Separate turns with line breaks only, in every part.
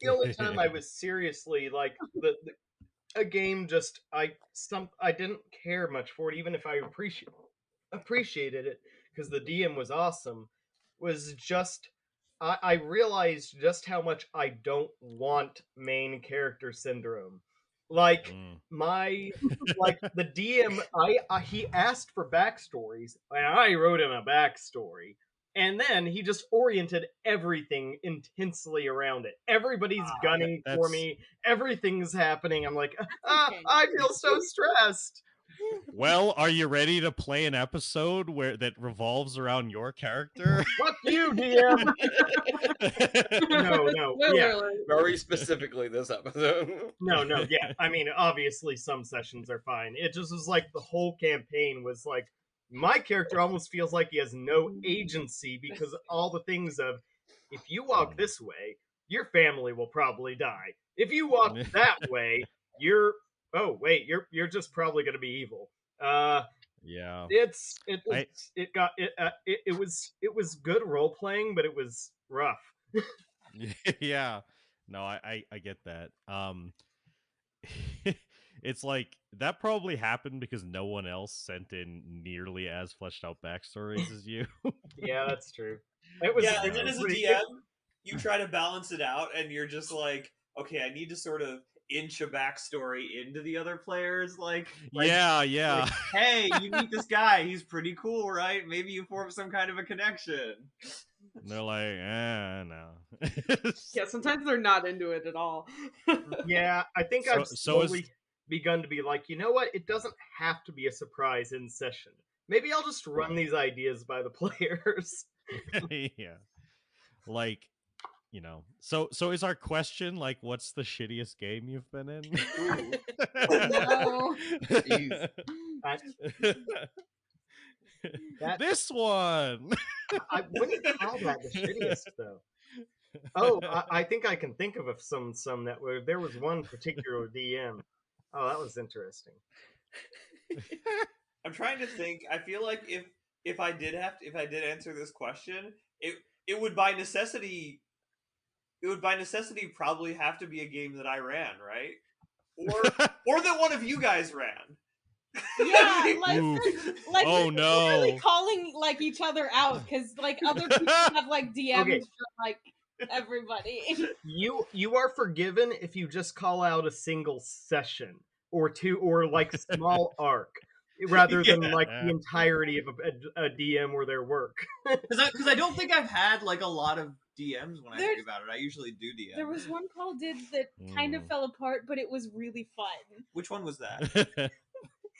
the only time I was seriously like a game just I didn't care much for it, even if I appreciated it because the DM was awesome. Was just I realized just how much I don't want main character syndrome. Like
Mm.
my like the DM, he asked for backstories, and I wrote him a backstory. And then he just oriented everything intensely around it. Everybody's gunning for
That's
me. Everything's happening. I'm like,
okay.
I feel so stressed.
well. Are you ready to play an episode that revolves around your character?
Fuck you, DM. No,
Spoiler
yeah.
alert.
Very specifically this episode.
No, yeah. I mean, obviously, some sessions are fine. It just was like the whole campaign was like, my character almost feels like he has no agency because all the things of, if you walk this way, your family will probably die. If you walk that way, oh wait, you're just probably going to be evil.
Yeah.
It was good role playing, but it was rough.
Yeah. No, I get that. It's like that probably happened because no one else sent in nearly as fleshed out backstories as you.
Yeah, that's true. It was
And then as a DM, you try to balance it out, and you're just like, okay, I need to sort of inch a backstory into the other players. Like
yeah.
like, hey, you meet this guy, he's pretty cool, right? Maybe you form some kind of a connection.
And they're like, no.
Yeah, sometimes they're not into it at all.
Yeah, I think I've
So is-
slowly begun to be like, you know what? It doesn't have to be a surprise in session. Maybe I'll just run these ideas by the players.
yeah. Like, so is our question like, what's the shittiest game you've been in?
No.
Jeez.
This one.
I wouldn't call that the shittiest though. Oh, I think I can think of some that were. There was one particular DM. Oh, that was interesting.
I'm trying to think. I feel like if I did answer this question, it would by necessity probably have to be a game that I ran, right? Or that one of you guys ran.
Yeah, like
Oh,
we're
no.
literally calling like each other out because like other people have like DMs
Okay.
for like everybody.
You are forgiven if you just call out a single session or two or like small arc rather than like the entirety of a DM or their work.
Because I don't think I've had like a lot of DMs when I think about it. I usually do DM.
There was one Paul did that kind of fell apart, but it was really fun.
Which one was that?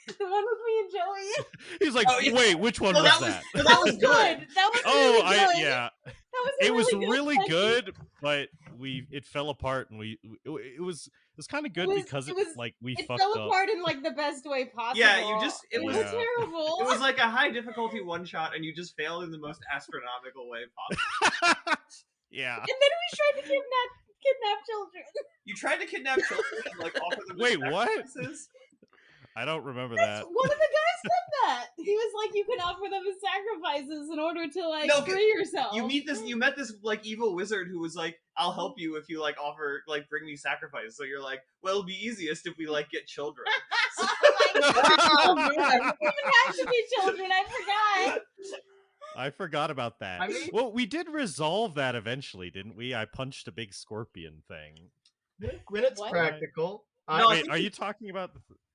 The one with me and Joey.
He's like,
Oh, yeah.
wait, which one
Well,
was
that
that?
That was good.
That was really good.
Yeah.
That was a
It was
really
really
session.
good, but it fell apart, and it was kind of good because we
it
fucked
fell
up.
apart in like the best way possible.
Yeah, it
was
was-
terrible.
It was like a high difficulty one shot, and you just failed in the most astronomical way possible.
Yeah.
And then we tried to kidnap children.
You tried to kidnap children and like offer them
Wait, what?
sacrifices?
I don't remember that.
One of the guys said that. He was like, you can offer them as sacrifices in order to like
No,
free yourself.
You met this like evil wizard who was like, I'll help you if you like bring me sacrifices. So you're like, well, it'll be easiest if we like get children.
Oh my God. It doesn't even have to be children. I forgot.
I forgot about that.
I mean-
well, we did resolve that eventually, didn't we? I punched a big scorpion thing.
When it's
What?
practical.
No, I
Wait,
think
are you talking about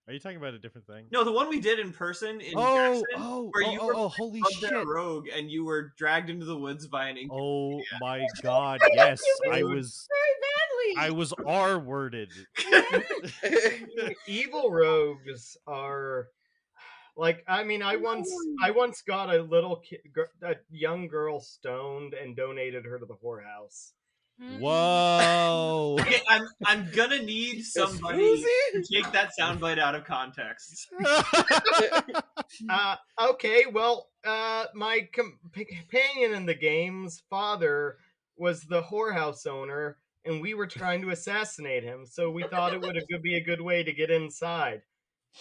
a different thing?
No, the one we did in person in
Oh,
Jackson, where you were
holy
up there
shit.
a rogue and you were dragged into the woods by an ink.
Oh my god, yes. I was
Very badly.
R-worded.
Evil rogues are like, I mean, I once got a a young girl stoned and donated her to the whorehouse.
Whoa.
Okay, I'm gonna need somebody to take that soundbite out of context.
Okay, well, my companion in the game's father was the whorehouse owner, and we were trying to assassinate him, so we thought it would be a good way to get inside.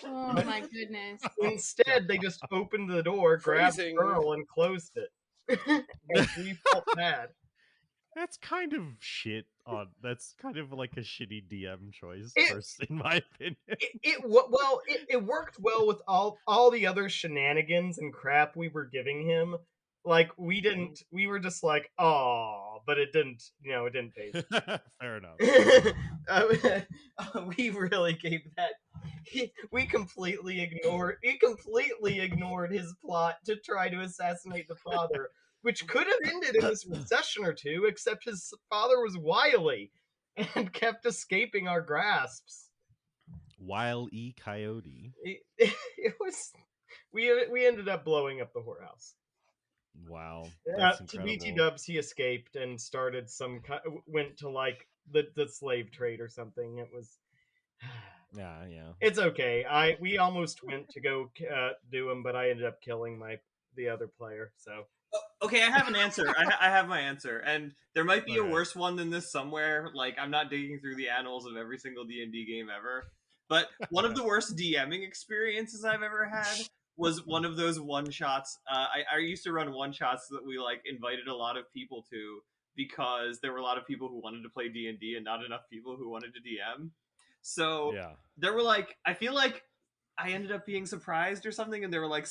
Oh my goodness.
Instead, they just opened the door, grabbed the
Phrasing.
girl, and closed it. And we felt bad.
That's kind of shit on. That's kind of like a shitty DM choice,
It-
in my opinion.
It worked well with all the other shenanigans and crap we were giving him. Like we were just like, oh, but it didn't, it didn't phase.
Fair enough.
We really gave that. We completely ignored his plot to try to assassinate the father, which could have ended in this recession or two, except his father was wily and kept escaping our grasps.
Wile E. Coyote.
It was we ended up blowing up the whorehouse.
Wow, that's
To
incredible.
BT Dubs, he escaped and started went to like the slave trade or something. It was.
Yeah, yeah.
It's okay. We almost went to go do him, but I ended up killing the other player. So
Okay, I have an answer. I have my answer, and there might be
Okay.
a worse one than this somewhere. Like, I'm not digging through the annals of every single D&D game ever, but one of the worst DMing experiences I've ever had was one of those one shots. I used to run one shots that we like invited a lot of people to because there were a lot of people who wanted to play D&D and not enough people who wanted to DM. So
Yeah.
there were like, I feel like I ended up being surprised or something, and there were like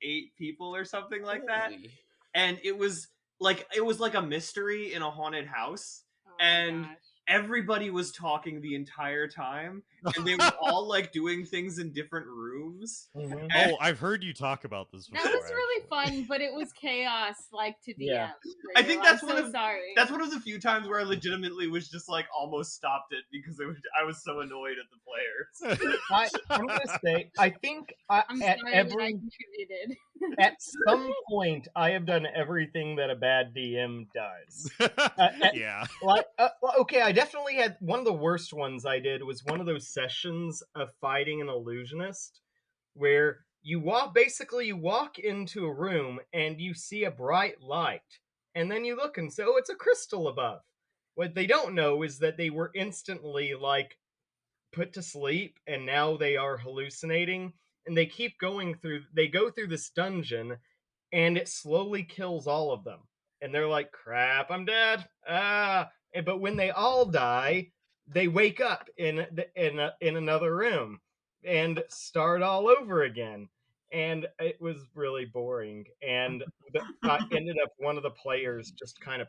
8 people or something like that,
Holy.
and it was like a mystery in a haunted house,
Oh my
and
gosh.
everybody was talking the entire time, and they were all like doing things in different rooms.
mhm.
And-
Oh, I've heard you talk about this before.
That was really
actually.
fun, but it was chaos, like to DM.
Yeah.
I think that's
I'm
one
so
of-
sorry.
That's one of the few times where I legitimately was just like almost stopped it because I was so annoyed at the players.
I'm gonna say I think
I'm
at
sorry that I
every
contributed.
at some point I have done everything that a bad DM does.
Yeah.
Like, okay, I definitely had one of the worst ones I did was one of those sessions of fighting an illusionist where you walk into a room and you see a bright light and then you look and say, oh, it's a crystal above. What they don't know is that they were instantly like put to sleep and now they are hallucinating and they go through this dungeon and it slowly kills all of them. And they're like, crap, I'm dead. But when they all die, they wake up in another room and start all over again. And it was really boring. And I ended up one of the players just kind of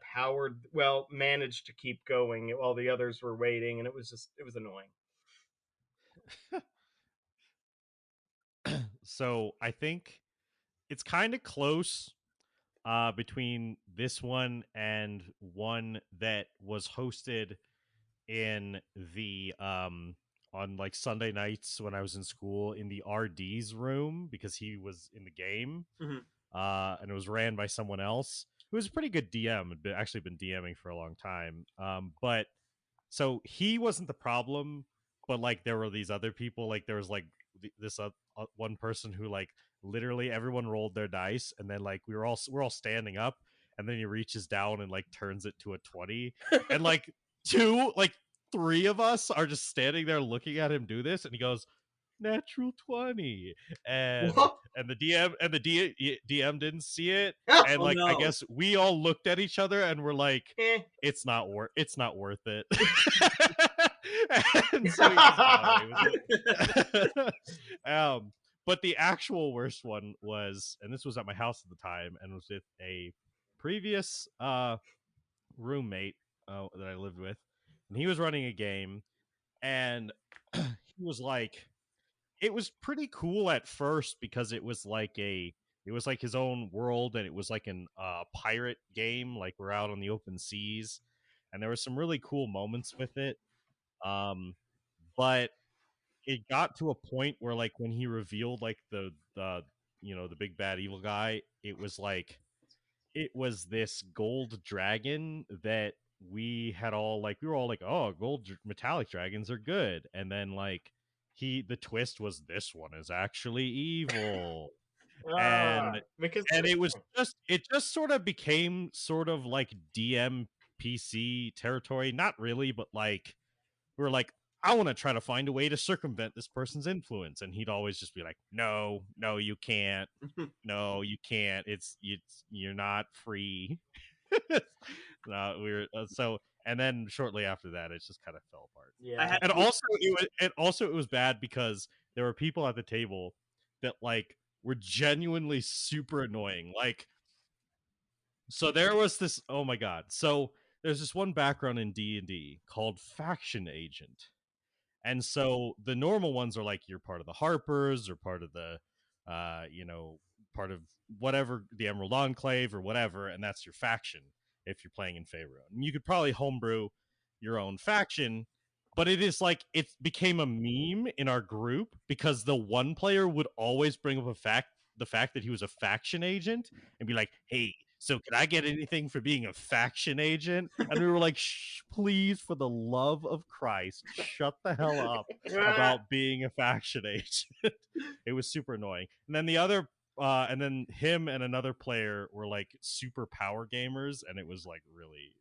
managed to keep going while the others were waiting, and it was annoying.
So I think it's kind of close between this one and one that was hosted in the on like Sunday nights when I was in school in the RD's room because he was in the game.
Mhm.
And it was ran by someone else who was a pretty good DM, had actually been DMing for a long time. But so he wasn't the problem, but like there were these other people, like there was like this one person who like literally everyone rolled their dice, and then like we're all standing up, and then he reaches down and like turns it to a 20, and like three of us are just standing there looking at him do this, and he goes, natural 20, and
What?
the DM didn't see it, and
Oh,
like I
no.
guess we all looked at each other and were like,
Eh.
it's not worth it. And so he just got away with it. But the actual worst one was, and this was at my house at the time, and was with a previous roommate that I lived with, and he was running a game, and he was like, it was pretty cool at first because it was like his own world, and it was like an pirate game, like we're out on the open seas, and there were some really cool moments with it. But it got to a point where like when he revealed like the the big bad evil guy, it was like it was this gold dragon that we were all like, oh, metallic dragons are good, and then like the twist was this one is actually evil.
Because
And it just sort of became sort of like DM PC territory, not really, but like we were like, I want to try to find a way to circumvent this person's influence, and he'd always just be like, no, you can't, no, you can't, it's you're not free. No, we were so, and then shortly after that, it just kind of fell apart.
Yeah.
I had
And also it was bad because there were people at the table that like were genuinely super annoying. Like, so there was this. Oh my god! So there's this one background in D&D called faction agent. And so the normal ones are like you're part of the Harpers or part of the, part of whatever the Emerald Enclave or whatever, and that's your faction if you're playing in Faerun. And you could probably homebrew your own faction, but it is like it became a meme in our group because the one player would always bring up the fact that he was a faction agent and be like, "Hey, so can I get anything for being a faction agent?" And we were like, "Shh, please, for the love of Christ, shut the hell up about being a faction agent." It was super annoying. And then and then him and another player were like super power gamers, and it was like really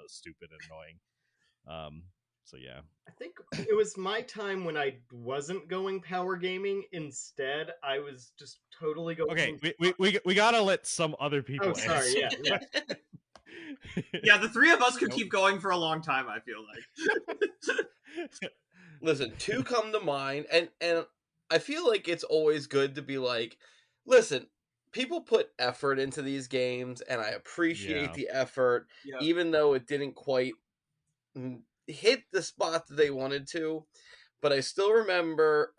stupid and annoying. So yeah.
I think it was my time when I wasn't going power gaming. Instead, I was just totally going.
Okay, we gotta let some other people.
Oh, sorry. Yeah.
Yeah, the three of us could keep going for a long time, I feel like.
Listen, two come to mind, and I feel like it's always good to be like, listen, people put effort into these games, and I appreciate the effort, even though it didn't quite hit the spot that they wanted to. But I still remember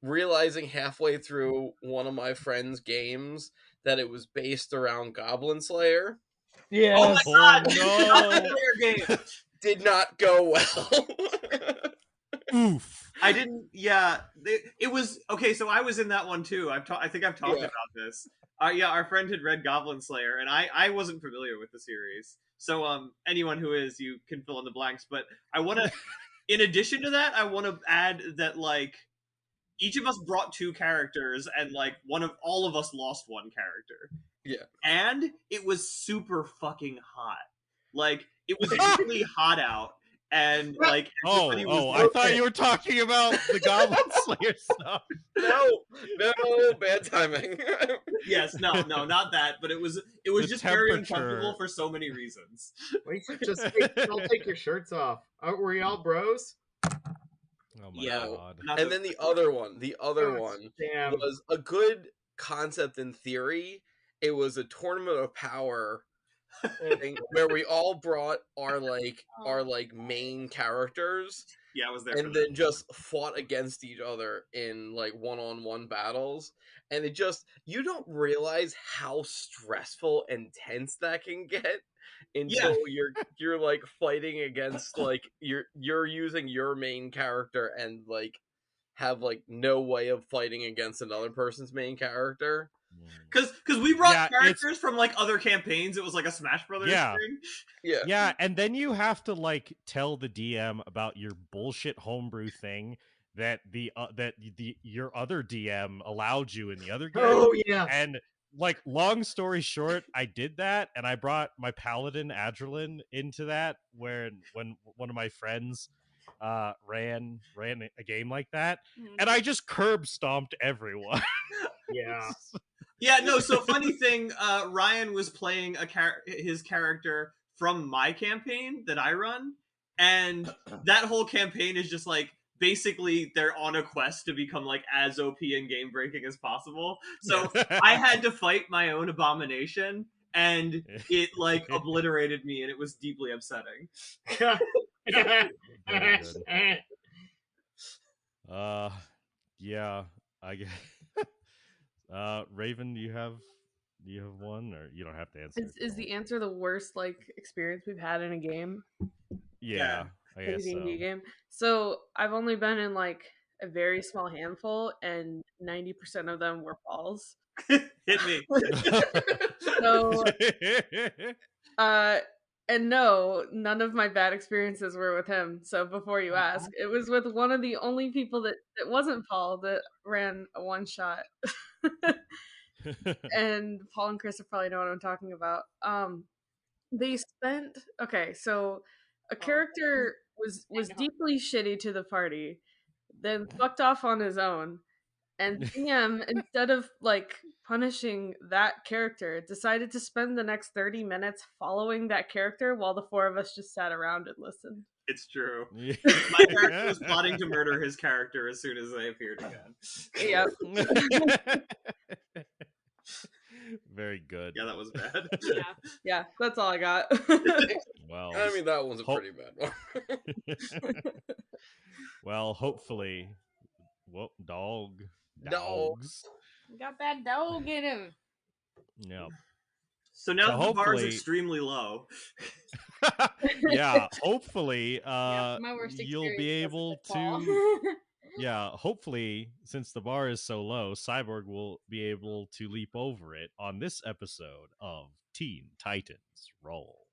realizing halfway through one of my friend's games that it was based around Goblin Slayer.
Yeah.
Oh my god!
Oh no!
Game.
Did not go well.
Oof.
I didn't. Yeah, it was okay. So I was in that one too. I think I've talked about this. Yeah, our friend had read Goblin Slayer, and I wasn't familiar with the series. So anyone who is, you can fill in the blanks. But I want to, in addition to that, I want to add that like each of us brought two characters, and like all of us lost one character.
Yeah,
and it was super fucking hot. Like it was really hot out. And like everybody was
I thought you were talking about the Goblin Slayer stuff.
No, bad timing.
Yes, no, not that, but it was just very uncomfortable for so many reasons.
Well, you should just all take your shirts off. Were y'all bros?
Oh my god.
And then the other one
Damn.
was a good concept in theory. It was a tournament of power thing where we all brought our main characters.
Yeah, I was there.
And then just fought against each other in like one-on-one battles. And it just, you don't realize how stressful and tense that can get until you're like fighting against like you're using your main character and like have like no way of fighting against another person's main character.
Because we brought characters from like other campaigns. It was like a Smash Brothers thing.
Yeah, and then you have to like tell the DM about your bullshit homebrew thing that your other DM allowed you in the other game.
Oh yeah.
And like, long story short, I did that, and I brought my paladin Adrenaline into that when one of my friends ran a game like that, and I just curb stomped everyone.
Yeah.
Yeah, no, so funny thing, Ryan was playing his character from my campaign that I run, and that whole campaign is just like, basically they're on a quest to become like as OP and game breaking as possible. So I had to fight my own abomination, and it like obliterated me, and it was deeply upsetting.
Yeah, I guess. Raven, do you have one, or you don't have to answer?
Is the answer the worst like experience we've had in a game?
Yeah, I guess so.
Game. So I've only been in like a very small handful, and 90% of them were falls.
Hit me.
So, and no, none of my bad experiences were with him. So before you ask, it was with one of the only people that wasn't Paul that ran a one shot. And Paul and Chris probably know what I'm talking about. They spent so a character was deeply shitty to the party, then fucked off on his own, And DM, instead of like punishing that character, decided to spend the next 30 minutes following that character while the four of us just sat around and listened.
It's true.
Yeah.
My character was plotting to murder his character as soon as they appeared again.
Yep.
Very good.
Yeah, that was bad.
Yeah, that's all I got.
Well,
I mean, that one's a pretty bad one.
well, hopefully, dogs.
Got that dog in him.
Yeah.
So now
So
that the bar is
hopefully-
extremely low.
Yeah, hopefully
Yeah, my worst
you'll be
experience
able
was at
to yeah, hopefully since the bar is so low, Cyborg will be able to leap over it on this episode of Teen Titans Roll.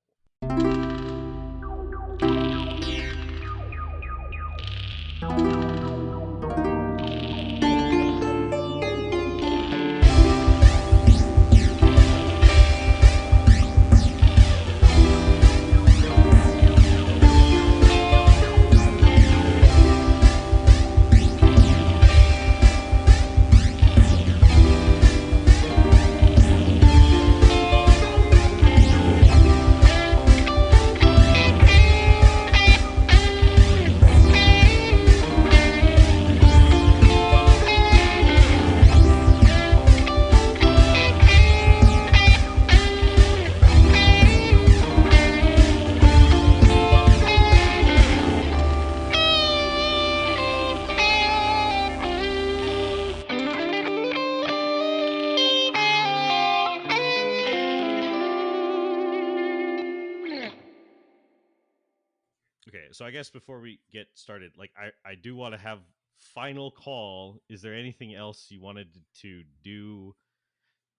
Okay, so I guess before we get started, like I do want to have final call. Is there anything else you wanted to do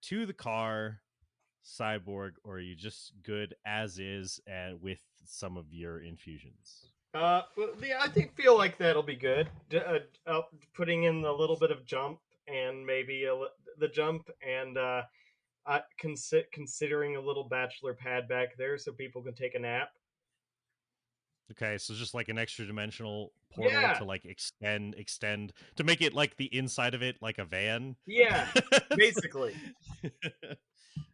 to the car, Cyborg, or are you just good as is and with some of your infusions?
Well, yeah, feel like that'll be good. Putting in a little bit of jump and maybe the jump and considering a little bachelor pad back there so people can take a nap.
Okay, so just like an extra dimensional portal
Yeah.
to like extend to make it like the inside of it like a van.
Yeah, basically.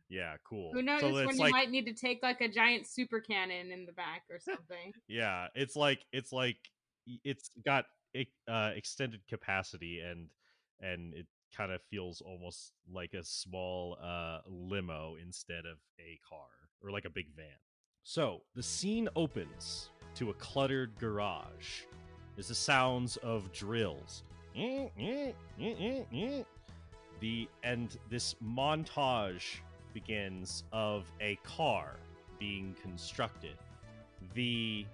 Yeah, cool.
Who knows
So
when
it's
you
like,
might need to take like a giant super cannon in the back or something.
yeah, it's like it's got extended capacity and it kind of feels almost like a small limo instead of a car or like a big van. So the scene opens to a cluttered garage. There's the sounds of drills. This montage begins of a car being constructed. The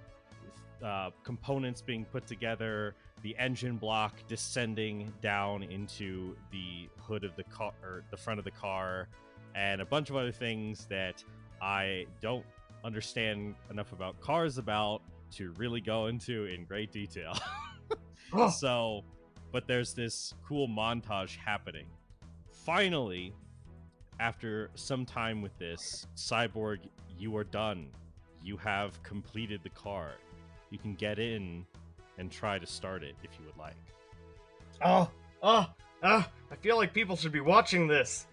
components being put together, the engine block descending down into the hood of the car, or the front of the car, and a bunch of other things that I don't understand enough about cars about to really go into in great detail. So, but there's this cool montage happening. Finally, after some time with this, Cyborg, you are done. You have completed the car. You can get in and try to start it if you would like.
I feel like people should be watching this.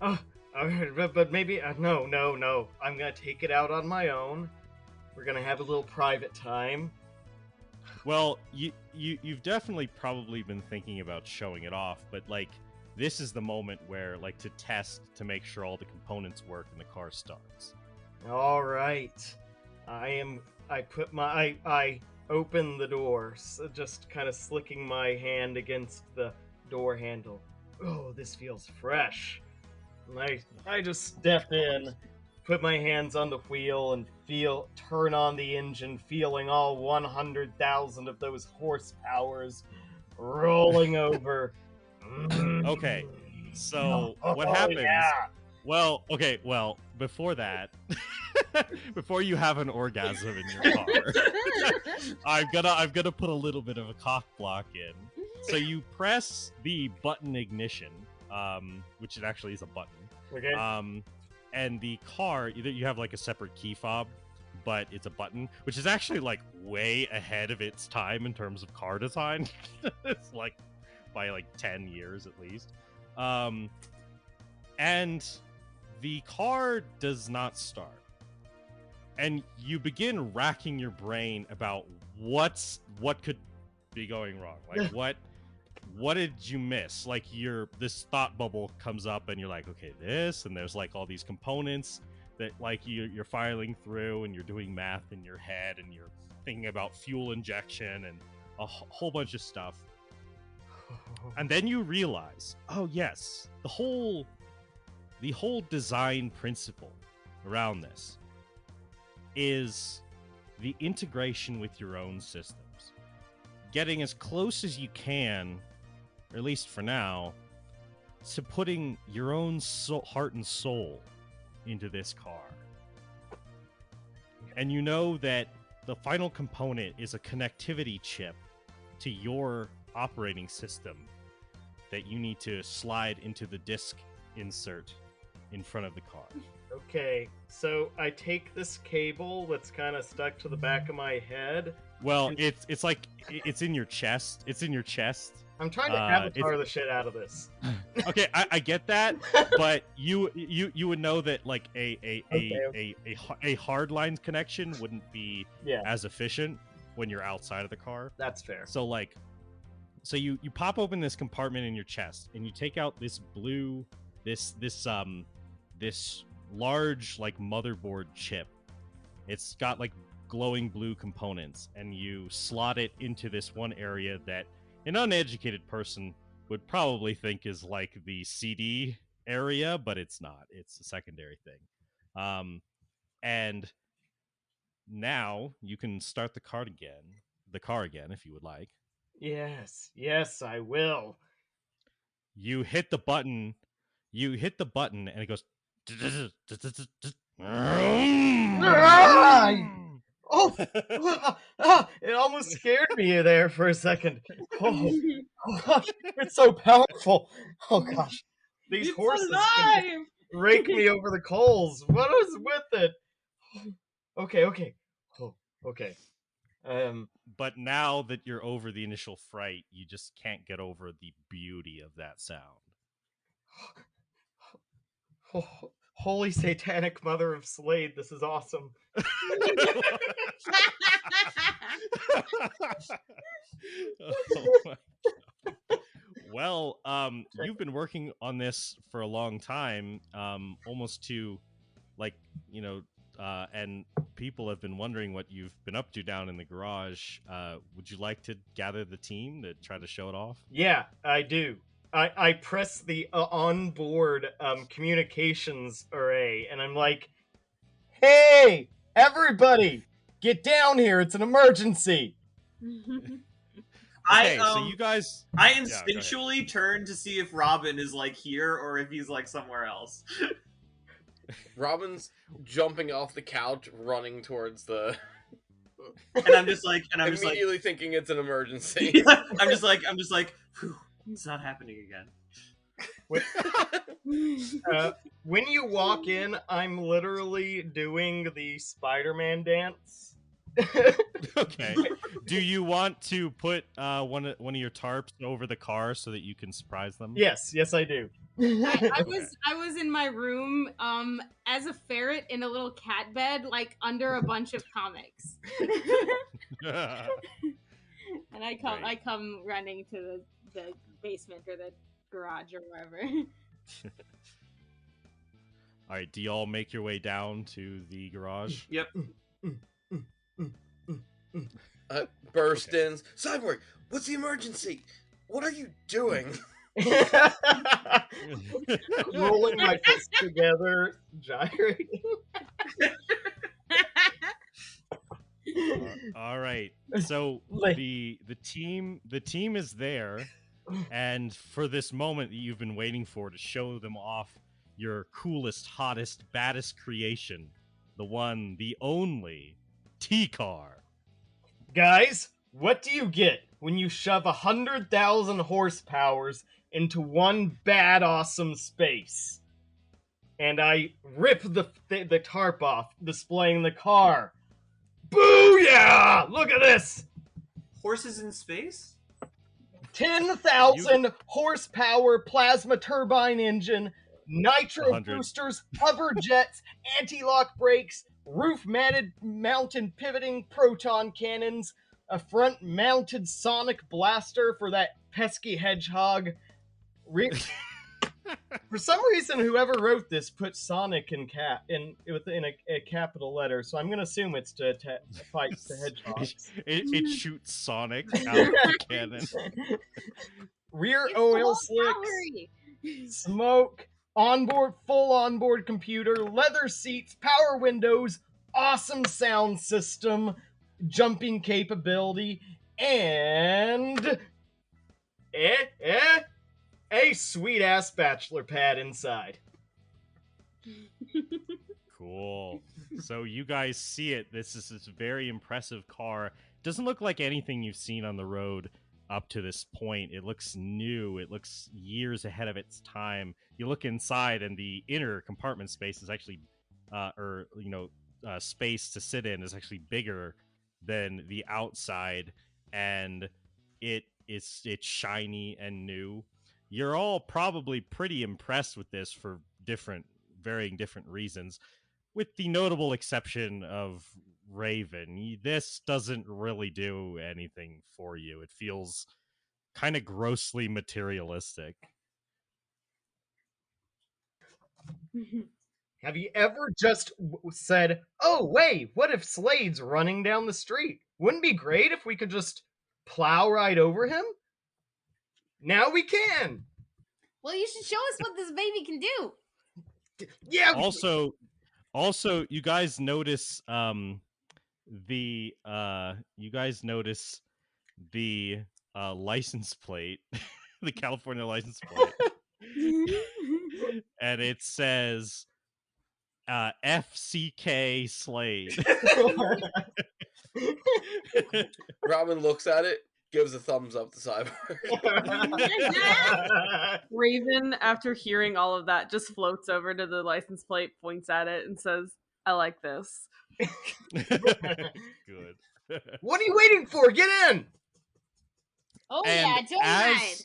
But maybe no. I'm gonna take it out on my own. We're gonna have a little private time.
Well, you've definitely probably been thinking about showing it off, but like this is the moment where like to test to make sure all the components work and the car starts.
All right. I open the door, just kind of slicking my hand against the door handle. Oh, this feels fresh. And I just step in, put my hands on the wheel, and turn on the engine, feeling all 100,000 of those horsepowers rolling over.
Okay, so what happens?
Yeah.
Well, okay, well, before that, before you have an orgasm in your car, I'm gonna put a little bit of a cock block in. So you press the button ignition, which it actually is a button.
Okay.
And the car, either you have like a separate key fob, but it's a button, which is actually like way ahead of its time in terms of car design. It's like by like 10 years at least. And the car does not start. And you begin racking your brain about what could be going wrong. Like what did you miss? Like this thought bubble comes up and you're like, okay, this, and there's like all these components that like you're filing through, and you're doing math in your head, and you're thinking about fuel injection and a whole bunch of stuff. And then you realize, oh yes, the whole design principle around this is the integration with your own systems. Getting as close as you can, or at least for now, to putting your own heart and soul into this car. And you know that the final component is a connectivity chip to your operating system that you need to slide into the disk insert in front of the car.
Okay, so I take this cable that's kind of stuck to the back of my head.
Well, it's like it's in your chest. It's in your chest.
I'm trying to avatar the shit out of this.
Okay, I get that, but you would know that like a hardline connection wouldn't be as efficient when you're outside of the car.
That's fair.
So you pop open this compartment in your chest and you take out this blue this large like motherboard chip. It's got like glowing blue components, and you slot it into this one area that an uneducated person would probably think is like the CD area, but it's not. It's a secondary thing. And now you can start the car again if you would like.
Yes, I will.
You hit the button, and it goes.
Oh, it almost scared me there for a second. Oh, it's so powerful. Oh gosh, these
It's
horses
alive!
can rake me over the coals. What is with it? Okay. Oh, okay.
But now that you're over the initial fright, you just can't get over the beauty of that sound.
Oh, holy satanic mother of Slade, this is awesome.
Oh my God. Well, you've been working on this for a long time, almost to, like, and people have been wondering what you've been up to down in the garage. Would you like to gather the team to try to show it off?
Yeah, I do. I press the onboard communications array, and I'm like, hey, everybody, get down here. It's an emergency.
Okay, so you guys...
I instinctually turn to see if Robin is, like, here or if he's, like, somewhere else.
Robin's jumping off the couch, running towards the...
And I'm just like...
immediately thinking it's an emergency.
I'm just like, whew, it's not happening again.
When you walk in, I'm literally doing the Spider-Man dance.
Okay. Do you want to put one of your tarps over the car so that you can surprise them?
Yes, I do.
I was in my room as a ferret in a little cat bed, like under a bunch of comics. And I come running to the basement or the garage or wherever.
All right, do y'all make your way down to the garage?
Yep.
Burst in. Cyborg, what's the emergency? What are you doing?
Rolling my fists together, gyrating.
All right. So the team is there, and for this moment that you've been waiting for to show them off your coolest, hottest, baddest creation, the one, the only T-Car.
Guys, what do you get when you shove 100,000 horsepowers into one bad, awesome space? And I rip the tarp off, displaying the car. Booyah! Look at this!
Horses in space?
10,000 horsepower plasma turbine engine, nitro
100.
boosters, hover jets, anti-lock brakes, roof-mounted pivoting proton cannons, a front-mounted sonic blaster for that pesky hedgehog. For some reason, whoever wrote this put Sonic within a capital letter, so I'm going to assume it's to fight the hedgehogs.
It shoots Sonic out of the cannon.
Rear
It's
oil
the whole
slicks,
cavalry.
smoke, full onboard computer, leather seats, power windows, awesome sound system, jumping capability, and a sweet ass bachelor pad inside.
Cool. So you guys see it. This is this very impressive car. Doesn't look like anything you've seen on the road up to this point. It looks new. It looks years ahead of its time. You look inside, and the inner compartment space is actually, space to sit in is actually bigger than the outside, and it's shiny and new. You're all probably pretty impressed with this for varying different reasons, with the notable exception of Raven. This doesn't really do anything for you. It feels kind of grossly materialistic.
Have you ever just said, oh, wait, what if Slade's running down the street? Wouldn't it be great if we could just plow right over him? Now we can!
Well, you should show us what this baby can do.
Yeah.
Also, you guys notice the license plate, the California license plate, and it says FCK Slade.
Robin looks at it, gives a thumbs up to Cyborg.
Raven, after hearing all of that, just floats over to the license plate, points at it, and says, I like this.
Good.
What are you waiting for? Get in!
Oh,
And
yeah, joyride.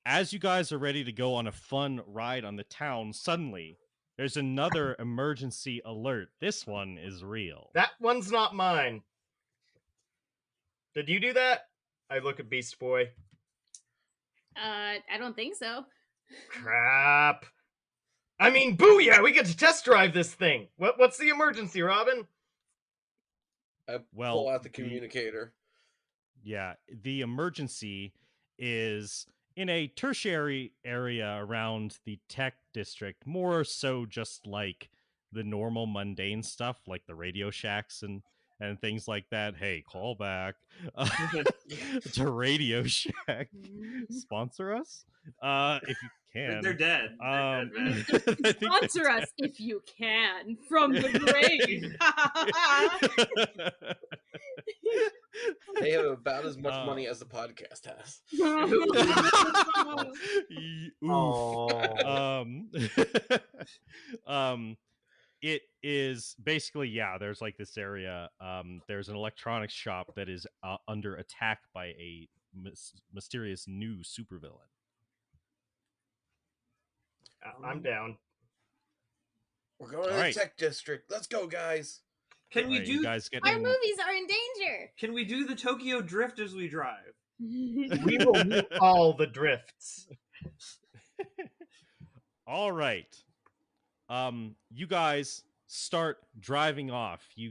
as you guys are ready to go on a fun ride on the town, suddenly there's another emergency alert. This one is real.
That one's not mine. Did you do that? I look at Beast Boy.
I don't think so.
Crap. I mean, booyah! We get to test drive this thing. What's the emergency, Robin?
I pull out the communicator.
Yeah, the emergency is in a tertiary area around the tech district, more so just like the normal mundane stuff, like the Radio Shacks and things like that. Hey, call back to Radio Shack. Sponsor us if you can.
They're dead.
Sponsor us if you can from the grave.
They have about as much money as the podcast has.
It is basically, yeah, there's like this area. There's an electronics shop that is under attack by a mysterious new supervillain.
I'm down.
We're going to the tech district. Let's go, guys.
Can we do?
Guys
our movies are in danger.
Can we do the Tokyo Drift as we drive?
We will do all the drifts.
All right. You guys start driving off. You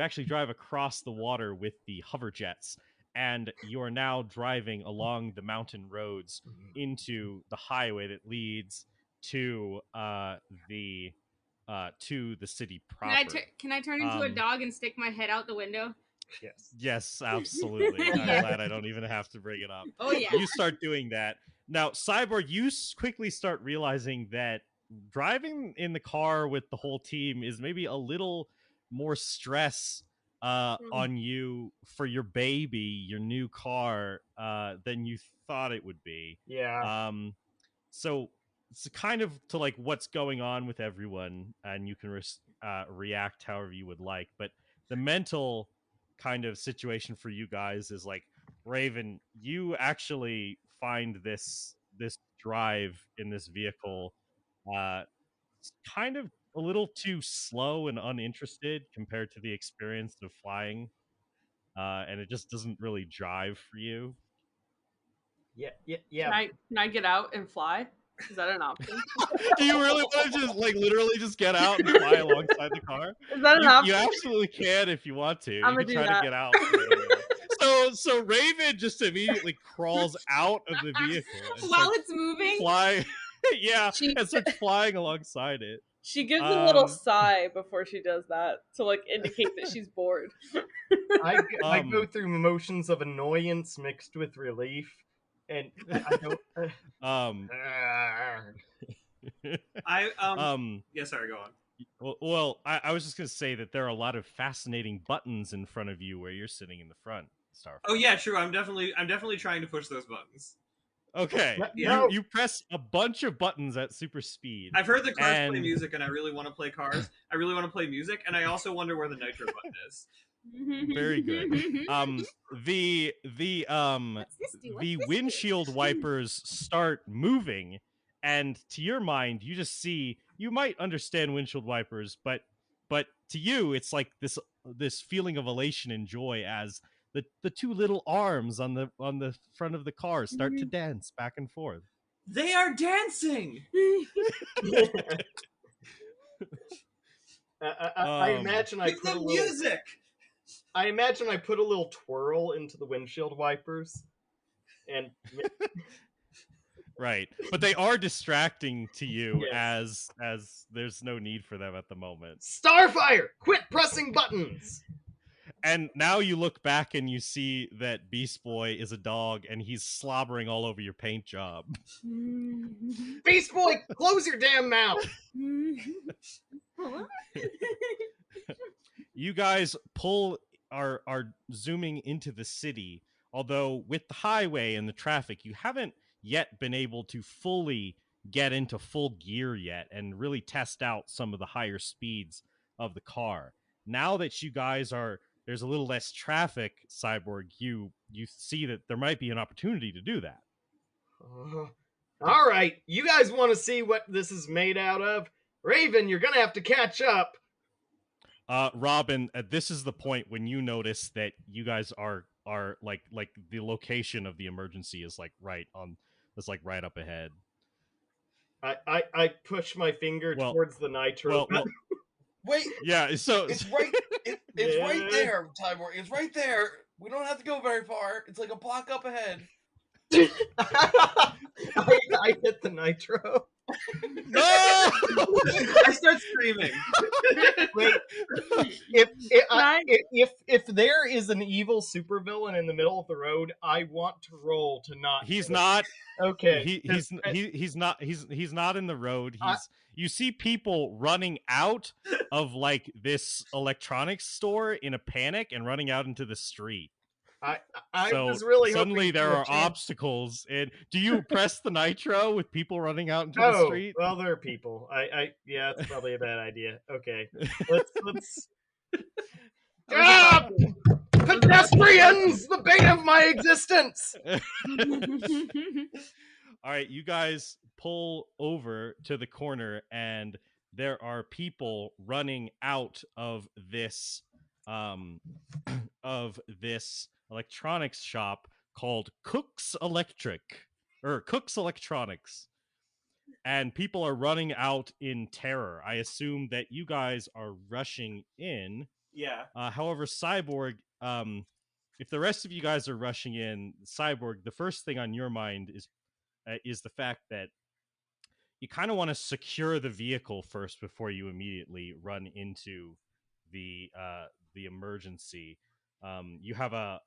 actually drive across the water with the hover jets, and you are now driving along the mountain roads into the highway that leads to the city proper.
Can I turn into a dog and stick my head out the window?
Yes, absolutely. I'm glad I don't even have to bring it up.
Oh, yeah.
You start doing that. Now, Cyborg, you quickly start realizing that driving in the car with the whole team is maybe a little more stress on you for your baby, your new car, than you thought it would be.
Yeah.
So it's kind of to like what's going on with everyone, and you can react however you would like. But the mental kind of situation for you guys is like, Raven, you actually find this drive in this vehicle kind of a little too slow and uninterested compared to the experience of flying, and it just doesn't really drive for you.
Yeah.
Can I get out and fly? Is that an option?
Do you really want to just literally just get out and fly alongside the car?
Is that an option?
You absolutely can if you want to.
I'm
You
gonna
can
do
try
that.
to get out. So Raven just immediately crawls out of the vehicle and
While it's moving,
fly. Yeah,
She-
and starts flying alongside it.
She gives a little sigh before she does that to indicate that she's bored.
I go through emotions of annoyance mixed with relief, and I don't.
Yeah, sorry, go on.
Well, I was just gonna say that there are a lot of fascinating buttons in front of you where you're sitting in the front, Starfire.
Oh yeah, true. I'm definitely trying to push those buttons.
Okay,
No.
you press a bunch of buttons at super speed.
I've heard the cars play music, and I really want to play cars. I really want to play music, and I also wonder where the nitro button is.
Very good. The windshield wipers start moving, and to your mind, you just see, you might understand windshield wipers, but to you, it's like this feeling of elation and joy as the two little arms on the front of the car start to dance back and forth.
They are dancing.
I imagine I
Give
put a
them
little
music.
I imagine I put a little twirl into the windshield wipers, and
right, but they are distracting to you
Yes.
as there's no need for them at the moment.
Starfire, quit pressing buttons.
And now you look back and you see that Beast Boy is a dog and he's slobbering all over your paint job.
Beast Boy, close your damn mouth.
You guys are zooming into the city, although with the highway and the traffic, you haven't yet been able to fully get into full gear yet and really test out some of the higher speeds of the car. Now that you guys there's a little less traffic, Cyborg, you see that there might be an opportunity to do that.
All right, you guys want to see what this is made out of? Raven, you're gonna have to catch up.
Robin, this is the point when you notice that you guys are like the location of the emergency is right up ahead.
I push my finger towards the nitro.
Wait.
Yeah, so
it's right. It's right there, Cyborg. It's right there. We don't have to go very far. It's like a block up ahead.
I hit the nitro.
No!
I start screaming.
Wait, if there is an evil supervillain in the middle of the road, I want to roll to not.
He's not.
Okay.
He's not. He's not in the road. You see people running out of this electronics store in a panic and running out into the street.
I was really
suddenly there are obstacles, and do you press the nitro with people running out into the street?
Well, there are people. Yeah, it's probably a bad idea. Okay, let's. Pedestrians, the bane of my existence.
All right, you guys pull over to the corner, and there are people running out of this electronics shop called Cook's Electronics, and people are running out in terror. I assume that you guys are rushing in.
Yeah.
However, Cyborg, if the rest of you guys are rushing in, Cyborg, the first thing on your mind is the fact that you kind of want to secure the vehicle first before you immediately run into the emergency. You have a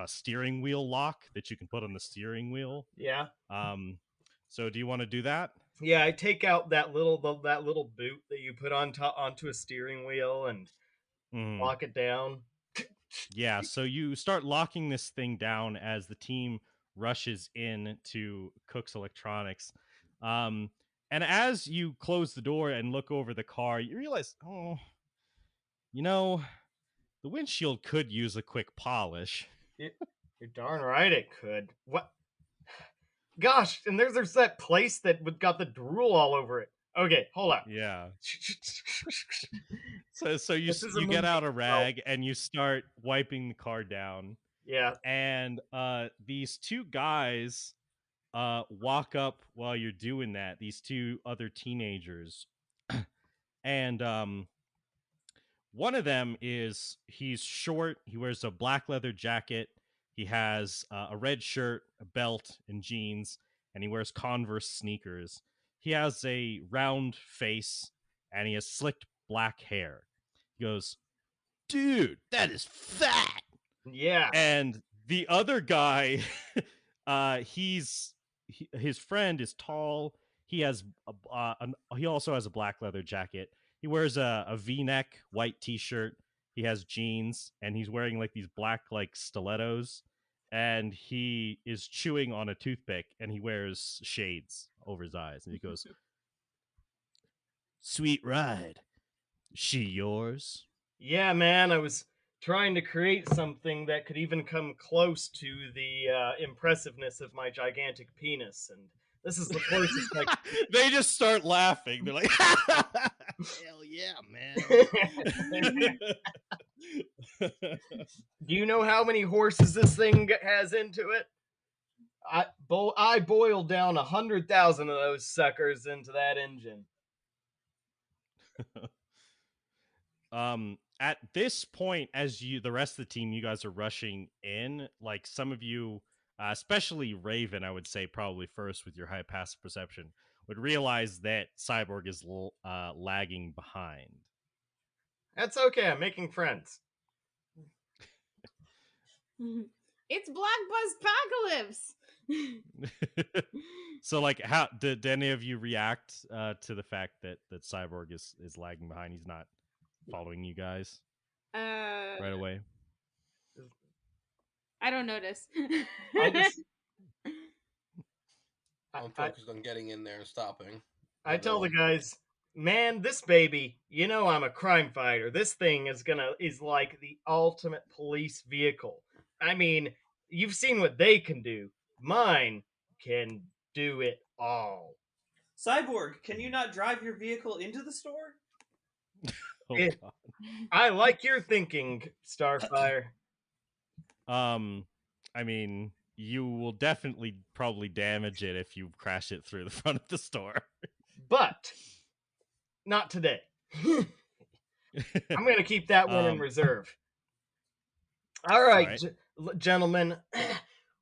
steering wheel lock that you can put on the steering wheel.
Yeah.
So do you want to do that?
Yeah, I take out that little boot that you put onto a steering wheel and lock it down.
Yeah, so you start locking this thing down as the team rushes in to Cook's Electronics. And as you close the door and look over the car, you realize, the windshield could use a quick polish.
You're darn right it could. What? Gosh, and there's that place that got the drool all over it. Okay, hold on.
Yeah. So you
This is a
you get
movie.
out a rag and you start wiping the car down,
Yeah.
and these two guys walk up while you're doing that. These two other teenagers, and one of them he's short. He wears a black leather jacket. He has a red shirt, a belt, and jeans, and he wears Converse sneakers. He has a round face, and he has slicked black hair. He goes, "Dude, that is fat."
Yeah.
And the other guy, his friend is tall. He has he also has a black leather jacket. He wears a V-neck white T-shirt. He has jeans, and he's wearing like these black like stilettos. And he is chewing on a toothpick, and he wears shades over his eyes. And he goes, "Sweet ride. She yours?"
Yeah, man, I was trying to create something that could even come close to the impressiveness of my gigantic penis, and this is the closest I
They just start laughing. They're like, "Hell yeah, man!"
Do you know how many horses this thing has into it? I boiled down 100,000 of those suckers into that engine.
At this point, as the rest of the team, you guys are rushing in. Like some of you, especially Raven, I would say probably first with your high passive perception, would realize that Cyborg is lagging behind.
That's okay. I'm making friends.
It's Black Buzz Apocalypse.
So, like, how did any of you react to the fact that Cyborg is lagging behind? He's not following you guys right away.
I don't notice.
I'm focused on getting in there and stopping.
I tell the guys, man, this baby, you know I'm a crime fighter. This thing is like the ultimate police vehicle. I mean, you've seen what they can do. Mine can do it all.
Cyborg, can you not drive your vehicle into the store?
Oh,
It-
God.
I like your thinking, Starfire.
I mean, you will definitely probably damage it if you crash it through the front of the store.
But not today. I'm going to keep that one in reserve. All right, gentlemen.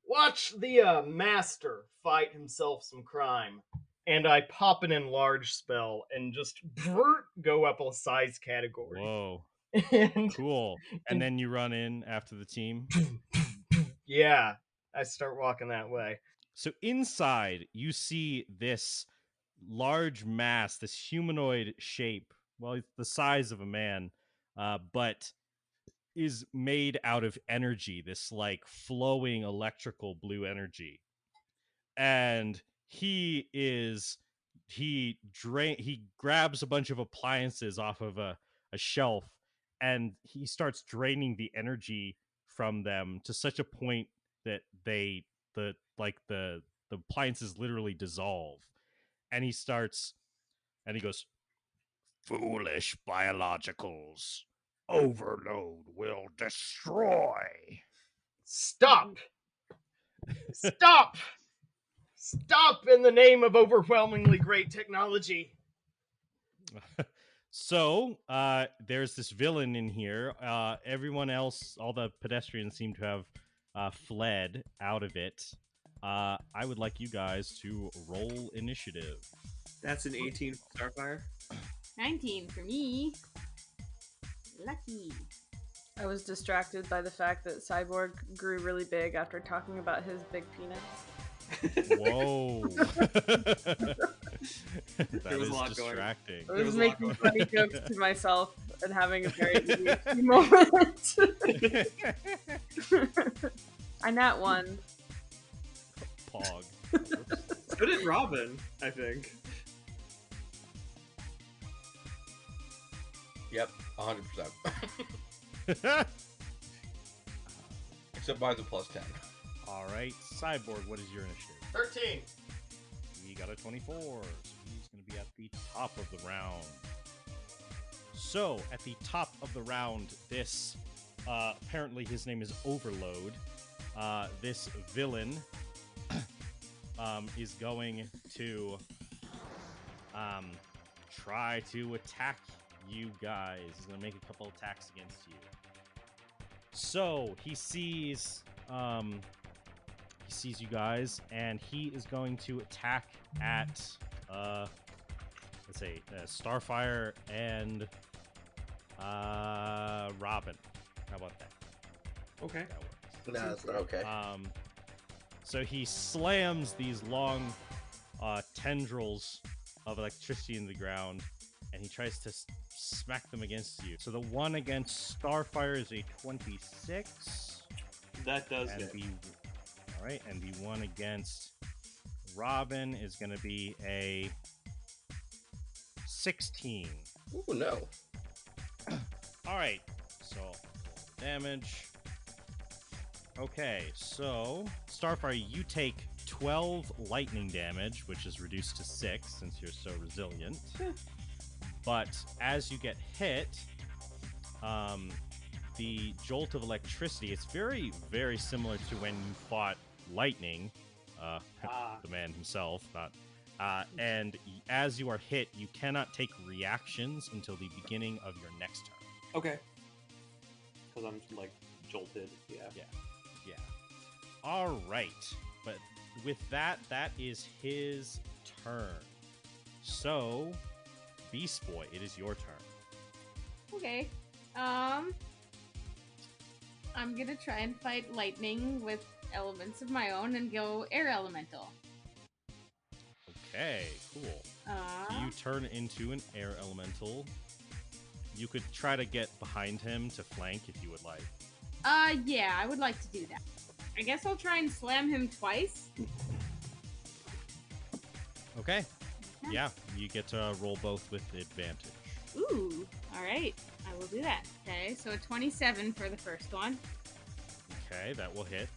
Watch the master fight himself some crime. And I pop an enlarge spell and just go up a size category.
Whoa.
And,
Cool. And then you run in after the team.
Yeah, I start walking that way.
So inside, you see this large mass, this humanoid shape. Well, it's the size of a man, but is made out of energy, this like flowing electrical blue energy. And he grabs a bunch of appliances off of a shelf, and he starts draining the energy from them to such a point that the appliances literally dissolve. And he goes, "Foolish biologicals, overload will destroy."
Stop! Stop! Stop in the name of overwhelmingly great technology.
So, there's this villain in here. Everyone else, all the pedestrians seem to have fled out of it. I would like you guys to roll initiative.
That's an 18 for Starfire.
19 for me. Lucky.
I was distracted by the fact that Cyborg grew really big after talking about his big penis.
Whoa.
There was a lot
distracting.
I was making funny jokes to myself and having a very easy moment. I nat one.
Pog.
So did Robin, I think.
Yep, 100%. Except mine's a +10.
All right, Cyborg, what is your initiative?
13.
He got a 24, so he's going to be at the top of the round. So, at the top of the round, this, apparently his name is Overload. This villain is going to try to attack you guys. He's going to make a couple attacks against you. So, he sees you guys, and he is going to attack at, let's say, Starfire and Robin. How about that?
Okay.
That works.
No, that's not okay.
So he slams these long tendrils of electricity in the ground, and he tries to smack them against you. So the one against Starfire is a 26.
That does
And
it.
all right, and the one against Robin is going to be a 16.
Ooh, no.
All right, so damage. Okay, so Starfire, you take 12 lightning damage, which is reduced to 6 since you're so resilient. But as you get hit, the jolt of electricity, it's very, very similar to when you fought Lightning, the man himself, not. And as you are hit, you cannot take reactions until the beginning of your next turn.
Okay. Because I'm like jolted. Yeah.
Yeah. All right. But with that, that is his turn. So, Beast Boy, it is your turn.
Okay. I'm gonna try and fight lightning with elements of my own and go air elemental.
Okay, cool. So you turn into an air elemental. You could try to get behind him to flank if you would like.
Yeah, I would like to do that. I guess I'll try and slam him twice.
Okay. Yeah, you get to roll both with advantage.
Ooh, alright. I will do that. Okay, so a 27 for the first one.
Okay, that will hit.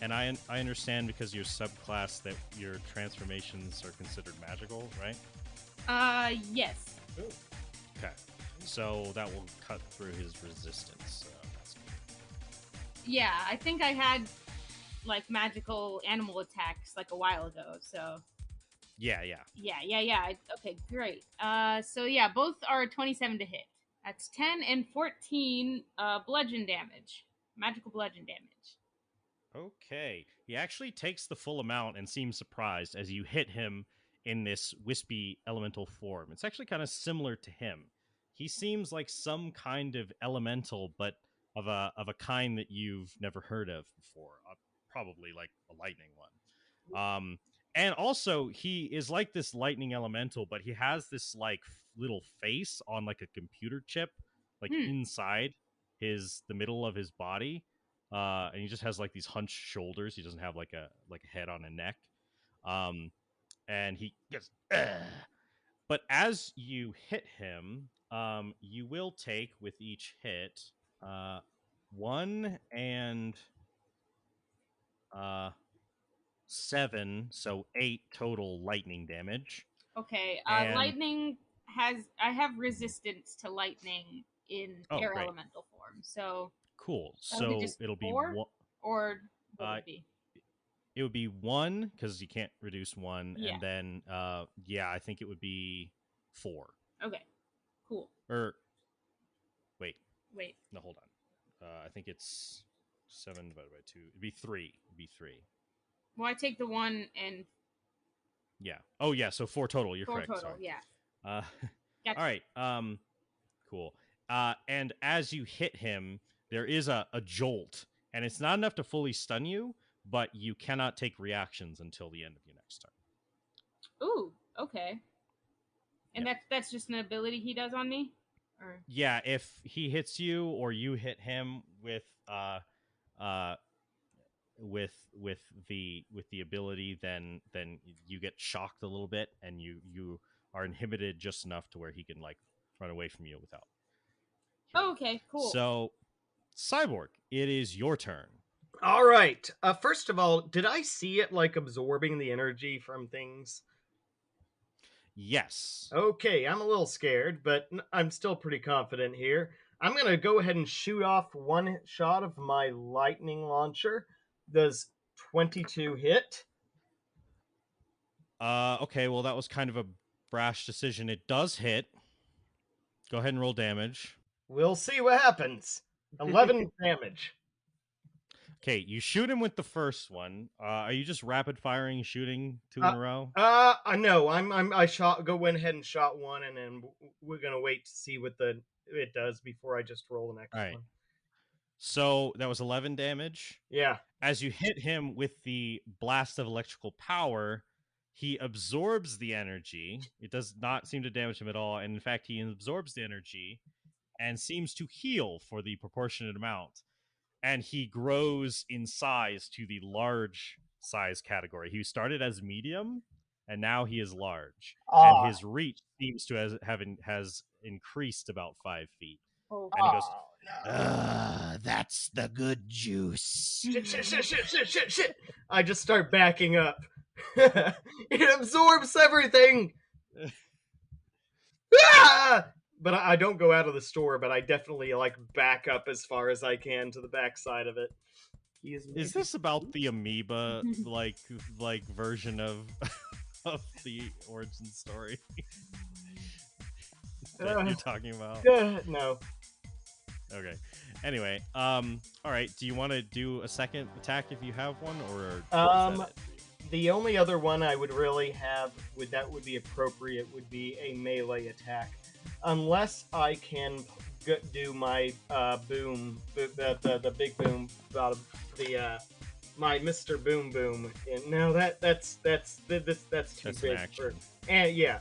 And I understand because you're subclass that your transformations are considered magical, right?
Yes.
Ooh.
Okay. So that will cut through his resistance. So that's good.
Yeah, I think I had, like, magical animal attacks, like, a while ago, so...
Yeah.
Okay, great. So yeah, both are 27 to hit. That's 10 and 14 bludgeon damage. Magical bludgeon damage.
Okay. He actually takes the full amount and seems surprised as you hit him in this wispy elemental form. It's actually kind of similar to him. He seems like some kind of elemental, but of a kind that you've never heard of before. Probably like a lightning one. And also, he is like this lightning elemental, but he has this like little face on like a computer chip, like inside the middle of his body, and he just has like these hunched shoulders. He doesn't have like a head on a neck, and he gets. But as you hit him, you will take with each hit 1 and 7, so 8 total lightning damage.
Okay,
And-
lightning I have resistance to lightning in air
great.
elemental form, so...
Cool.
That'll be
So
just
it'll be
4?
one.
Or what would it be?
It would be 1 because you can't reduce 1,
Yeah.
and then I think it would be 4.
Okay, cool.
Or wait,
Wait.
no, hold on. I think it's 7 divided by 2. It'd be 3.
Well, I take the 1 and...
Yeah. Oh yeah. So 4 total. You're
4
correct.
total,
Sorry.
yeah.
All
Gotcha.
right. Cool. And as you hit him, there is a jolt, and it's not enough to fully stun you, but you cannot take reactions until the end of your next turn.
Ooh, okay. And that's just an ability he does on me? Or...
Yeah, if he hits you or you hit him with the ability, then you get shocked a little bit, and you are inhibited just enough to where he can like run away from you without.
Oh, okay, cool.
So, Cyborg, it is your turn.
All right. First of all, did I see it like absorbing the energy from things?
Yes.
Okay, I'm a little scared, but I'm still pretty confident here. I'm gonna go ahead and shoot off one shot of my lightning launcher. Does 22 hit?
Okay, well, that was kind of a brash decision. It does hit. Go ahead and roll damage.
We'll see what happens. 11 damage.
Okay, you shoot him with the first one. Are you just rapid firing, shooting two in a row?
No, I went ahead and shot one, and then we're gonna wait to see what it does before I just roll the next
All right.
one.
So that was 11 damage.
Yeah.
As you hit him with the blast of electrical power, he absorbs the energy. It does not seem to damage him at all, and in fact, he absorbs the energy and seems to heal for the proportionate amount. And he grows in size to the large size category. He started as medium, and now he is large. And his reach seems to has increased about 5 feet.
Oh,
And he goes,
no.
That's the good juice.
Shit. I just start backing up. It absorbs everything. But I don't go out of the store, but I definitely like back up as far as I can to the back side of it.
Is this about the amoeba like version of the origin story that you're talking about?
No.
Okay. Anyway, all right. Do you want to do a second attack if you have one, or is that it?
The only other one I would really have that would be appropriate would be a melee attack, unless I can do my boom, the big boom, my Mr. Boom Boom. And no, that's too big for. And yeah,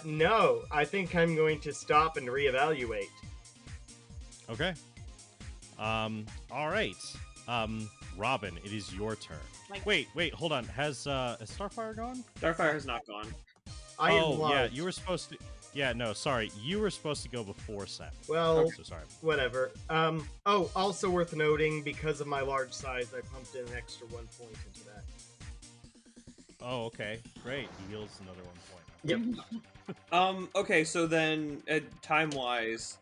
no, I think I'm going to stop and reevaluate.
Okay. All right. Robin, it is your turn. Wait, hold on. Has Starfire gone?
Starfire has not gone.
Yeah, you were supposed to. Yeah, no, sorry. You were supposed to go before Sam.
Well,
I'm so sorry.
Whatever. Also worth noting, because of my large size, I pumped in an extra 1 point into that.
Oh, okay. Great. He heals another 1 point.
Yep.
Okay, so then, time-wise,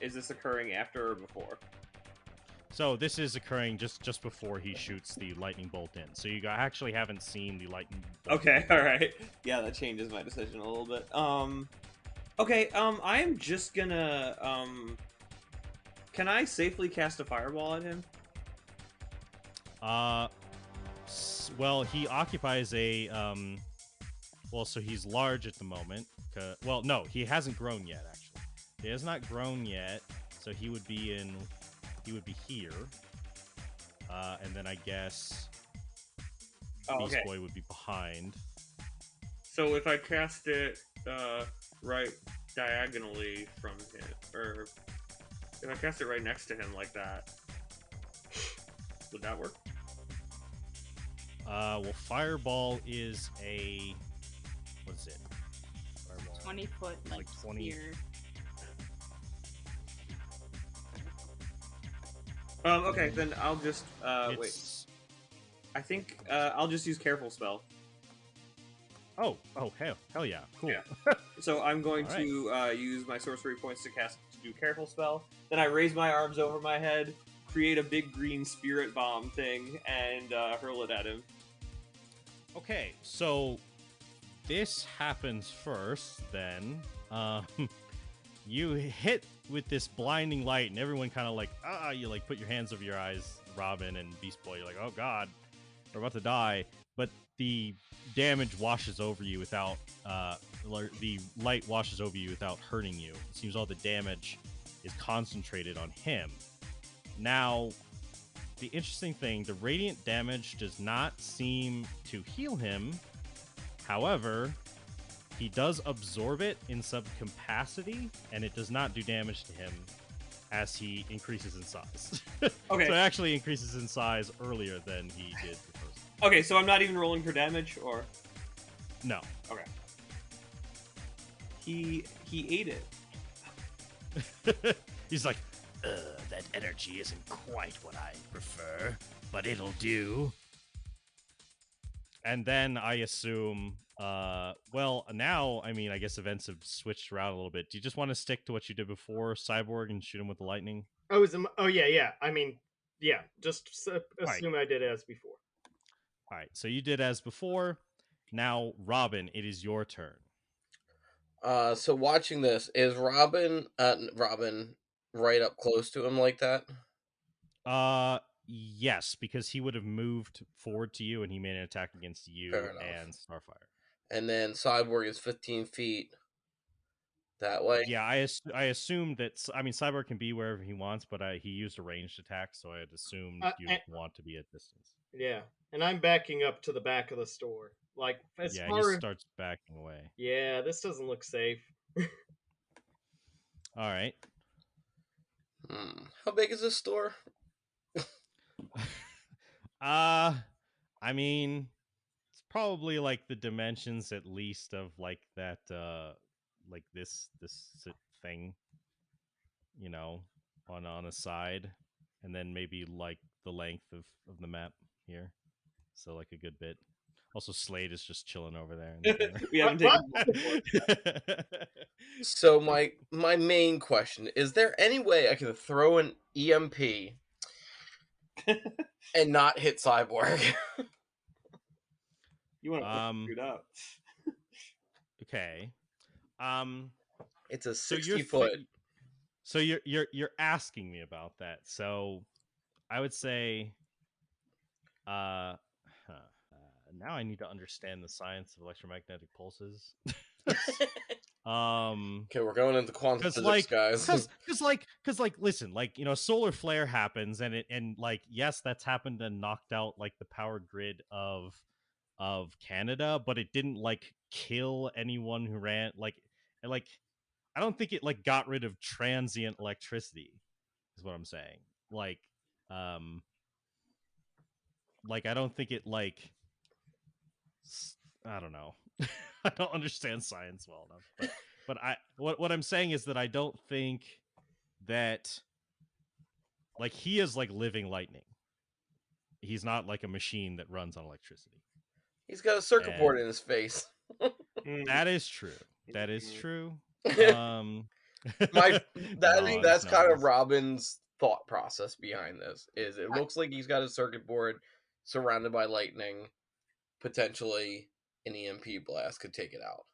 is this occurring after or before?
So this is occurring just before he shoots the lightning bolt in. So you actually haven't seen the lightning bolt.
Okay, alright. Yeah, that changes my decision a little bit. Okay, I am just gonna, can I safely cast a fireball at him?
Well, he occupies a, well, so he's large at the moment. Well, no, he hasn't grown yet, actually. He has not grown yet, so he would be here. And then I guess Beast Boy would be behind.
So if I cast it, right diagonally from him, or if I cast it right next to him like that, would that work?
Well, Fireball is a... What is it? Fireball.
20-foot, like 20... sphere.
Okay, then I'll just, wait. I think, I'll just use Careful Spell.
Oh, hell yeah. Cool.
Yeah. So I'm going to use my sorcery points to do Careful Spell. Then I raise my arms over my head, create a big green spirit bomb thing, and hurl it at him.
Okay, so this happens first, then. You hit with this blinding light, and everyone kind of like, you like put your hands over your eyes, Robin and Beast Boy. You're like, oh god, we're about to die. But the damage washes over you without, the light washes over you without hurting you. It seems all the damage is concentrated on him. Now, the interesting thing, the radiant damage does not seem to heal him. However, he does absorb it in some capacity, and it does not do damage to him as he increases in size.
Okay.
So it actually increases in size earlier than he did the first time.
Okay, so I'm not even rolling for damage, or?
No.
Okay. He ate it.
He's like, that energy isn't quite what I prefer. but it'll do. And then I assume, well, now, I mean, I guess events have switched around a little bit. Do you just want to stick to what you did before, Cyborg, and shoot him with the lightning?
Oh yeah. I mean, yeah. Just assume I did as before.
All right. So you did as before. Now, Robin, it is your turn.
So watching this, is Robin right up close to him like that?
Yes, because he would have moved forward to you, and he made an attack against you and Starfire.
And then Cyborg is 15 feet that way.
Yeah, I assumed that. I mean, Cyborg can be wherever he wants, but he used a ranged attack, so I had assumed you'd want to be at distance.
Yeah, and I'm backing up to the back of the store. Like, as
yeah,
far
he starts backing away.
Yeah, this doesn't look safe.
All right.
How big is this store?
I mean, it's probably like the dimensions at least of like that, like this thing, you know, on a side, and then maybe like the length of the map here. So like a good bit. Also, Slade is just chilling over there. In the corner.
We haven't taken.
So my main question is: there any way I can throw an EMP and not hit Cyborg?
You want to screwed up?
Okay.
It's a 60-foot.
So you're asking me about that. So I would say, now I need to understand the science of electromagnetic pulses.
Okay, we're going into quantum physics, guys.
Because listen, like, you know, solar flare happens, and like, yes, that's happened and knocked out like the power grid of Canada, but it didn't like kill anyone who ran like I don't think it like got rid of transient electricity, is what I'm saying. Like I don't think it like I don't know. I don't understand science well enough, but what I'm saying is that I don't think that like he is like living lightning. He's not like a machine that runs on electricity.
He's got a circuit board in his face.
That is true. That is true.
That's kind of Robin's thought process behind this. Is it looks like he's got a circuit board surrounded by lightning. Potentially an EMP blast could take it out.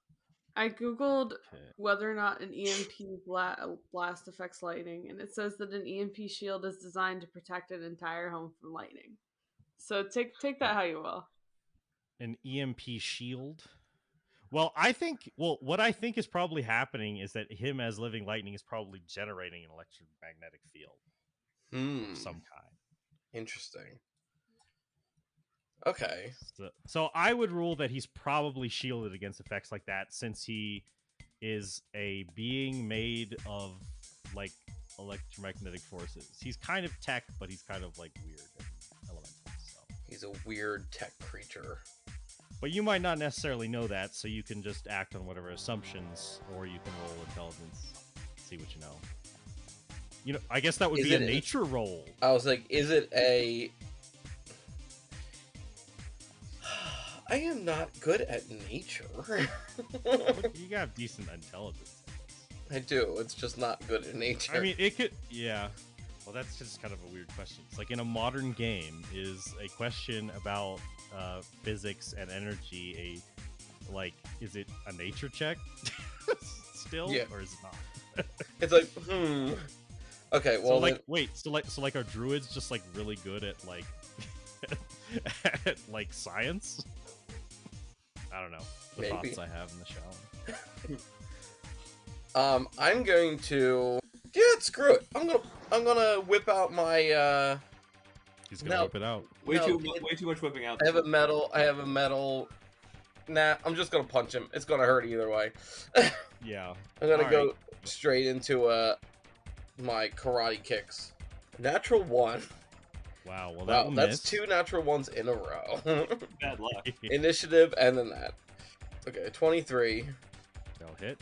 I googled whether or not an EMP blast affects lightning, and it says that an EMP shield is designed to protect an entire home from lightning. So take that how you will.
An EMP shield? Well, what I think is probably happening is that him as living lightning is probably generating an electromagnetic field of some kind.
Interesting. Okay.
So I would rule that he's probably shielded against effects like that, since he is a being made of like electromagnetic forces. He's kind of tech, but he's kind of like weird and elemental. So
he's a weird tech creature.
But you might not necessarily know that, so you can just act on whatever assumptions, or you can roll intelligence, see what you know. You know, I guess that would be a nature roll.
I was like, is it a... I am not good at nature.
You got decent intelligence.
I do. It's just not good at nature.
I mean, it could... Yeah. Well, that's just kind of a weird question. It's like in a modern game, is a question about physics and energy is it a nature check still? Yeah. Or is it not?
It's like, Okay, well,
so like, wait, so like, are druids just like really good at like at like science? I don't know. The thoughts I have in the shower.
I'm going to screw it. I'm gonna whip out my
He's gonna whip it out.
Way too much whipping out.
I have a metal. Nah, I'm just gonna punch him. It's gonna hurt either way.
Yeah.
I'm gonna go straight into my karate kicks. Natural 1.
Wow. Well,
that's 2 natural 1s in a row.
Bad luck.
Initiative and then that. Okay, 23.
That'll hit.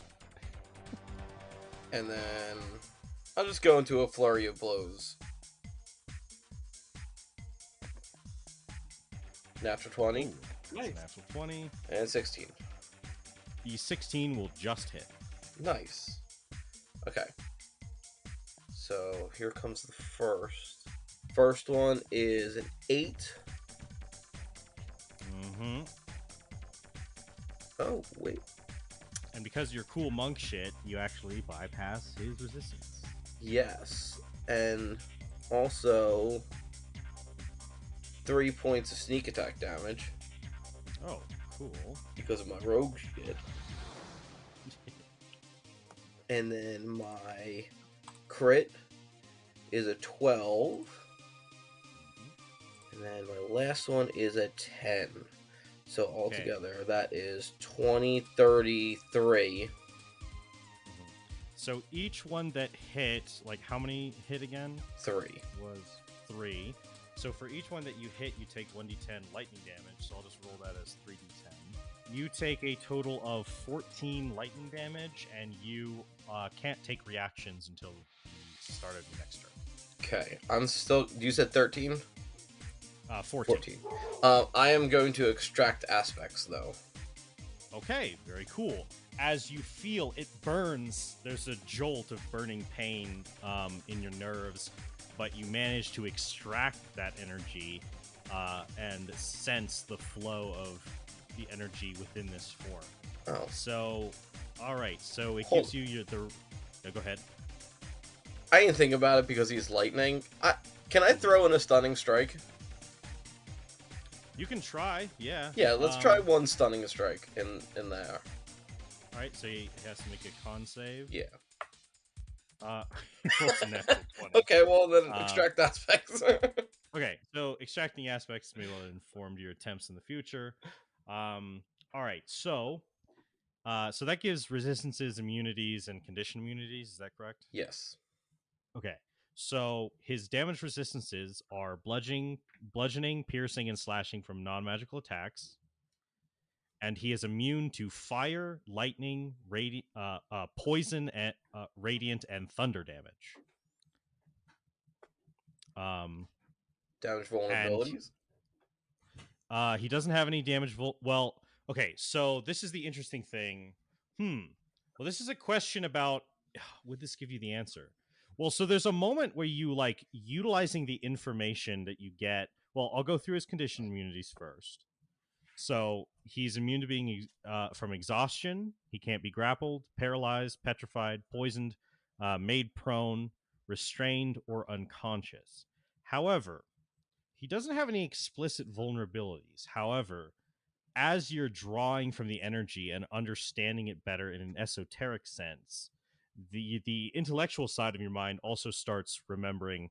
And then I'll just go into a flurry of blows. Natural 20.
Ooh,
Nice.
natural 20.
And 16.
The 16 will just hit.
Nice. Okay. So here comes the first. First one is an 8.
Mm-hmm.
Oh, wait.
And because you're cool monk shit, you actually bypass his resistance.
Yes. And also 3 points of sneak attack damage
Oh, cool.
because of my rogue shit. And then my crit is a 12. And then my last one is a 10. So altogether, that is 20, 33.
So each one that hit, like how many hit again?
3.
Was 3. So for each one that you hit, you take 1d10 lightning damage. So I'll just roll that as 3d10. You take a total of 14 lightning damage, and you can't take reactions until the start of your next turn.
Okay, I'm still. You said 13?
14.
I am going to extract aspects, though.
Okay, very cool. As you feel it burns, there's a jolt of burning pain in your nerves, but you manage to extract that energy and sense the flow of the energy within this form.
Oh.
So, all right. So it gives you the. No, go ahead.
I didn't think about it because he's lightning. Can I throw in a stunning strike?
You can try, yeah.
Yeah, let's try one stunning strike in there.
All right, so he has to make a con save.
Yeah.
Rolls a natural 20.
Okay, well then extract aspects.
Okay, so extracting aspects may well inform your attempts in the future. All right, so that gives resistances, immunities, and condition immunities. Is that correct?
Yes.
Okay, so his damage resistances are bludgeoning, piercing, and slashing from non-magical attacks. And he is immune to fire, lightning, poison, and radiant, and thunder damage.
Damage vulnerabilities?
He doesn't have any damage. Well, okay, so this is the interesting thing. Well, this is a question about, would this give you the answer? Well, so there's a moment where you, like, utilizing the information that you get. Well, I'll go through his condition immunities first. So he's immune to being from exhaustion. He can't be grappled, paralyzed, petrified, poisoned, made prone, restrained, or unconscious. However, he doesn't have any explicit vulnerabilities. However, as you're drawing from the energy and understanding it better in an esoteric sense, the intellectual side of your mind also starts remembering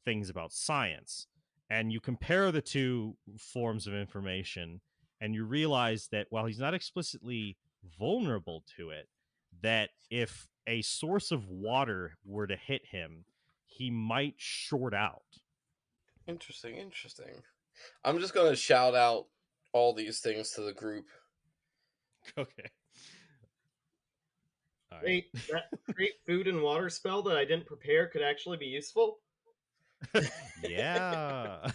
things about science. And you compare the two forms of information, and you realize that while he's not explicitly vulnerable to it, that if a source of water were to hit him, he might short out.
Interesting. I'm just going to shout out all these things to the group.
Okay. All
right. That great food and water spell that I didn't prepare could actually be useful.
Yeah.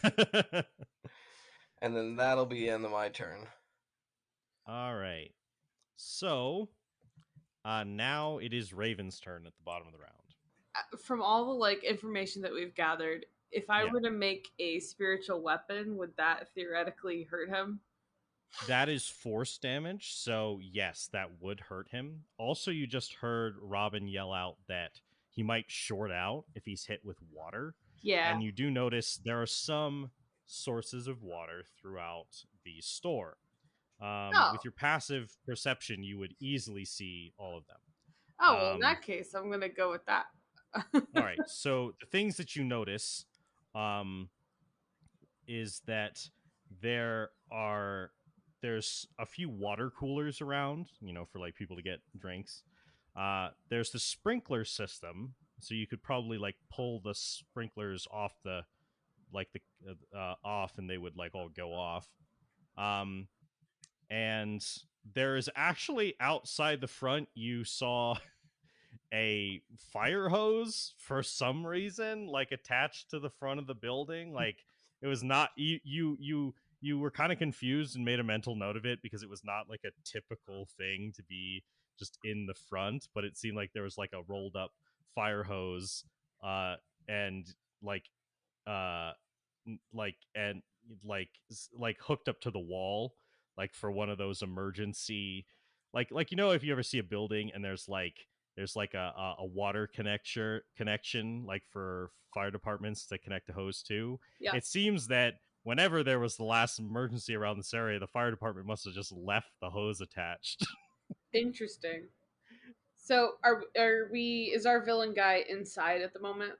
And then that'll be the end of my turn.
All right. So now it is Raven's turn at the bottom of the round.
From all the information that we've gathered, if I were to make a spiritual weapon, would that theoretically hurt him?
That is force damage, so yes, that would hurt him. Also, you just heard Robin yell out that he might short out if he's hit with water.
Yeah.
And you do notice there are some sources of water throughout the store. With your passive perception, you would easily see all of them.
Oh, well, in that case, I'm going to go with that.
All right, so the things that you notice is that there's a few water coolers around, for like people to get drinks. There's the sprinkler system, so you could probably like pull the sprinklers off off, and they would like all go off. And there is actually outside the front, you saw a fire hose for some reason, like attached to the front of the building. Like it was not you you were kind of confused and made a mental note of it because it was not like a typical thing to be just in the front, but it seemed like there was like a rolled up fire hose and like like and like hooked up to the wall, like for one of those emergency, like you know, if you ever see a building and there's like a water connection like for fire departments to connect a hose to.
Yeah.
It seems that whenever there was the last emergency around this area, the fire department must have just left the hose attached.
Interesting. So are we? Is our villain guy inside at the moment?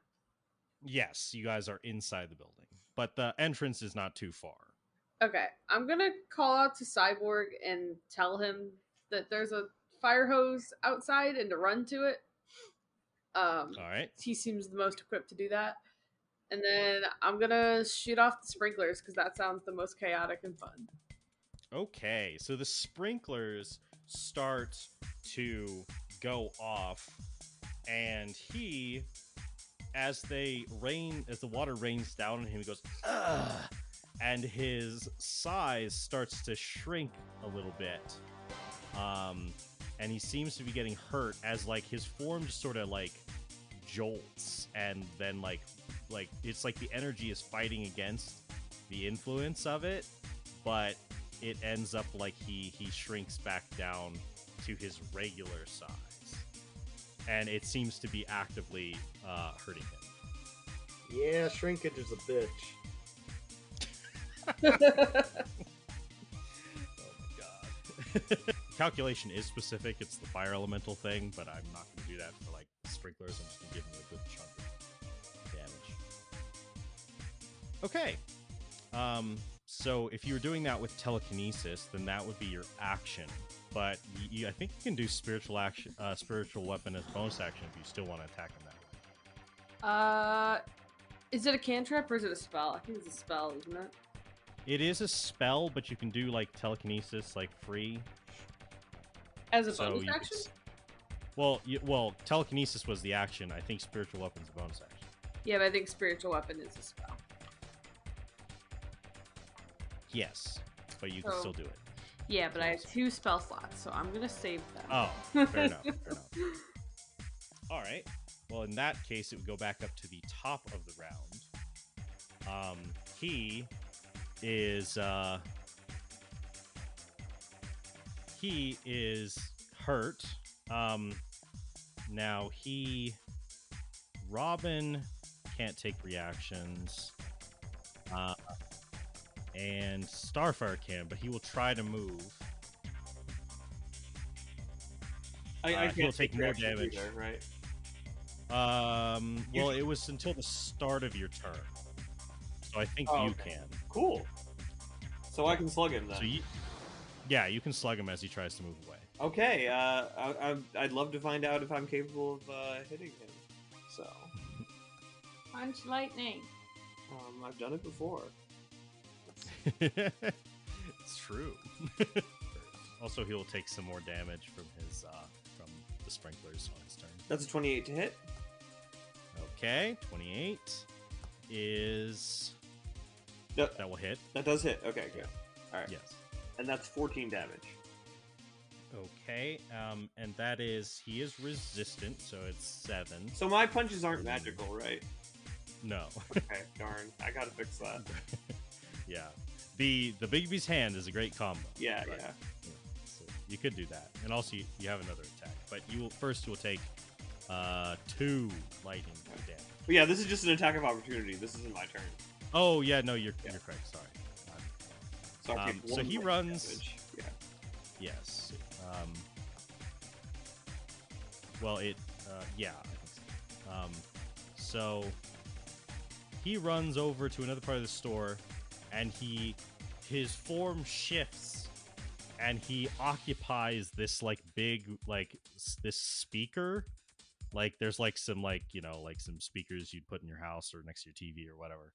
Yes, you guys are inside the building, but the entrance is not too far.
Okay, I'm gonna call out to Cyborg and tell him that there's a fire hose outside and to run to it.
All right.
He seems the most equipped to do that. And then I'm gonna shoot off the sprinklers because that sounds the most chaotic and fun.
Okay, so the sprinklers start to go off, and he, as the water rains down on him, he goes, ugh, and his size starts to shrink a little bit. And he seems to be getting hurt as like his form just sort of like jolts, and then like it's like the energy is fighting against the influence of it, but it ends up like he shrinks back down to his regular size, and it seems to be actively hurting him.
Yeah, shrinkage is a bitch.
Oh my god. Calculation is specific. It's the fire elemental thing, but I'm not going to do that for like sprinklers. I'm just going to give him a good chunk of damage. Okay. So if you were doing that with telekinesis, then that would be your action. But I think you can do spiritual weapon as bonus action if you still want to attack him that way.
Is it a cantrip or is it a spell? I think it's a spell, isn't it?
It is a spell, but you can do like telekinesis like free.
As a bonus action?
Well, telekinesis was the action. I think spiritual weapon's a bonus action.
Yeah, but I think spiritual weapon is a spell.
Yes, but you can still do it.
Yeah, but I have 2 spell slots, so I'm gonna save them.
Oh, fair enough. Fair enough. All right. Well, in that case, it would go back up to the top of the round. He is hurt. Now Robin can't take reactions. And Starfire can, but he will try to move. He'll take more damage.
Either, right?
Well, it was until the start of your turn, so I think you can.
Cool. So I can slug him then.
So you can slug him as he tries to move away.
Okay. I'd love to find out if I'm capable of hitting him. So.
Punch lightning.
I've done it before.
It's true. Also, he will take some more damage from his from the sprinklers on his turn.
That's a 28 to hit.
Okay, 28 is
Yep.
that will hit.
That does hit. Okay, good. All right.
Yes.
And that's 14 damage.
Okay, and that is he is resistant, so it's 7.
So my punches aren't magical, right?
No.
Okay, darn. I gotta fix that.
Yeah. The Bigby's hand is a great combo.
Yeah,
but,
yeah.
So you could do that, and also you have another attack, but you will take 2 lightning damage.
But yeah, this is just an attack of opportunity. This isn't my turn.
Oh yeah, no, you're correct. Sorry.
So, I'll take
So
one
he
lightning
runs.
damage. Yeah.
Yes. Well, yeah, I think so. So he runs over to another part of the store, and his form shifts, and he occupies this like big this speaker. Like there's like some like some speakers you'd put in your house or next to your TV or whatever.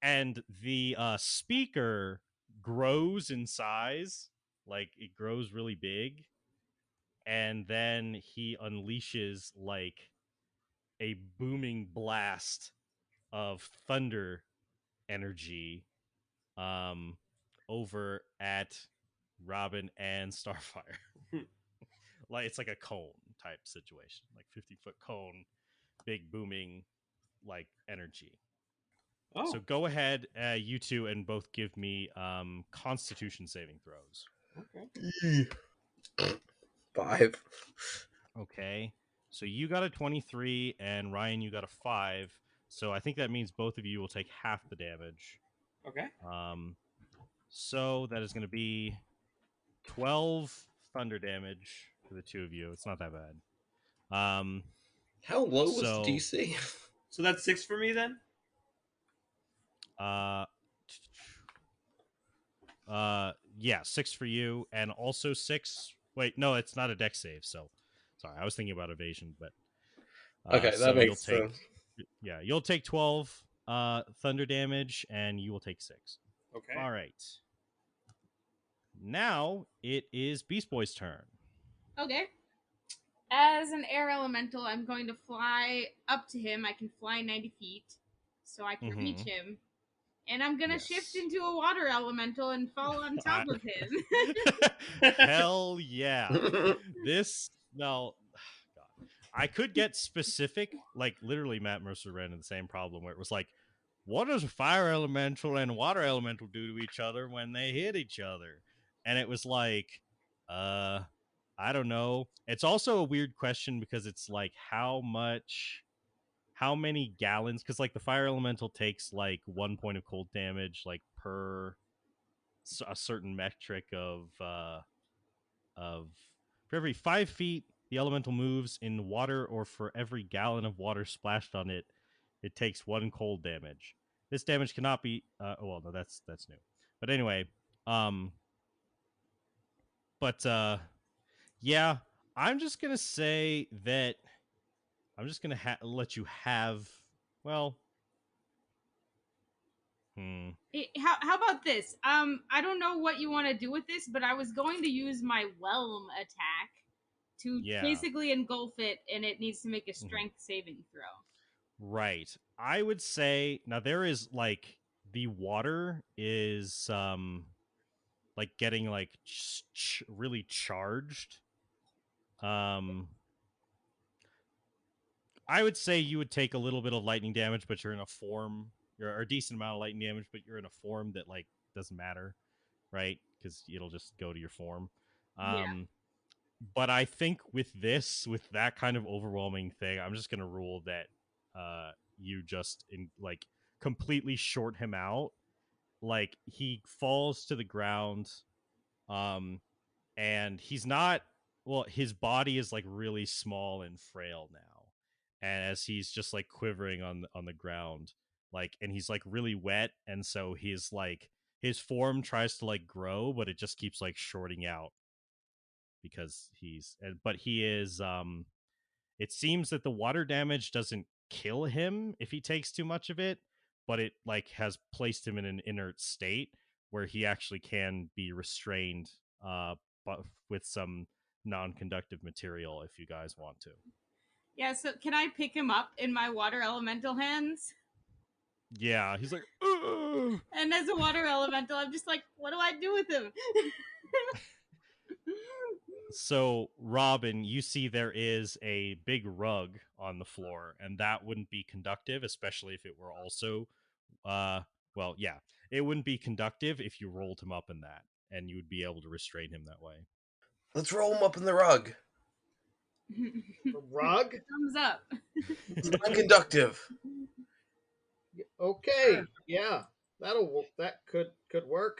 And the speaker grows in size, like it grows really big, and then he unleashes like a booming blast of thunder energy, over at Robin and Starfire. Like it's like a cone type situation, like 50-foot cone, big booming like energy.
Oh,
So go ahead, you two, and both give me Constitution saving throws.
okay.
5.
Okay. So you got a 23, and Ryan, you got a 5. So I think that means both of you will take half the damage.
Okay.
So that is going to be 12 thunder damage for the two of you. It's not that bad.
How low was
So-
the DC?
So that's 6 for me then?
Yeah, 6 for you, and also 6. Wait, no, it's not a dex save. So, sorry, I was thinking about evasion, but
Okay, that
so
makes
you'll take,
sense.
yeah, you'll take 12 thunder damage, and you will take 6.
Okay.
All right. Now it is Beast Boy's turn.
Okay. As an air elemental, I'm going to fly up to him. I can fly 90 feet, so I can reach him. And I'm going to shift into a water elemental and fall on top of him.
Hell yeah. This, no, God. I could get specific, like literally Matt Mercer ran into the same problem where it was like, what does a fire elemental and water elemental do to each other when they hit each other? And it was like, I don't know. It's also a weird question because it's like how many gallons? Because like the fire elemental takes like 1 point of cold damage, like per a certain metric of for every 5 feet the elemental moves in water, or for every gallon of water splashed on it, it takes 1 cold damage. This damage cannot be. Well, no, that's new. But anyway, yeah, I'm just gonna say that I'm just gonna let you have. Well,
How about this? I don't know what you want to do with this, but I was going to use my whelm attack to basically engulf it, and it needs to make a strength saving throw.
Right. I would say now there is like the water is like getting like really charged. I would say you would take a little bit of lightning damage, but you're in a form, you're a decent amount of lightning damage, but you're in a form that like doesn't matter, right? Because it'll just go to your form. But I think with that kind of overwhelming thing, I'm just gonna rule that you just like completely short him out. Like he falls to the ground, and he's not. Well, his body is like really small and frail now, and as he's just like quivering on the ground, like, and he's like really wet, and so he's like his form tries to like grow, but it just keeps like shorting out because but he is it seems that the water damage doesn't kill him if he takes too much of it, but it like has placed him in an inert state where he actually can be restrained but with some non-conductive material if you guys want to.
Yeah, so can I pick him up in my water elemental hands?
Yeah, he's like, ugh!
And as a water elemental, I'm just like, what do I do with him?
So, Robin, you see there is a big rug on the floor, and that wouldn't be conductive, especially if it were also, well, yeah, it wouldn't be conductive if you rolled him up in that, and you would be able to restrain him that way.
Let's roll him up in the rug.
The rug?
Thumbs up.
It's unconductive.
Okay, yeah, that could work.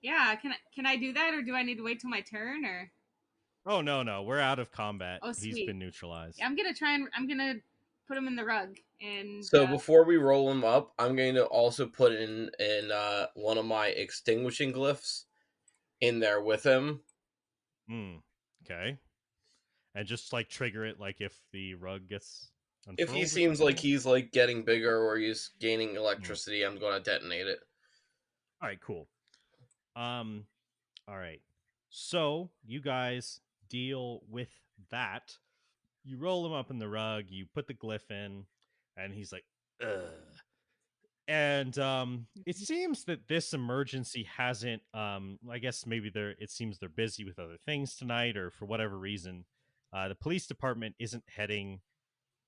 Yeah, can I do that, or do I need to wait till my turn, or?
Oh no, we're out of combat.
Oh, sweet.
He's been neutralized.
Yeah, I'm gonna put him in the rug, and
so before we roll him up, I'm going to also put in one of my extinguishing glyphs in there with him.
Okay. And just like trigger it, like if the rug gets unfurled.
If he seems like he's like getting bigger or he's gaining electricity, I'm going to detonate it.
All right, cool. All right. So you guys deal with that. You roll him up in the rug. You put the glyph in, and he's like, ugh. And it seems that this emergency hasn't. I guess maybe it seems they're busy with other things tonight, or for whatever reason, the police department isn't heading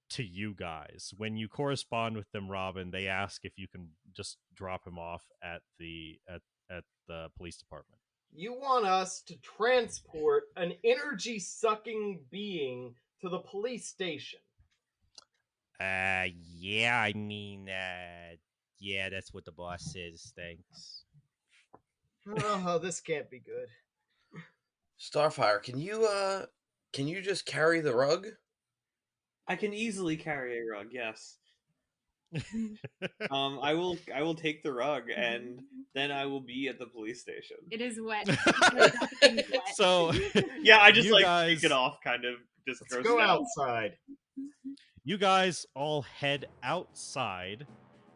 to you guys. When you correspond with them, Robin, they ask if you can just drop him off at the police department.
You want us to transport an energy sucking being to the police station?
Yeah, I mean, yeah, that's what the boss says. Thanks.
Oh, this can't be good.
Starfire, can you just carry the rug?
I can easily carry a rug. Yes. I will take the rug, and then I will be at the police station.
It is wet.
So
yeah, I just
you
like
guys,
take it off, kind of just
Let's go outside.
You guys all head outside,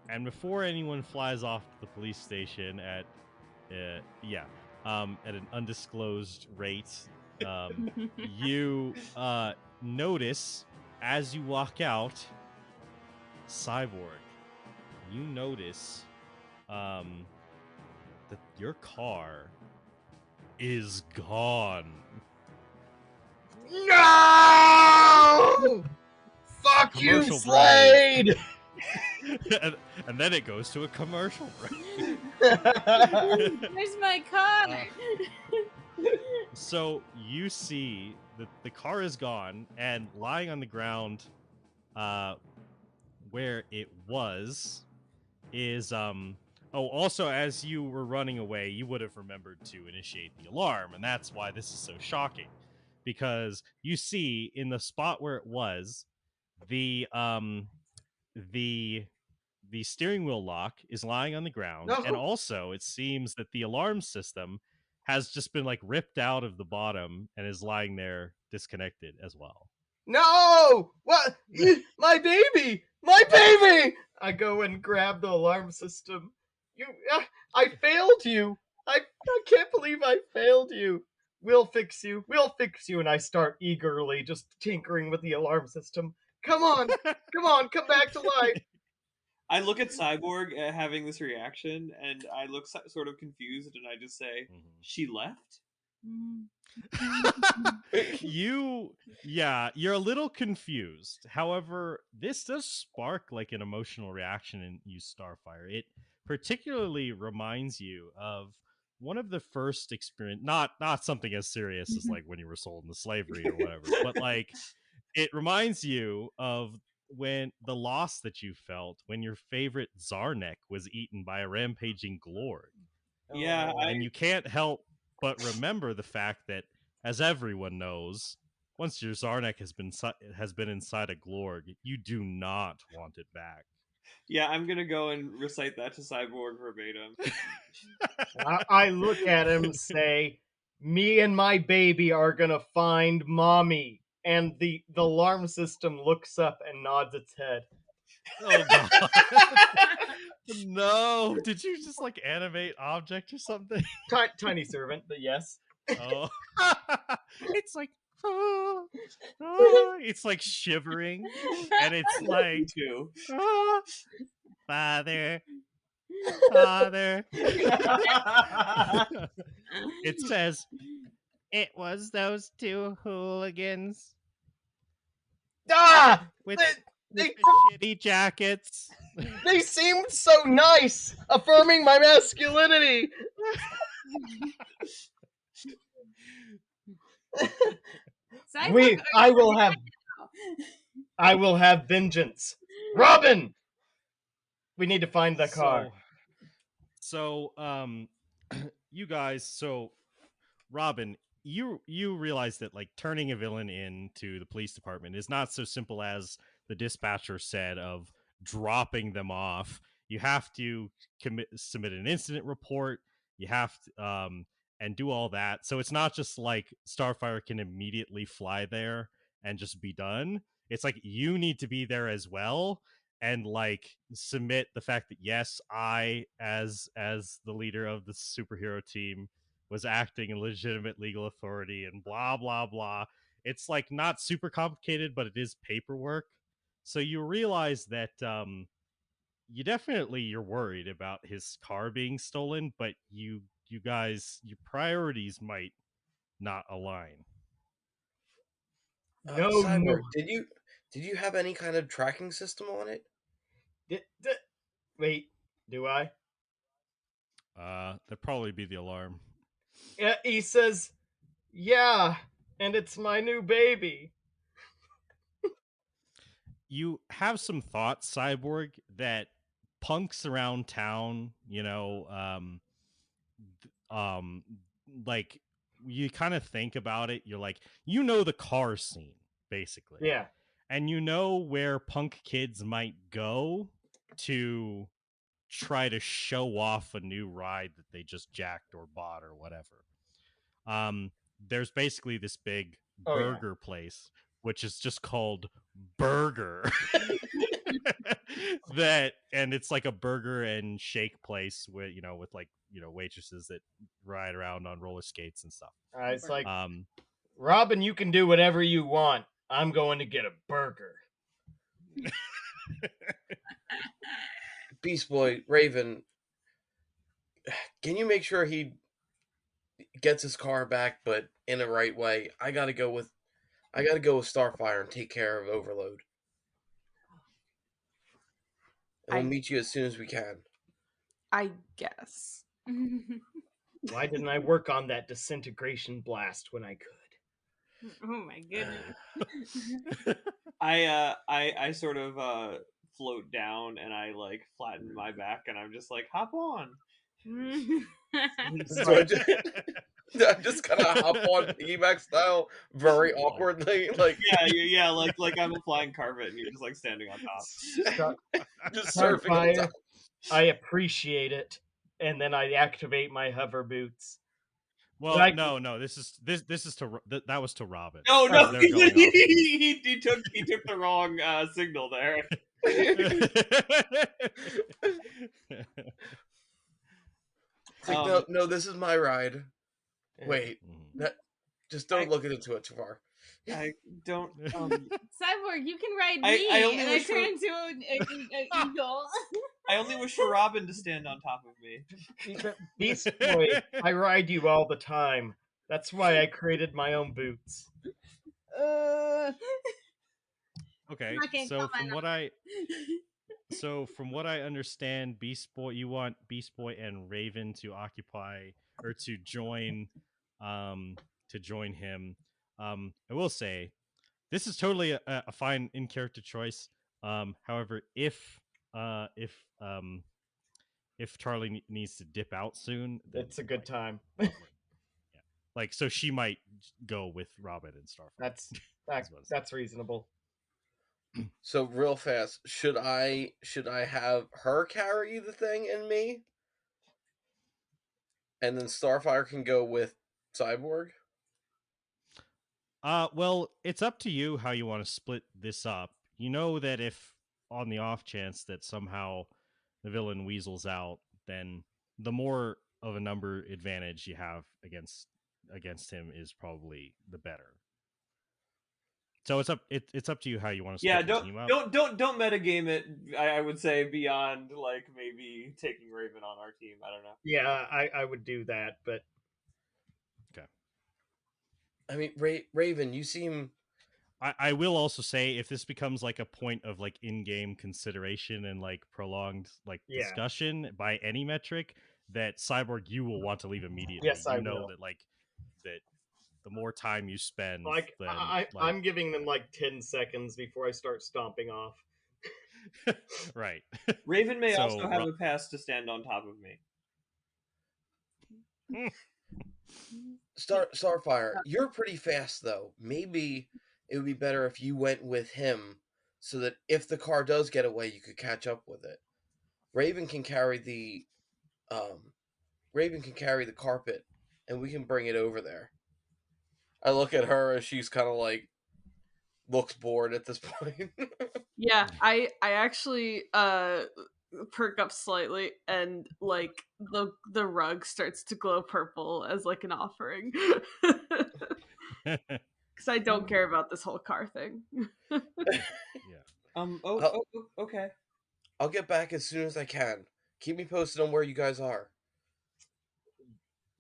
and before anyone flies off to the police station at an undisclosed rate, you notice as you walk out, Cyborg, you notice that your car is gone.
No! Fuck you, Slade!
and then it goes to a commercial break.
Where's my car?
So you see that the car is gone, and lying on the ground where it was is also, as you were running away, you would have remembered to initiate the alarm, and that's why this is so shocking, because you see in the spot where it was, the steering wheel lock is lying on the ground, and also it seems that the alarm system has just been like ripped out of the bottom and is lying there disconnected as well.
No! What? My baby! My baby! I go and grab the alarm system. I failed you. I can't believe I failed you. We'll fix you. We'll fix you. And I start eagerly just tinkering with the alarm system. Come on. Come back to life.
I look at Cyborg having this reaction, and I look sort of confused, and I just say, "She left?"
You're a little confused. However, this does spark like an emotional reaction in you, Starfire. It particularly reminds you of one of the first experience, not something as serious as like when you were sold into slavery or whatever, but like it reminds you of when the loss that you felt when your favorite Zarnek was eaten by a rampaging Glorg.
Yeah,
and you can't help but remember the fact that, as everyone knows, once your Zarnek has been inside a Glorg, you do not want it back.
Yeah, I'm gonna go and recite that to Cyborg verbatim.
I look at him and say, "Me and my baby are gonna find mommy." And the alarm system looks up and nods its head.
Oh god. No, did you just like animate object or something?
Tiny servant, but yes.
Oh. It's like it's like shivering, and it's like father. It says it was those two hooligans with the shitty jackets.
They seemed so nice, affirming my masculinity. I will have vengeance. Robin, we need to find the car.
So you guys, Robin, you realize that like turning a villain into the police department is not so simple as the dispatcher said of dropping them off. You have to submit an incident report. You have to and do all that. So it's not just like Starfire can immediately fly there and just be done. It's like you need to be there as well and like submit the fact that yes, I as the leader of the superhero team was acting in legitimate legal authority and blah blah blah. It's like not super complicated, but it is paperwork. So you realize that you're worried about his car being stolen, but you guys, your priorities might not align.
No,
Cyborg,
no.
did you have any kind of tracking system on it?
Wait, do I?
That'd probably be the alarm.
Yeah, he says, yeah, and it's my new baby.
You have some thoughts, Cyborg, that punks around town, like you kind of think about it, you're like, the car scene, basically.
Yeah.
And where punk kids might go to try to show off a new ride that they just jacked or bought or whatever. There's basically this big burger place, which is just called Burger. And it's like a burger and shake place with waitresses that ride around on roller skates and stuff.
It's like, Robin, you can do whatever you want. I'm going to get a burger.
Beast Boy, Raven, can you make sure he gets his car back, but in the right way? I gotta go with Starfire and take care of Overload. And we'll meet you as soon as we can.
I guess.
Why didn't I work on that disintegration blast when I could?
Oh my goodness.
I sort of float down and I like flatten my back and I'm just like, hop on.
So I'm just kind of hop on piggyback style, very awkwardly, like
yeah, like I'm a flying carpet and you're just like standing on top,
just surfing on top.
I appreciate it, and then I activate my hover boots.
Well, no, this is that was to Robin.
No, he took the wrong signal there.
Like, no, this is my ride. Wait, just don't look into it too far.
I don't.
Cyborg, you can ride me, and I turn into an eagle.
I only wish for Robin to stand on top of me.
Beast Boy, I ride you all the time. That's why I created my own boots.
Okay, so from what I understand, Beast Boy, you want Beast Boy and Raven to occupy or to join him. I will say this is totally a fine in character choice. However, if Charlie needs to dip out soon,
it's a good time.
Yeah, like so she might go with Robin and Starfire.
That's reasonable.
So real fast, should I have her carry the thing and me, and then Starfire can go with Cyborg?
Well, it's up to you how you want to split this up. You know that if on the off chance that somehow the villain weasels out, then the more of a number advantage you have against him is probably the better. So it's up to you how you want to split the team up.
Don't metagame it. I would say beyond like maybe taking Raven on our team. I don't know.
Yeah, I would do that, but
okay.
I mean, Raven, you seem.
I will also say if this becomes like a point of like in-game consideration and like prolonged like discussion by any metric, that Cyborg you will want to leave immediately.
Yes, I
know
will.
that the more time you spend,
like I'm giving them like 10 seconds before I start stomping off.
Right.
Raven may also have a pass to stand on top of me.
Starfire, you're pretty fast though. Maybe it would be better if you went with him, so that if the car does get away, you could catch up with it. Raven can carry the carpet, and we can bring it over there. I look at her as she's kind of like looks bored at this point.
Yeah, I actually perk up slightly, and like the rug starts to glow purple as like an offering. Because I don't care about this whole car thing.
Yeah.
Okay.
I'll get back as soon as I can. Keep me posted on where you guys are.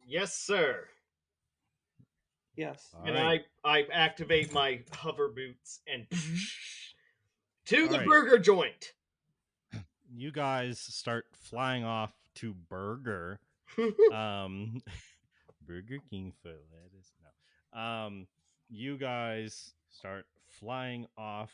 Yes, sir.
Yes.
All
And
right.
I activate my hover boots and to
All
the
right.
burger joint.
You guys start flying off to Burger. Burger King for lettuce. No. You guys start flying off,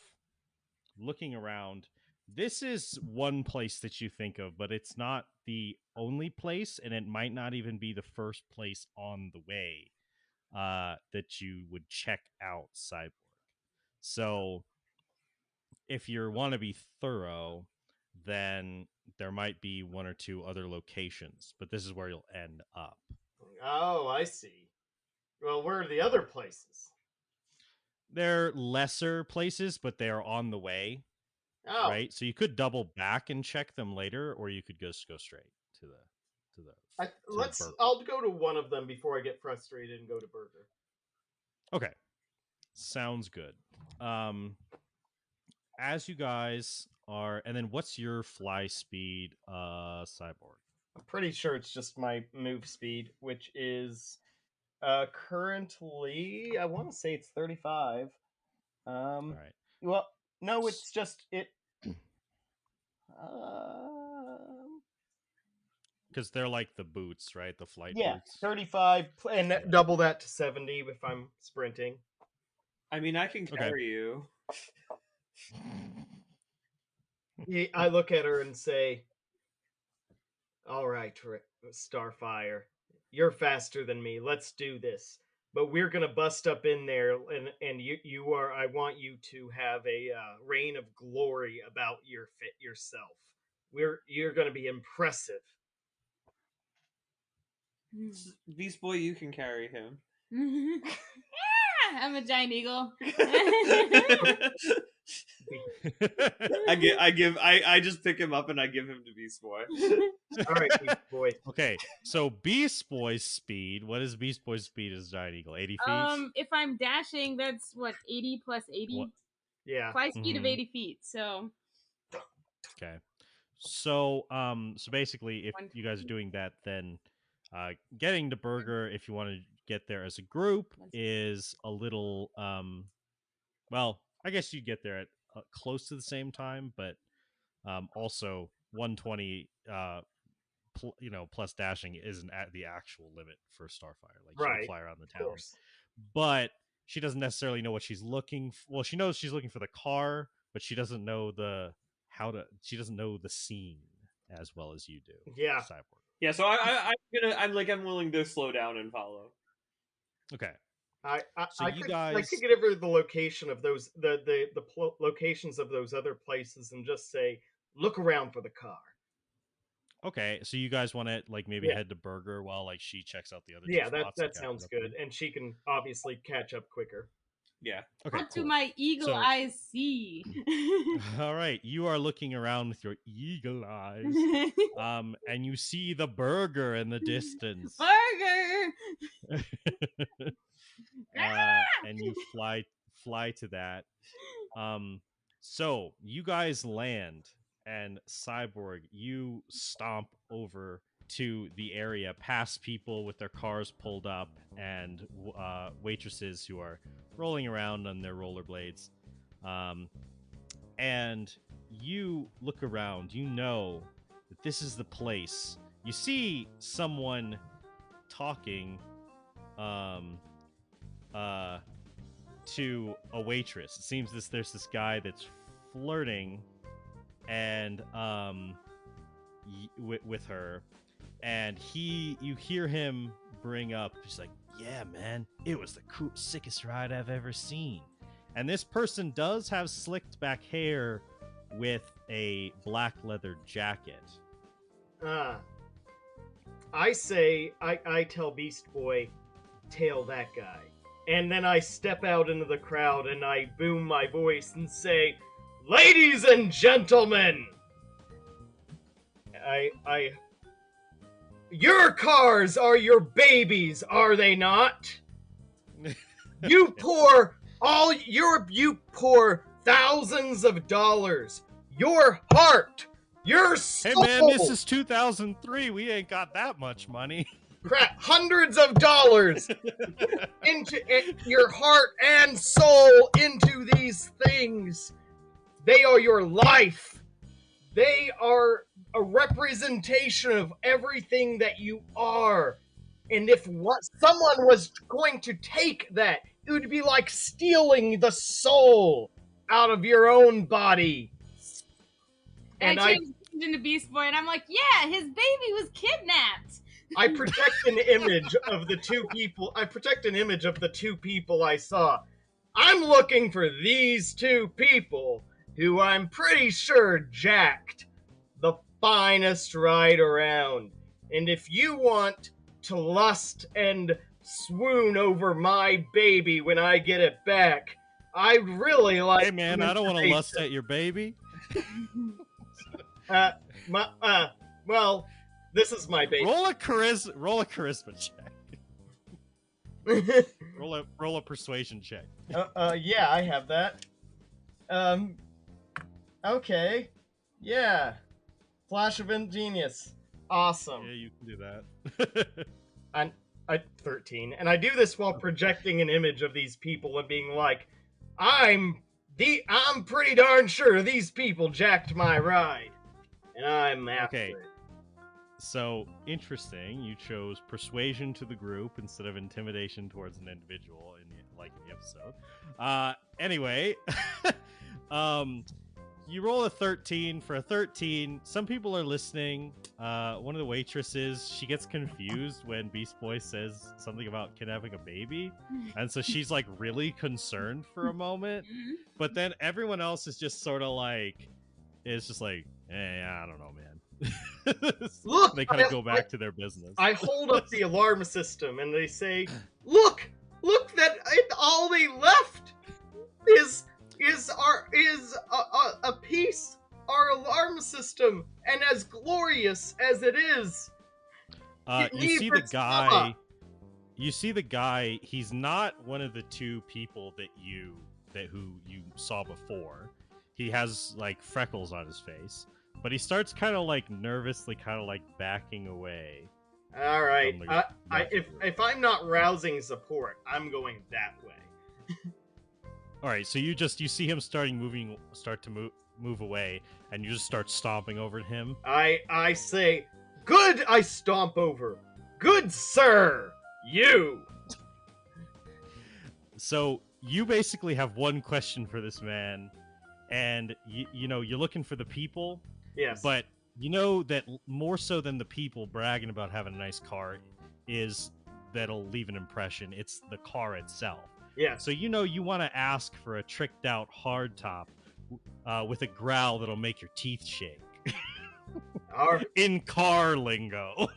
looking around. This is one place that you think of, but it's not the only place, and it might not even be the first place on the way that you would check out Cyborg. So if you want to be thorough, then there might be one or two other locations, but this is where you'll end up.
Oh, I see. Well, where are the other places?
They're lesser places, but they are on the way,
Oh,
right? So you could double back and check them later, or you could just go straight to the Burger.
I'll go to one of them before I get frustrated and go to Burger.
Okay, sounds good. As you guys are, and then what's your fly speed, Cyborg?
I'm pretty sure it's just my move speed, which is currently I want to say it's 35.
All right.
Well, no, it's just it. Um,
Because they're like the boots, right? The flight
yeah,
boots.
35, and
Yeah.
double that to 70 if I'm sprinting.
I mean, I can carry you.
I look at her and say, "All right, Starfire, you're faster than me. Let's do this. But we're gonna bust up in there, and you are. I want you to have a reign of glory about yourself. You're gonna be impressive."
Beast Boy, you can carry him.
I'm a giant eagle.
I just pick him up and I give him to Beast Boy.
All right, Beast Boy.
Okay, so Beast Boy's speed. What is Beast Boy's speed as Giant Eagle? 80 feet?
If I'm dashing, that's what, 80 plus 80?
What?
Yeah.
Fly speed of 80 feet, so.
Okay. So basically, if you guys are doing that, then getting to Burger, if you want to get there as a group, is a little well, I guess you get there at close to the same time, but also 120 plus dashing isn't at the actual limit for Starfire. Like, she'll fly around the town, but she doesn't necessarily know what she's looking for. Well, she knows she's looking for the car, but she doesn't know she doesn't know the scene as well as you do.
Yeah.
Cyborg.
Yeah, so I'm willing to slow down and follow.
Okay.
I
guys
could get over the location of those locations of those other places and just say, look around for the car.
Okay, so you guys want to maybe head to Burger while she checks out the other two spots?
That sounds good, and she can obviously catch up quicker.
Yeah.
Okay.
What do my eagle eyes see?
All right, you are looking around with your eagle eyes, and you see the Burger in the distance.
Burger.
And you fly to that. So you guys land, and Cyborg, you stomp over to the area, past people with their cars pulled up, and waitresses who are rolling around on their rollerblades. And you look around, you know that this is the place. You see someone talking to a waitress. It seems there's this guy that's flirting and with her, and you hear him bring up, he's like, yeah man, it was the sickest ride I've ever seen. And this person does have slicked back hair with a black leather jacket.
I say, I tell Beast Boy, tail that guy. And then I step out into the crowd and I boom my voice and say, ladies and gentlemen, your cars are your babies, are they not? You pour thousands of dollars, your heart, Your
Hey
soul.
man, this is 2003. We ain't got that much money.
Crap, hundreds of dollars into your heart and soul into these things. They are your life. They are a representation of everything that you are. And if someone was going to take that, it would be like stealing the soul out of your own body.
And I changed into Beast Boy, and I'm like, yeah, his baby was kidnapped.
I protect an image of the two people. I protect an image of the two people I saw. I'm looking for these two people who I'm pretty sure jacked the finest ride around. And if you want to lust and swoon over my baby when I get it back, I'd really like.
Hey man, I don't want to lust at your baby.
Well, this is my baby.
Roll a charisma check. roll a persuasion check.
Yeah, I have that. Okay. Yeah. Flash of Ingenious. Awesome.
Yeah, you can do that.
I'm 13, and I do this while projecting an image of these people and being like, I'm pretty darn sure these people jacked my ride, and I'm after it.
So, interesting, you chose persuasion to the group instead of intimidation towards an individual in the episode. Anyway, you roll a 13. For a 13, some people are listening. One of the waitresses, she gets confused when Beast Boy says something about kidnapping a baby. And so she's like really concerned for a moment. But then everyone else is just sort of like, it's just like, I don't know, man.
Look,
they kind of go back to their business.
I hold up the alarm system and they say, look, that all they left is a piece, our alarm system, and as glorious as it is,
you see the guy, he's not one of the two people who you saw before. He has like freckles on his face, but he starts kind of like nervously kind of like backing away.
All right. If I'm not rousing support, I'm going that way.
All right, so you see him start to move away, and you just start stomping over him.
I say, good. I stomp over. Good sir, you.
So you basically have one question for this man, and you're looking for the people.
Yes.
But you know that more so than the people bragging about having a nice car is that'll leave an impression. It's the car itself.
Yeah.
So you want to ask for a tricked out hardtop with a growl that'll make your teeth shake. In car lingo.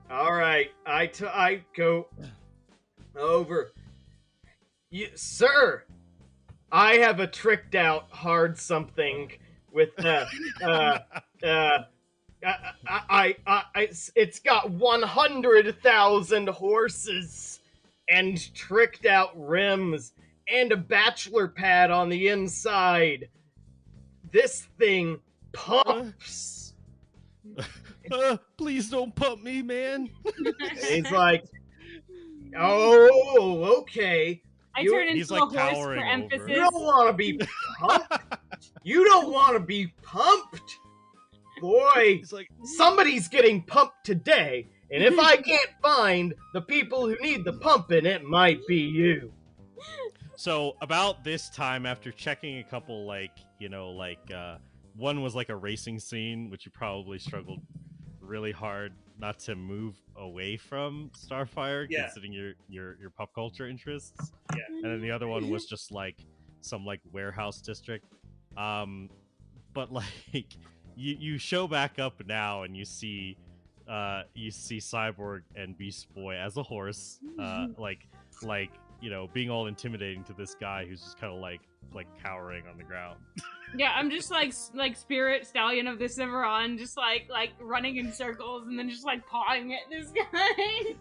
All right. I go over. Sir, I have a tricked out hard something with it's got 100,000 horses and tricked out rims and a bachelor pad on the inside. This thing pumps.
Please don't pump me, man.
He's like, oh, okay.
I turn into a horse for emphasis.
You don't want to be pumped. You don't want to be pumped. Boy,
like,
somebody's getting pumped today. And if I can't find the people who need the pumping, it might be you.
So about this time, after checking a couple, one was like a racing scene, which you probably struggled really hard not to move away from Starfire, considering your pop culture interests.
Yeah.
And then the other one was just like some like warehouse district. But like you show back up now and you see Cyborg and Beast Boy as a horse, being all intimidating to this guy who's just kind of like cowering on the ground.
Yeah, I'm just like Spirit Stallion of the Cimarron, just like running in circles and then just like pawing at this guy.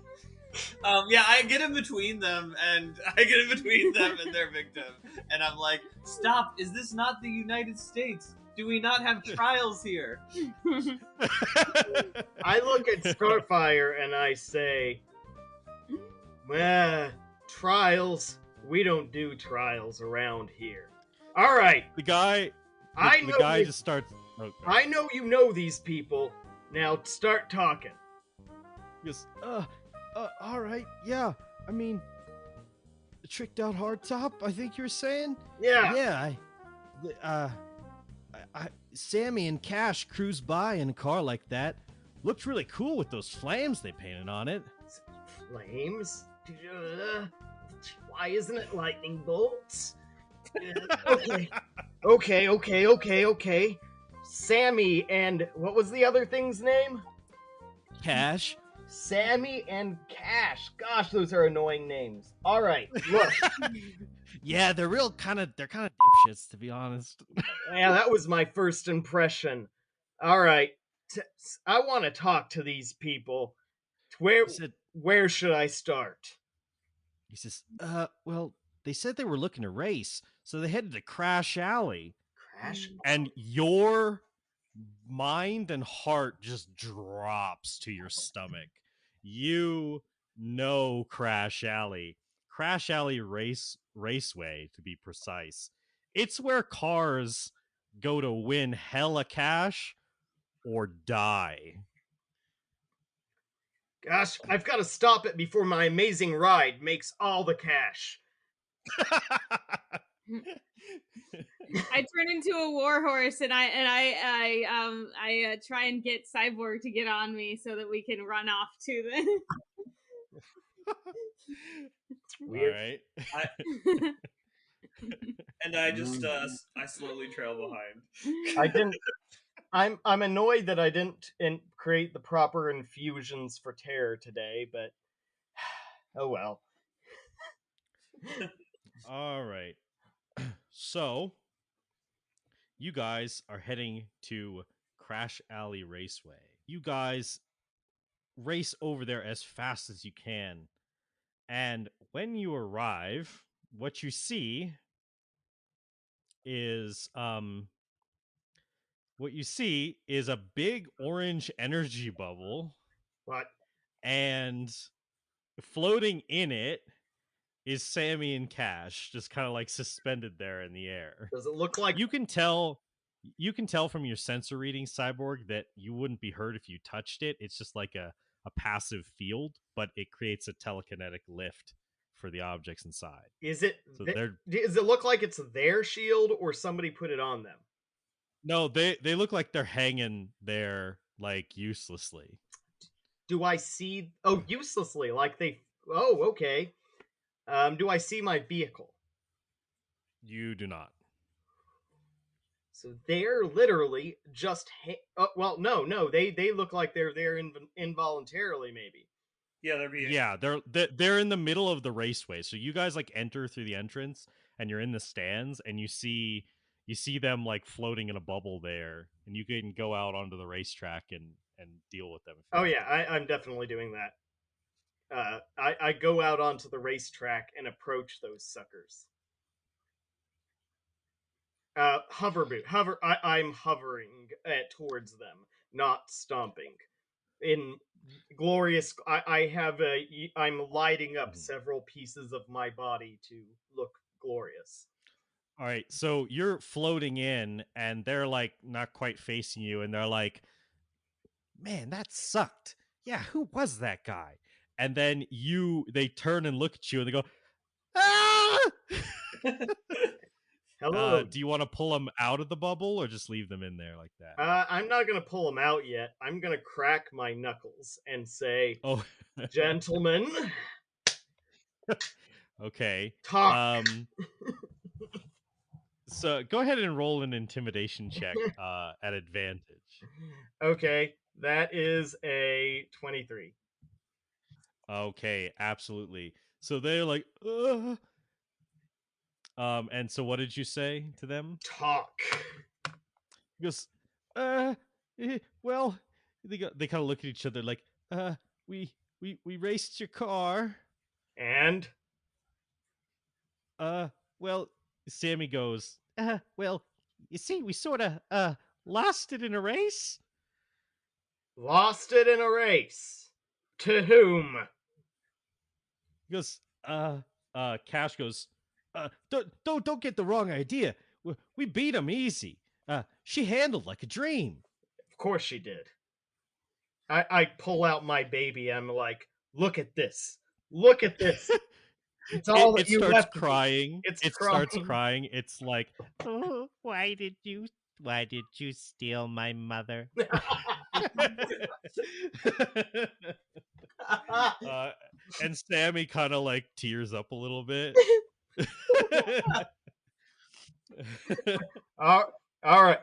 I get in between them and their victim, and I'm like, stop! Is this not the United States? Do we not have trials here?
I look at Starfire and I say, trials? We don't do trials around here. All right.
The guy just starts. Okay.
I know you know these people. Now start talking.
He goes, all right, yeah. I mean, the tricked out hardtop. I think you were saying.
Yeah.
Yeah. Sammy and Cash cruised by in a car like that. Looked really cool with those flames they painted on it.
Flames? Why isn't it lightning bolts? Okay. Sammy and what was the other thing's name?
Cash.
Sammy and Cash. Gosh, those are annoying names. All right, look.
Yeah, they're kind of dipshits, to be honest.
Yeah, that was my first impression. All right, I want to talk to these people. Where should I start?
He says, well, they said they were looking to race, so they headed to Crash Alley.
Crash?
And your mind and heart just drops to your stomach. You know Crash Alley. Crash Alley Raceway, to be precise. It's where cars go to win hella cash or die.
Gosh, I've got to stop it before my amazing ride makes all the cash.
I turn into a warhorse and I try and get Cyborg to get on me so that we can run off to the.
All right.
And I just I slowly trail behind.
I didn't. I'm annoyed that I didn't create the proper infusions for terror today, but oh well.
All right. So, you guys are heading to Crash Alley Raceway. You guys race over there as fast as you can. And when you arrive, what you see is a big orange energy bubble.
What?
And floating in it is Sammy and Cash, just kind of like suspended there in the air.
Does it look like
you can tell from your sensor reading, Cyborg, that you wouldn't be hurt if you touched it. It's just like a passive field, but it creates a telekinetic lift for the objects inside.
Is it?
So
does it look like it's their shield or somebody put it on them?
No, they look like they're hanging there like uselessly.
Do I see? Oh, uselessly, like they. Oh, okay. Do I see my vehicle?
You do not.
So they're literally just. Well, no. They look like they're there involuntarily, maybe.
Yeah,
they're in the middle of the raceway. So you guys like enter through the entrance, and you're in the stands, and you see them like floating in a bubble there, and you can go out onto the racetrack and deal with them.
Oh yeah, I'm definitely doing that. I go out onto the racetrack and approach those suckers. I'm hovering towards them, not stomping. In glorious, I'm lighting up several pieces of my body to look glorious.
All right, so you're floating in, and they're like not quite facing you, and they're like, "Man, that sucked. Yeah, who was that guy?" And then they turn and look at you, and they go, "Ah!"
Hello.
Do you want to pull them out of the bubble or just leave them in there like that?
I'm not going to pull them out yet. I'm going to crack my knuckles and say,
"Oh,
gentlemen."
Okay.
Talk.
So go ahead and roll an intimidation check at advantage.
Okay, that is a 23.
Okay, absolutely. So they're like, ugh. And so what did you say to them?
Talk.
He goes, well, they kind of look at each other like, we raced your car.
And?
Well, Sammy goes, well, you see, we sort of lost it in a race.
Lost it in a race. To whom?
He goes, Cash goes, don't get the wrong idea. We beat him easy. She handled like a dream.
Of course she did. I pull out my baby. I'm like, look at this. Look at this. It's all that
It
you
starts
left.
crying.
It's
It
crying.
starts crying. It's like, oh, why did you steal my mother? And Sammy kind of like tears up a little bit.
All right,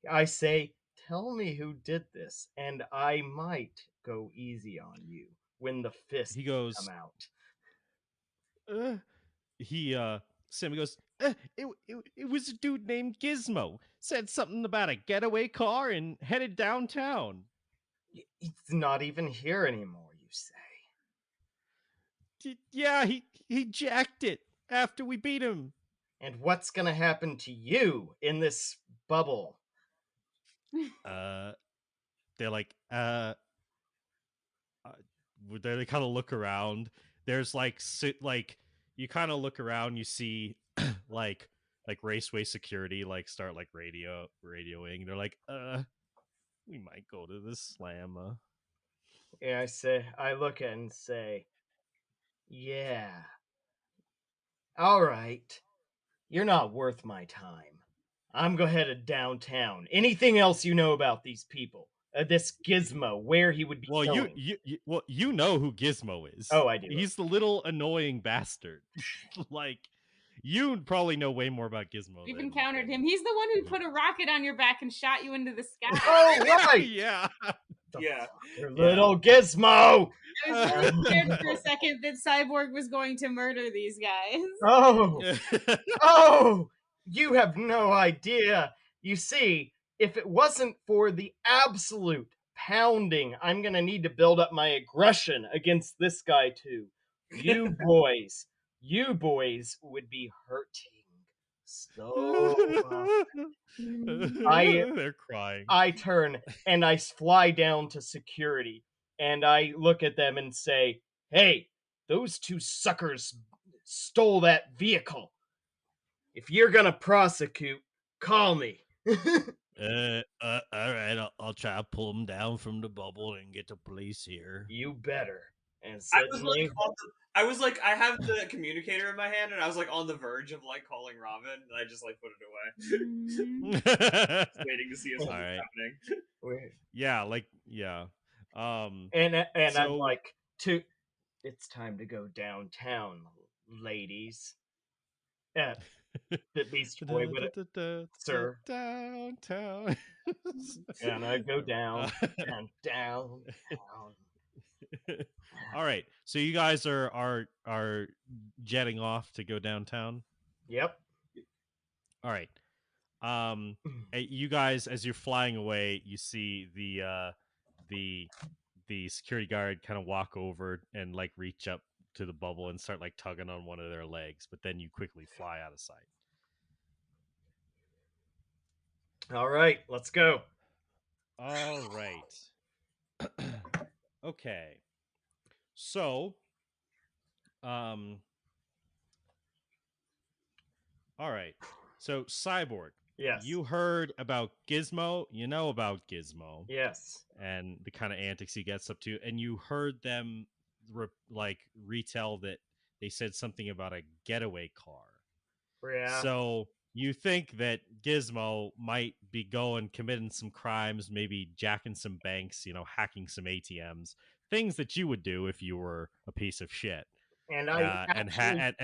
I say, tell me who did this, and I might go easy on you when the fists
He goes,
come out.
Sammy goes, it was a dude named Gizmo. Said something about a getaway car and headed downtown.
It's not even here anymore, you say?
Yeah, he jacked it after we beat him.
And what's gonna happen to you in this bubble?
They're like, they kind of look around. There's like you kind of look around, you see like raceway security like start like radioing. They're like, we might go to this slam.
Yeah, I look at it and say, yeah. All right. You're not worth my time. I'm headed downtown. Anything else you know about these people? This Gizmo, where he would be going?
You know who Gizmo is.
Oh, I do.
He's the little annoying bastard. Like, you probably know way more about Gizmo.
We've encountered him. He's the one who put a rocket on your back and shot you into the sky.
Oh, right.
Yeah.
Yeah.
Little Gizmo.
I was really scared for a second that Cyborg was going to murder these guys.
Oh, you have no idea. You see, if it wasn't for the absolute pounding I'm going to need to build up my aggression against this guy too, you boys would be hurting so
They're crying.
I turn and I fly down to security and I look at them and say, hey, those two suckers stole that vehicle. If you're gonna prosecute, call me.
All right, I'll try to pull them down from the bubble and get the police here.
You better. And
suddenly, I was like, I have the communicator in my hand, and I was like on the verge of like calling Robin, and I just like put it away, just waiting to see if something's happening.
Yeah, like yeah.
And so, I'm like, it's time to go downtown, ladies. The Beast Boy would, sir.
Downtown.
And I go down.
All right, so you guys are jetting off to go downtown.
Yep.
All right. You guys, as you're flying away, you see the security guard kind of walk over and like reach up to the bubble and start like tugging on one of their legs, but then you quickly fly out of sight.
All right, let's go.
All right. Okay. So, all right. So, Cyborg.
Yes.
You heard about Gizmo. You know about Gizmo.
Yes.
And the kind of antics he gets up to. And you heard them retell that they said something about a getaway car.
Yeah.
So you think that Gizmo might be committing some crimes, maybe jacking some banks, hacking some ATMs, things that you would do if you were a piece of shit.
And I
had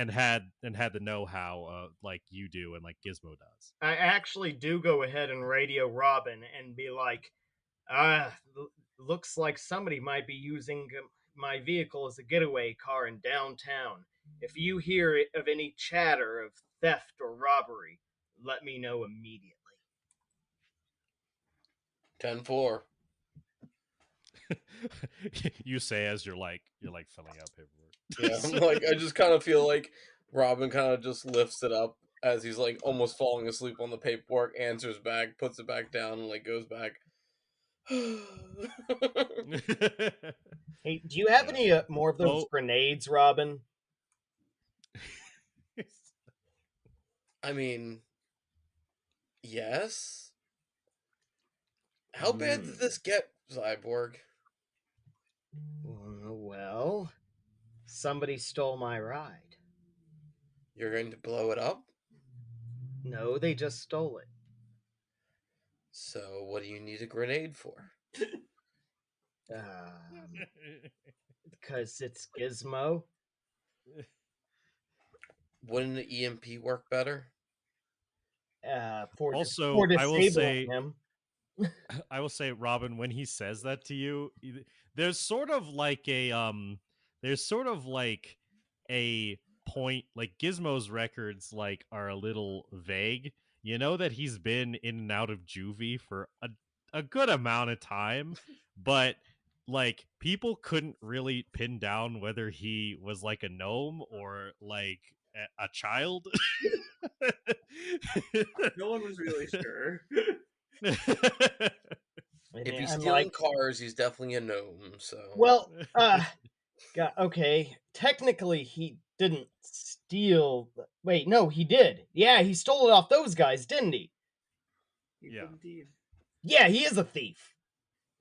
the know-how like you do and like Gizmo does.
I actually do go ahead and radio Robin and be like, looks like somebody might be using my vehicle as a getaway car in downtown. If you hear of any chatter of theft or robbery, let me know immediately.
10-4.
You say as you're like filling out paperwork.
Yeah, I'm like, I just kind of feel like Robin kind of just lifts it up as he's like almost falling asleep on the paperwork, answers back, puts it back down, and like goes back.
Hey, do you have any more of those grenades, Robin?
I mean, yes. How bad did this get, Cyborg?
Well, somebody stole my ride.
You're going to blow it up?
No, they just stole it.
So, what do you need a grenade for?
Because it's Gizmo.
Wouldn't an EMP work better?
For
I will say,
him.
I will say, Robin, when he says that to you, there's sort of like a point, like Gizmo's records like are a little vague. You know that he's been in and out of juvie for a good amount of time, but like people couldn't really pin down whether he was like a gnome or like a child.
No one was really sure.
If he's stealing cars, he's definitely a gnome. So
well, okay. Technically, he didn't steal. Wait, no, he did. Yeah, he stole it off those guys, didn't he?
Yeah.
Indeed.
Yeah, he is a thief.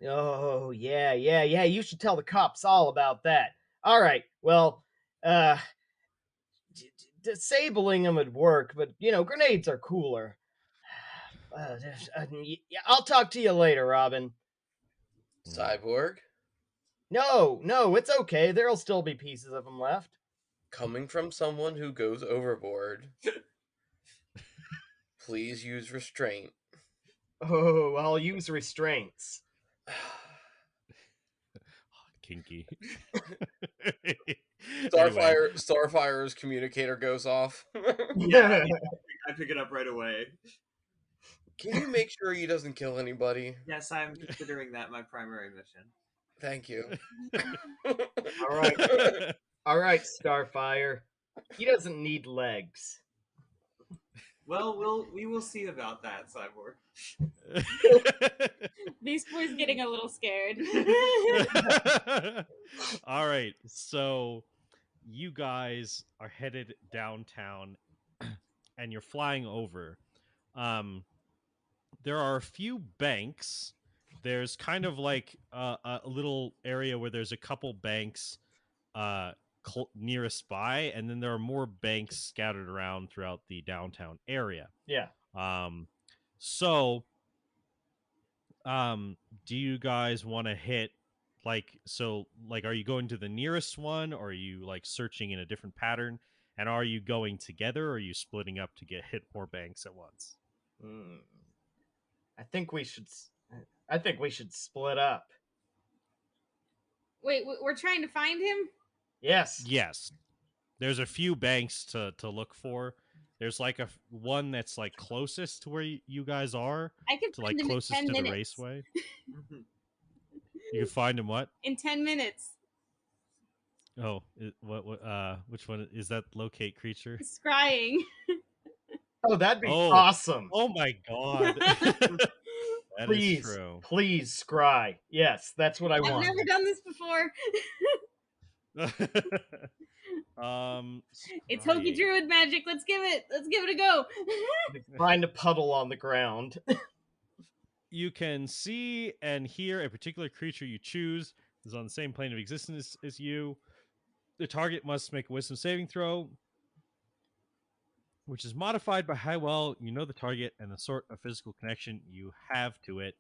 Oh, yeah. You should tell the cops all about that. All right. Well, disabling them would work, but grenades are cooler. I'll talk to you later, Robin.
Cyborg?
No, it's okay. There'll still be pieces of them left.
Coming from someone who goes overboard, please use restraint.
Oh, I'll use restraints.
Kinky.
Starfire's communicator goes off.
Yeah, I pick it up right away.
Can you make sure he doesn't kill anybody?
Yes, I'm considering that my primary mission.
Thank you.
All right, Starfire. He doesn't need legs.
Well, we will see about that, Cyborg.
Beast Boy's getting a little scared.
All right, so you guys are headed downtown, and you're flying over. There are a few banks. There's kind of like a little area where there's a couple banks nearest by, and then there are more banks scattered around throughout the downtown area.
Yeah.
So, do you guys want to hit are you going to the nearest one, or are you like searching in a different pattern? And are you going together, or are you splitting up to hit more banks at once?
I think we should split up.
Wait, we're trying to find him?
Yes. There's a few banks to look for. There's like one that's like closest to where you guys are.
I can
find him closest
in 10
to
minutes.
The raceway. You can find him what?
In 10 minutes.
Oh, which one is that? Locate creature?
Scrying.
Oh, that'd be awesome.
Oh my god. That is true.
Please scry. Yes, that's what I want.
I've never done this before. It's Hokey Druid magic. Let's give it a go.
Find a puddle on the ground.
You can see and hear a particular creature you choose is on the same plane of existence as you. The target must make a wisdom saving throw, which is modified by how well you know the target and the sort of physical connection you have to it.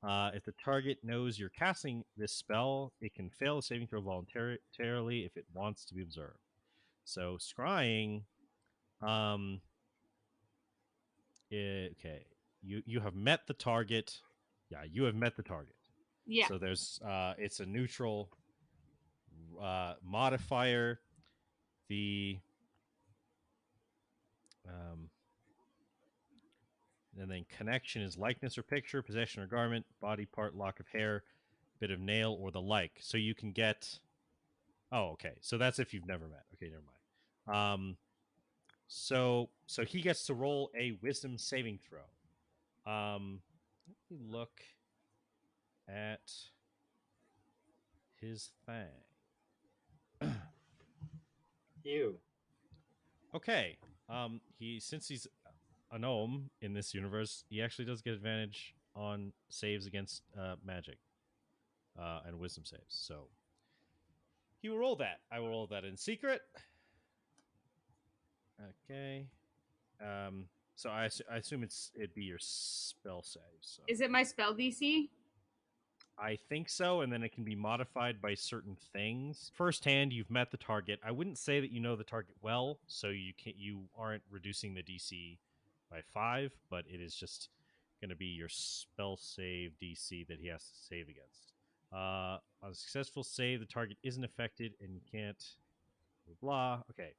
If the target knows you're casting this spell, it can fail a saving throw voluntarily if it wants to be observed. So scrying, okay, you have met the target. Yeah, you have met the target.
Yeah.
So there's it's a neutral modifier. And then connection is likeness or picture, possession or garment, body part, lock of hair, bit of nail, or the like. So you can get. Oh, okay. So that's if you've never met. Okay, never mind. So he gets to roll a wisdom saving throw. Let me look at his thing.
Ew.
Okay. Since he's a gnome in this universe, he actually does get advantage on saves against magic and wisdom saves. So he will roll that. I will roll that in secret. Okay. So I assume it'd be your spell save. So
Is it my spell DC?
I think so, and then it can be modified by certain things. Firsthand, you've met the target. I wouldn't say that you know the target well, so you aren't reducing the DC by 5, but it is just going to be your spell save DC that he has to save against. On a successful save, the target isn't affected, and you can't blah. Okay,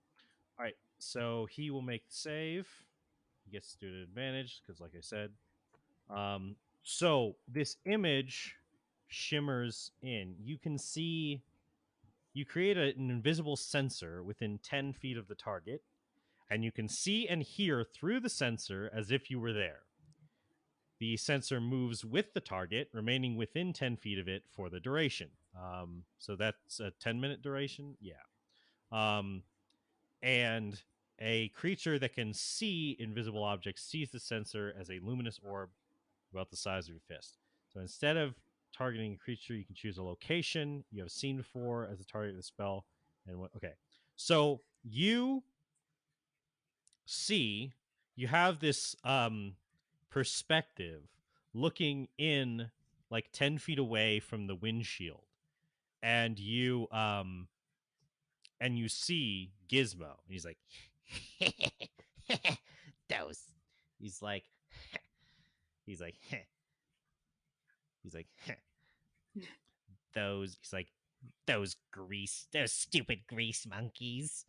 all right. So he will make the save. He gets to do it at advantage because, like I said, so this image shimmers in. You can see you create an invisible sensor within 10 feet of the target, and you can see and hear through the sensor as if you were there. The sensor moves with the target, remaining within 10 feet of it for the duration. So that's a 10-minute duration. Yeah. And a creature that can see invisible objects sees the sensor as a luminous orb about the size of your fist. So instead of targeting a creature, you can choose a location you have seen before as the target of the spell. Okay. So you see, you have this perspective looking in like 10 feet away from the windshield. And you see Gizmo. And he's like, those. He's like, he's like, those. He's like, those stupid grease monkeys.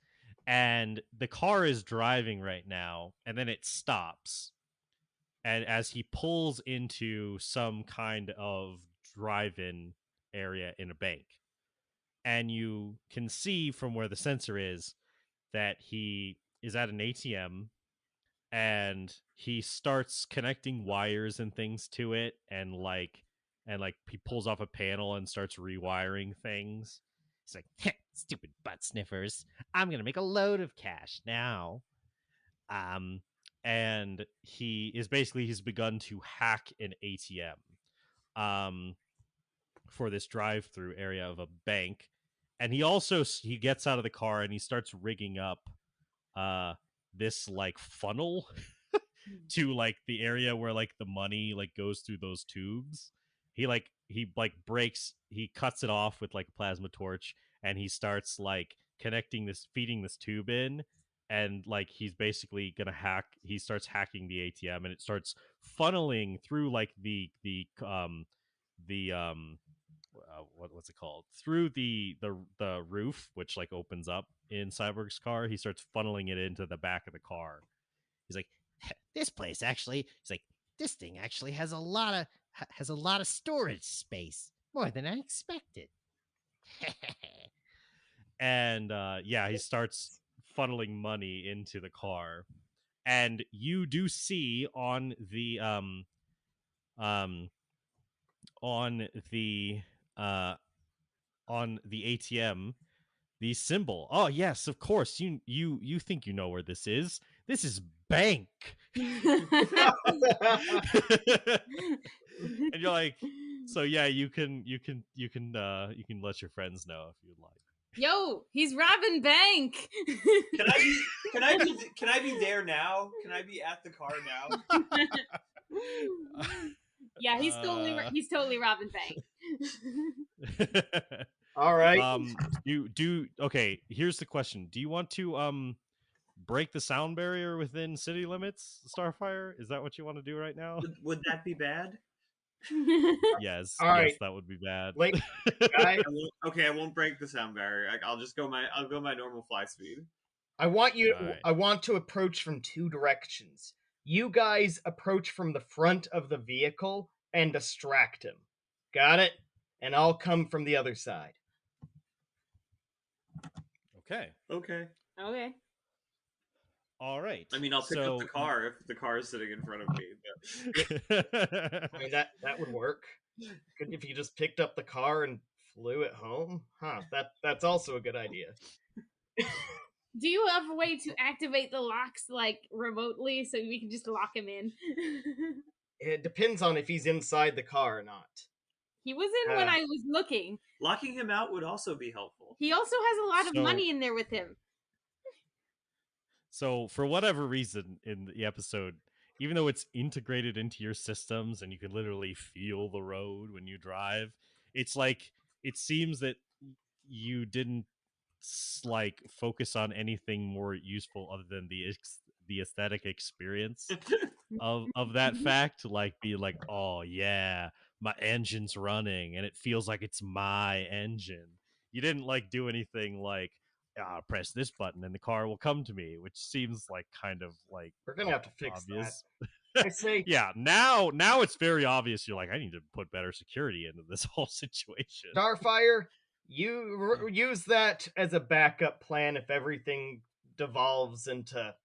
And the car is driving right now, and then it stops. And as he pulls into some kind of drive-in area in a bank, and you can see from where the sensor is that he is at an ATM, and he starts connecting wires and things to it, and he pulls off a panel and starts rewiring things. He's like, stupid butt sniffers, I'm gonna make a load of cash now. And he's begun to hack an ATM for this drive-through area of a bank. And he gets out of the car and he starts rigging up this like funnel to like the area where like the money like goes through those tubes. He cuts it off with like a plasma torch, and he starts like feeding this tube in, and like he's basically gonna he starts hacking the ATM, and it starts funneling through like what's it called, through the roof, which like opens up in Cyborg's car. He starts funneling it into the back of the car. He's like, this place actually, this thing actually has a lot of storage space, more than I expected. And he starts funneling money into the car, and you do see on the ATM the symbol. Oh yes, of course. You think you know where this is. This is bank. And you're like, so yeah, you can let your friends know if you'd like.
Yo, he's robbing bank.
Can I be there now? Can I be at the car now?
Yeah, he's totally robbing bank.
All right.
Okay, here's the question. Do you want to break the sound barrier within city limits, Starfire? Is that what you want to do right now?
Would that be bad?
Yes.
All right.
Yes, that would be bad.
I won't break the sound barrier. I'll go my normal fly speed.
I want to approach from two directions. You guys approach from the front of the vehicle and distract him. Got it? And I'll come from the other side.
Okay.
Okay.
All right.
I mean, I'll pick up the car if the car is sitting in front of me.
I mean, that would work. If you just picked up the car and flew it home, that's also a good idea.
Do you have a way to activate the locks like remotely so we can just lock him in?
It depends on if he's inside the car or not.
He was in when I was looking.
Locking him out would also be helpful.
He also has a lot of money in there with him.
So, for whatever reason in the episode, even though it's integrated into your systems and you can literally feel the road when you drive, it's like it seems that you didn't like focus on anything more useful other than the aesthetic experience of that fact, like be like, oh yeah, my engine's running and it feels like it's my engine. You didn't like do anything like press this button and the car will come to me, which seems like kind of like
we're gonna have to fix
obvious.
That. I say,
yeah. Now it's very obvious. You're like, I need to put better security into this whole situation.
Starfire, you use that as a backup plan if everything devolves into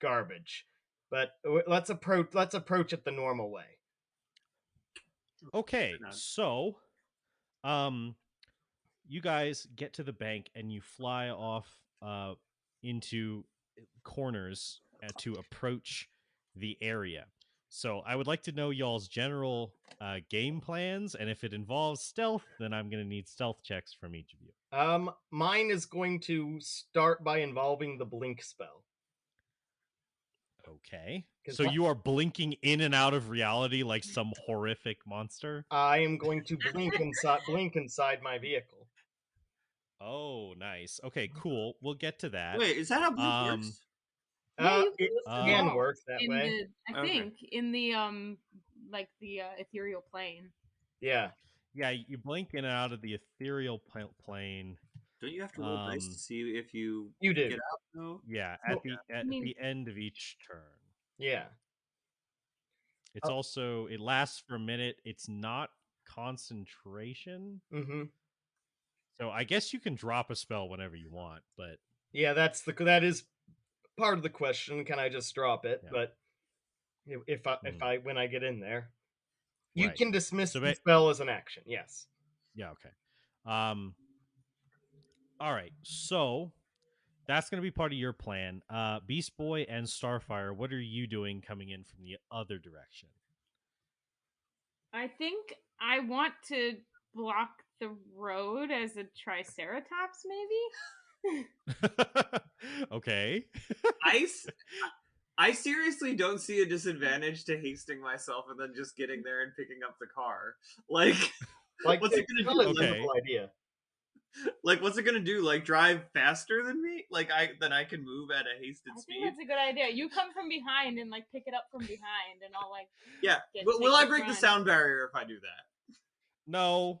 garbage. But let's approach it the normal way.
Okay, so, you guys get to the bank and you fly off into corners to approach the area. So I would like to know y'all's general game plans, and if it involves stealth, then I'm going to need stealth checks from each of you.
Mine is going to start by involving the blink spell.
Okay. So you are blinking in and out of reality like some horrific monster?
I am going to blink inside my vehicle.
Oh, nice. Okay, cool. We'll get to that.
Wait, is that how blink works?
Yeah,
it can work that way.
I think in the like the ethereal plane.
Yeah.
Yeah, you blink in and out of the ethereal plane.
Don't you have to roll dice to see if you
do
get out though?
Yeah, at the end of each turn.
Yeah.
It's also it lasts for a minute. It's not concentration.
Mm-hmm.
So I guess you can drop a spell whenever you want, but
yeah, that is part of the question. Can I just drop it? Yeah. But if I when I get in there, you can dismiss the spell as an action. Yes.
Yeah. Okay. All right. So that's going to be part of your plan. Beast Boy and Starfire, what are you doing coming in from the other direction?
I think I want to block the road as a triceratops, maybe?
Okay.
I seriously don't see a disadvantage to hasting myself and then just getting there and picking up the car. Like what's it gonna do?
Okay. Idea.
Like, what's it gonna do? Like, drive faster than me? Like, then I can move at a hasted speed?
I think that's a good idea. You come from behind and, like, pick it up from behind and I'll, like...
Yeah. Will I break the sound barrier if I do that?
No.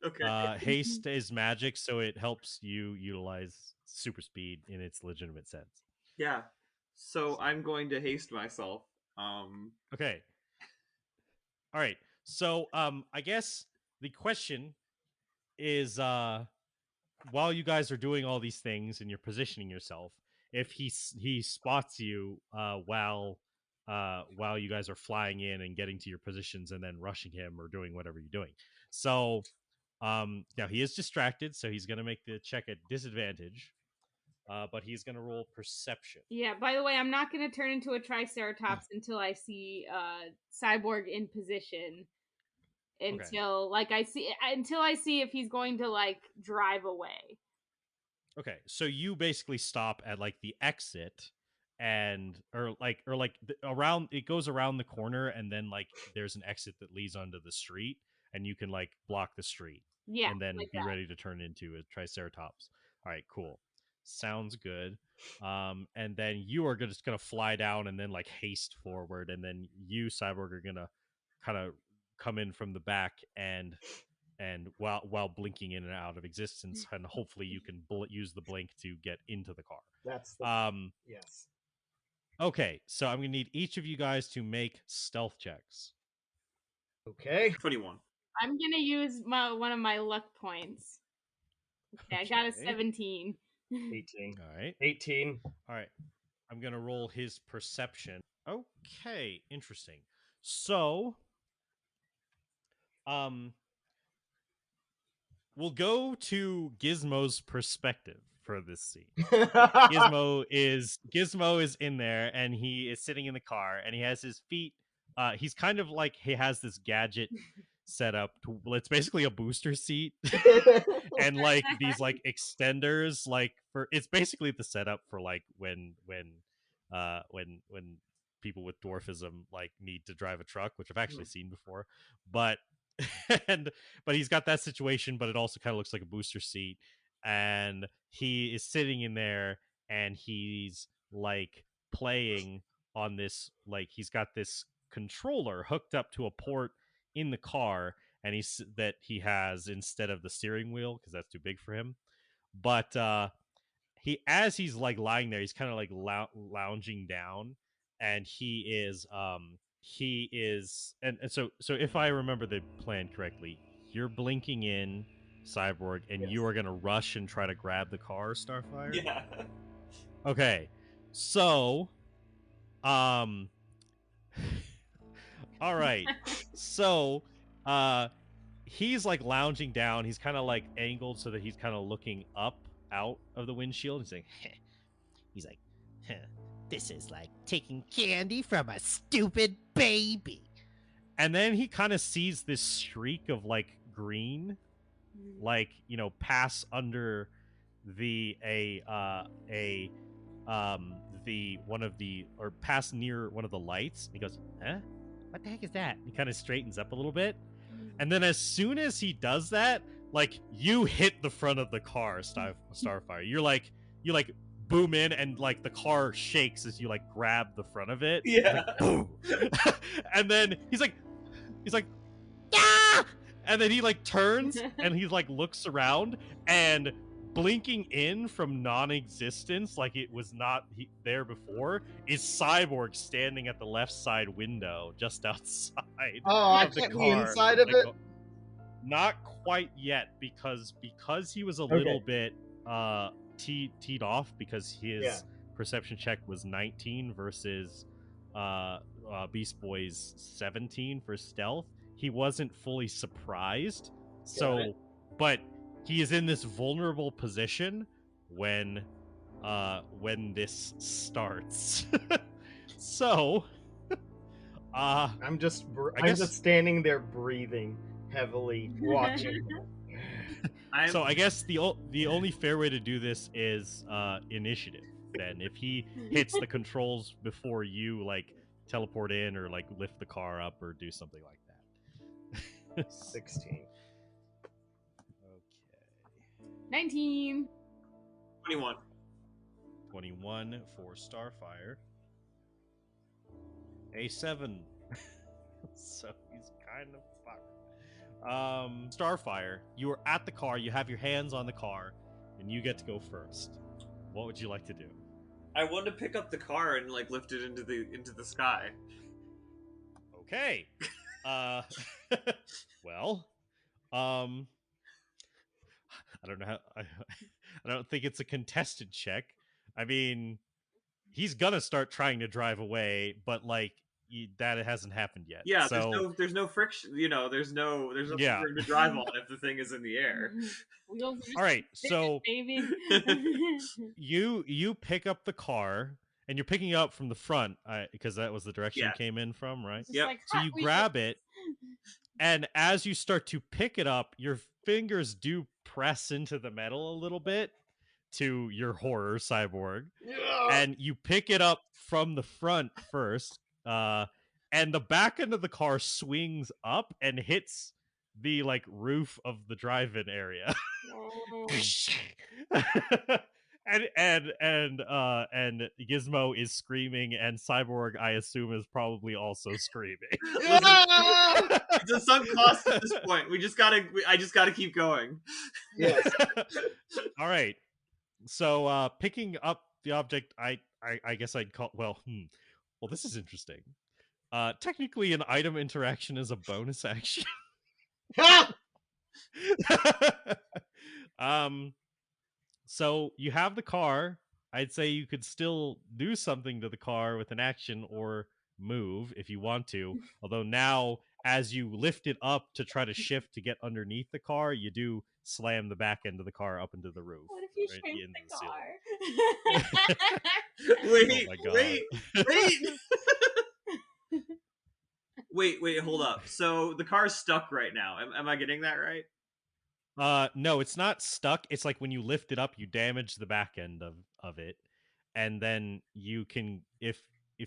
Okay.
Haste is magic, so it helps you utilize super speed in its legitimate sense.
Yeah. So I'm going to haste myself.
Okay. All right. So, I guess the question is while you guys are doing all these things and you're positioning yourself, if he spots you while you guys are flying in and getting to your positions and then rushing him or doing whatever you're doing. So now he is distracted, so he's going to make the check at disadvantage, but he's going to roll perception.
Yeah, by the way, I'm not going to turn into a triceratops until I see Cyborg in position. Until I see if he's going to like drive away.
Okay, so you basically stop at like the exit, and around it goes around the corner, and then like there's an exit that leads onto the street, and you can like block the street.
Yeah,
and then be ready to turn into a triceratops. All right, cool. Sounds good. And then you are just gonna fly down and then like haste forward, and then you, Cyborg, are gonna kind of come in from the back and while blinking in and out of existence, and hopefully you can use the blink to get into the car.
That's yes.
Okay, so I'm gonna need each of you guys to make stealth checks.
Okay.
21.
I'm gonna use one of my luck points. Okay, I got a 17.
18.
All right.
18.
All right. I'm gonna roll his perception. Okay, interesting. So, we'll go to Gizmo's perspective for this scene. Gizmo is in there, and he is sitting in the car, and he has his feet. He's kind of like he has this gadget set up. It's basically a booster seat, and like these like extenders. Like for it's basically the setup for like when people with dwarfism like need to drive a truck, which I've actually seen before. But but he's got that situation, but it also kind of looks like a booster seat, and he is sitting in there, and he's like playing on this, like he's got this controller hooked up to a port in the car, and he has instead of the steering wheel because that's too big for him. But as he's like lying there, he's kind of like lounging down, and he is and so if I remember the plan correctly, you're blinking in, Cyborg, and you are gonna rush and try to grab the car, Starfire.
Yeah.
Okay, so all right, so he's like lounging down. He's kind of like angled so that he's kind of looking up out of the windshield. He's like,
He's like, this is like taking candy from a stupid baby.
and then he kind of sees this streak of like green, like, you know, pass under the one of the, or pass near one of the lights. And he goes, huh? What the heck is that? He kind of straightens up a little bit. And then as soon as he does that, like, you hit the front of the car, Starfire. You like boom in, and like the car shakes as you like grab the front of it.
Yeah.
Like, boom. And then he's like, ah! And then he like turns and he like looks around, and blinking in from non-existence, like it was not there before, is Cyborg standing at the left side window just outside.
Oh, I
of the
can't be
car.
inside of it?
Not quite yet, because he was a little bit teed off, because his perception check was 19 versus Beast Boy's 17 for stealth. He wasn't fully surprised, but he is in this vulnerable position when this starts. So
I'm just standing there breathing heavily, watching.
So I guess the only fair way to do this is initiative. Then if he hits the controls before you like teleport in or like lift the car up or do something like that.
16.
Okay.
19.
21.
21 for Starfire. A 7. So he's kind of fucked. Starfire, you are at the car, you have your hands on the car, and you get to go first. What would you like to do?
I want to pick up the car and like lift it into the sky.
Okay. Well, I don't know how. I don't think it's a contested check. I mean, he's gonna start trying to drive away, but like that hasn't happened yet.
Yeah,
so
there's no friction. You know, there's no for him to drive on if the thing is in the air.
All right, so
baby.
you pick up the car, and you're picking it up from the front, because that was the direction it came in from, right?
Yep.
Like,
so you grab it, and as you start to pick it up, your fingers do press into the metal a little bit, to your horror, Cyborg. And you pick it up from the front first, and the back end of the car swings up and hits the like roof of the drive-in area. and Gizmo is screaming, and Cyborg, I assume, is probably also screaming.
It's a sunk cost at this point. I just gotta keep going.
Yes.
All right. So picking up the object, I guess I'd call well, this is interesting. Technically an item interaction is a bonus action. So you have the car. I'd say you could still do something to the car with an action or move if you want to. Although now, as you lift it up to try to shift to get underneath the car, you do slam the back end of the car up into the roof.
What if you
right
shrink
into
the car?
Oh my God.
Wait, hold up. So the car's stuck right now. Am I getting that right?
No, it's not stuck. It's like when you lift it up, you damage the back end of it, and then you can, if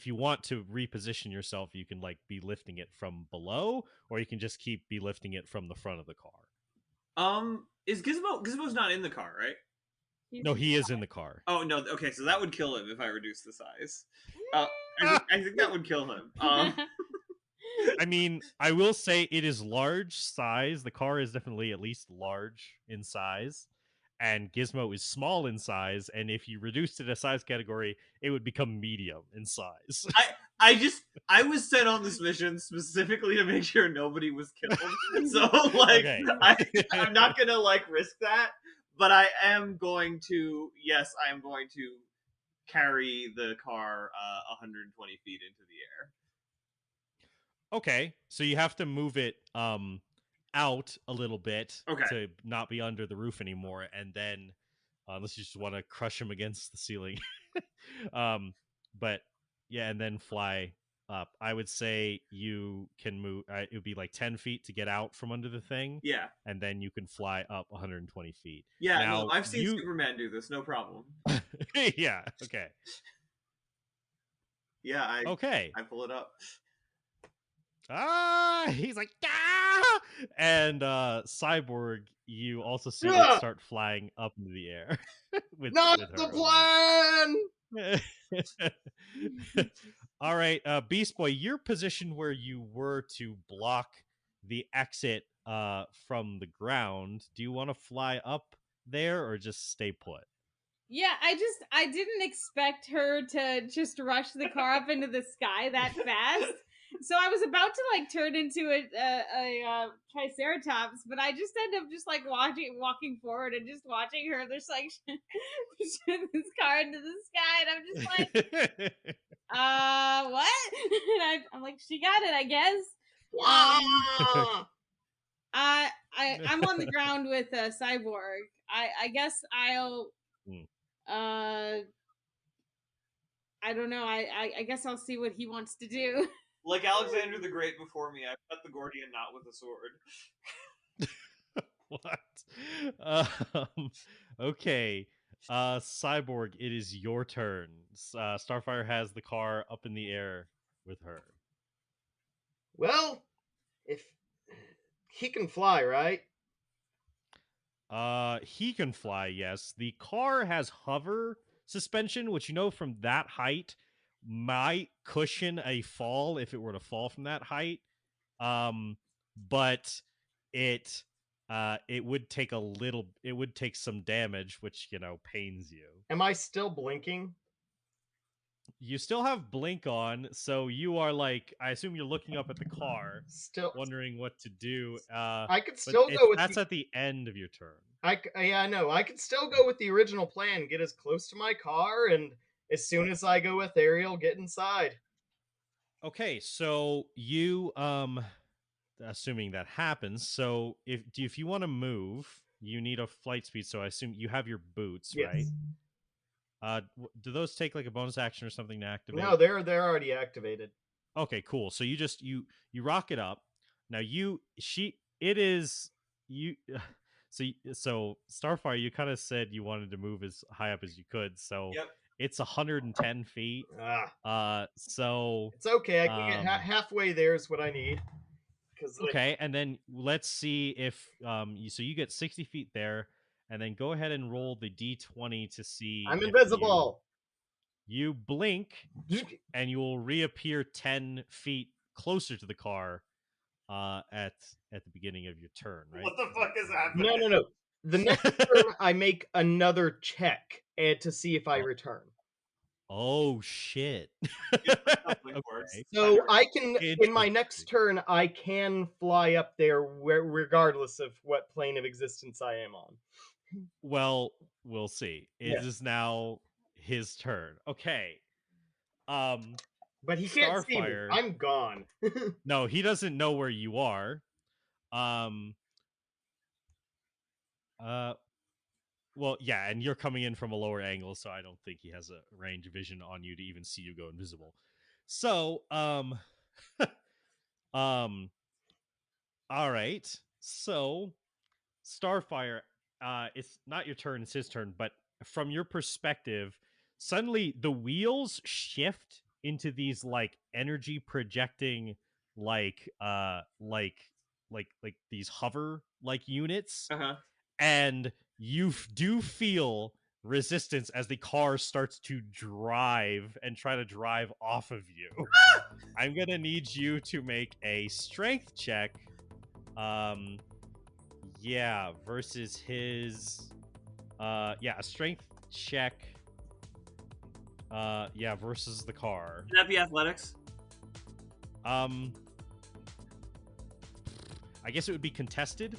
you want to reposition yourself, you can like be lifting it from below, or you can just be lifting it from the front of the car.
Is Gizmo's not in the car, right?
No, he is in the car.
Oh no, okay, so that would kill him if I reduce the size. I think that would kill him.
I mean, I will say it is large size. The car is definitely at least large in size, and Gizmo is small in size. And if you reduced it a size category, it would become medium in size.
I was sent on this mission specifically to make sure nobody was killed. So like,
Okay.
I'm not gonna like risk that, but I am going to. Yes, I am going to carry the car 120 feet into the air.
Okay, so you have to move it out a little bit to not be under the roof anymore, and then unless you just want to crush him against the ceiling, but yeah, and then fly up. I would say you can move. It would be like 10 feet to get out from under the thing.
Yeah,
and then you can fly up 120 feet.
Yeah,
now,
no, I've seen Superman do this. No problem.
Yeah. Okay.
Yeah. I pull it up.
He's like, ah! And Cyborg, you also see it start flying up into the air. with
the plan!
All right, Beast Boy, you're positioned where you were to block the exit from the ground. Do you want to fly up there or just stay put?
Yeah, I didn't expect her to just rush the car up into the sky that fast. So I was about to like turn into a triceratops, but I just end up just like walking forward and just watching her just like push this car into the sky, and I'm just like, what? And I'm like, she got it, I guess. I'm on the ground with Cyborg. I guess I'll. I don't know. I guess I'll see what he wants to do.
Like Alexander the Great before me, I cut the Gordian knot with a sword.
What? Okay. Cyborg, it is your turn. Starfire has the car up in the air with her.
Well, if he can fly, right?
He can fly, yes. The car has hover suspension, which from that height might cushion a fall if it were to fall from that height. But it would take some damage, which pains you.
Am I still blinking?
You still have blink on, so you are like, I assume you're looking up at the car,
still
wondering what to do.
I could still go with
that's at the end of your turn.
Yeah, I know. I could still go with the original plan, get as close to my car, and as soon as I go with Ariel, get inside.
Okay, so you assuming that happens, so if you want to move, you need a flight speed, so I assume you have your boots, right? Do those take like a bonus action or something to activate?
No, they're already activated.
Okay, cool. So you just you rock it up. Now so Starfire, you kind of said you wanted to move as high up as you could, so it's 110 feet. So
it's okay. I can get halfway. There's what I need.
Okay, and then let's see if you get 60 feet there, and then go ahead and roll the d20 to see.
I'm invisible.
You blink, and you will reappear 10 feet closer to the car at the beginning of your turn, right?
What the fuck is happening?
No. The next turn, I make another check to see if I return.
Oh shit!
Okay. So I can, in my next turn, I can fly up there regardless of what plane of existence I am on.
Well, we'll see. It is now his turn. Okay.
But he can't see me.
Starfire.
I'm gone.
No, he doesn't know where you are. Well, yeah, and you're coming in from a lower angle, so I don't think he has a range of vision on you to even see you go invisible. So, all right. So, Starfire, it's not your turn, it's his turn, but from your perspective, suddenly the wheels shift into these like energy projecting like these hover like units, and you do feel resistance as the car starts to drive and try to drive off of you. I'm gonna need you to make a strength check. Yeah, versus his a strength check. Yeah, versus the car.
Can that be athletics?
I guess it would be contested.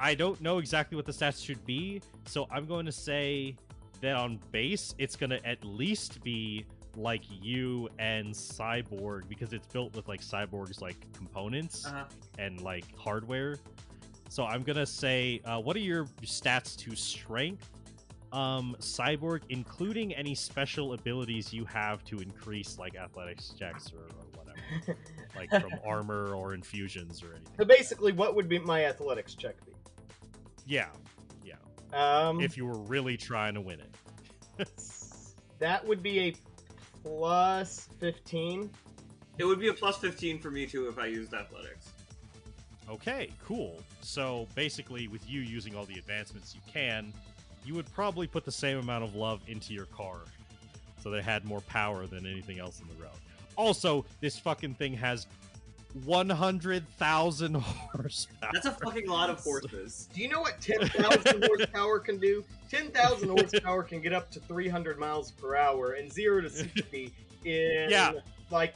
I don't know exactly what the stats should be, so I'm going to say that on base, it's going to at least be like you and Cyborg, because it's built with like Cyborg's like components and like hardware. So I'm going to say, what are your stats to strength, Cyborg, including any special abilities you have to increase like athletics checks or whatever, like from armor or infusions or anything?
So basically, what would be my athletics check be?
Yeah. If you were really trying to win it.
That would be a plus 15.
It would be a plus 15 for me too if I used athletics.
Okay, cool. So basically, with you using all the advancements you can, you would probably put the same amount of love into your car, so they had more power than anything else in the road. Also, this fucking thing has 100,000 horsepower.
That's a fucking lot of horses.
Do you know what 10,000 horsepower can do? 10,000 horsepower can get up to 300 miles per hour and 0 to 60 in like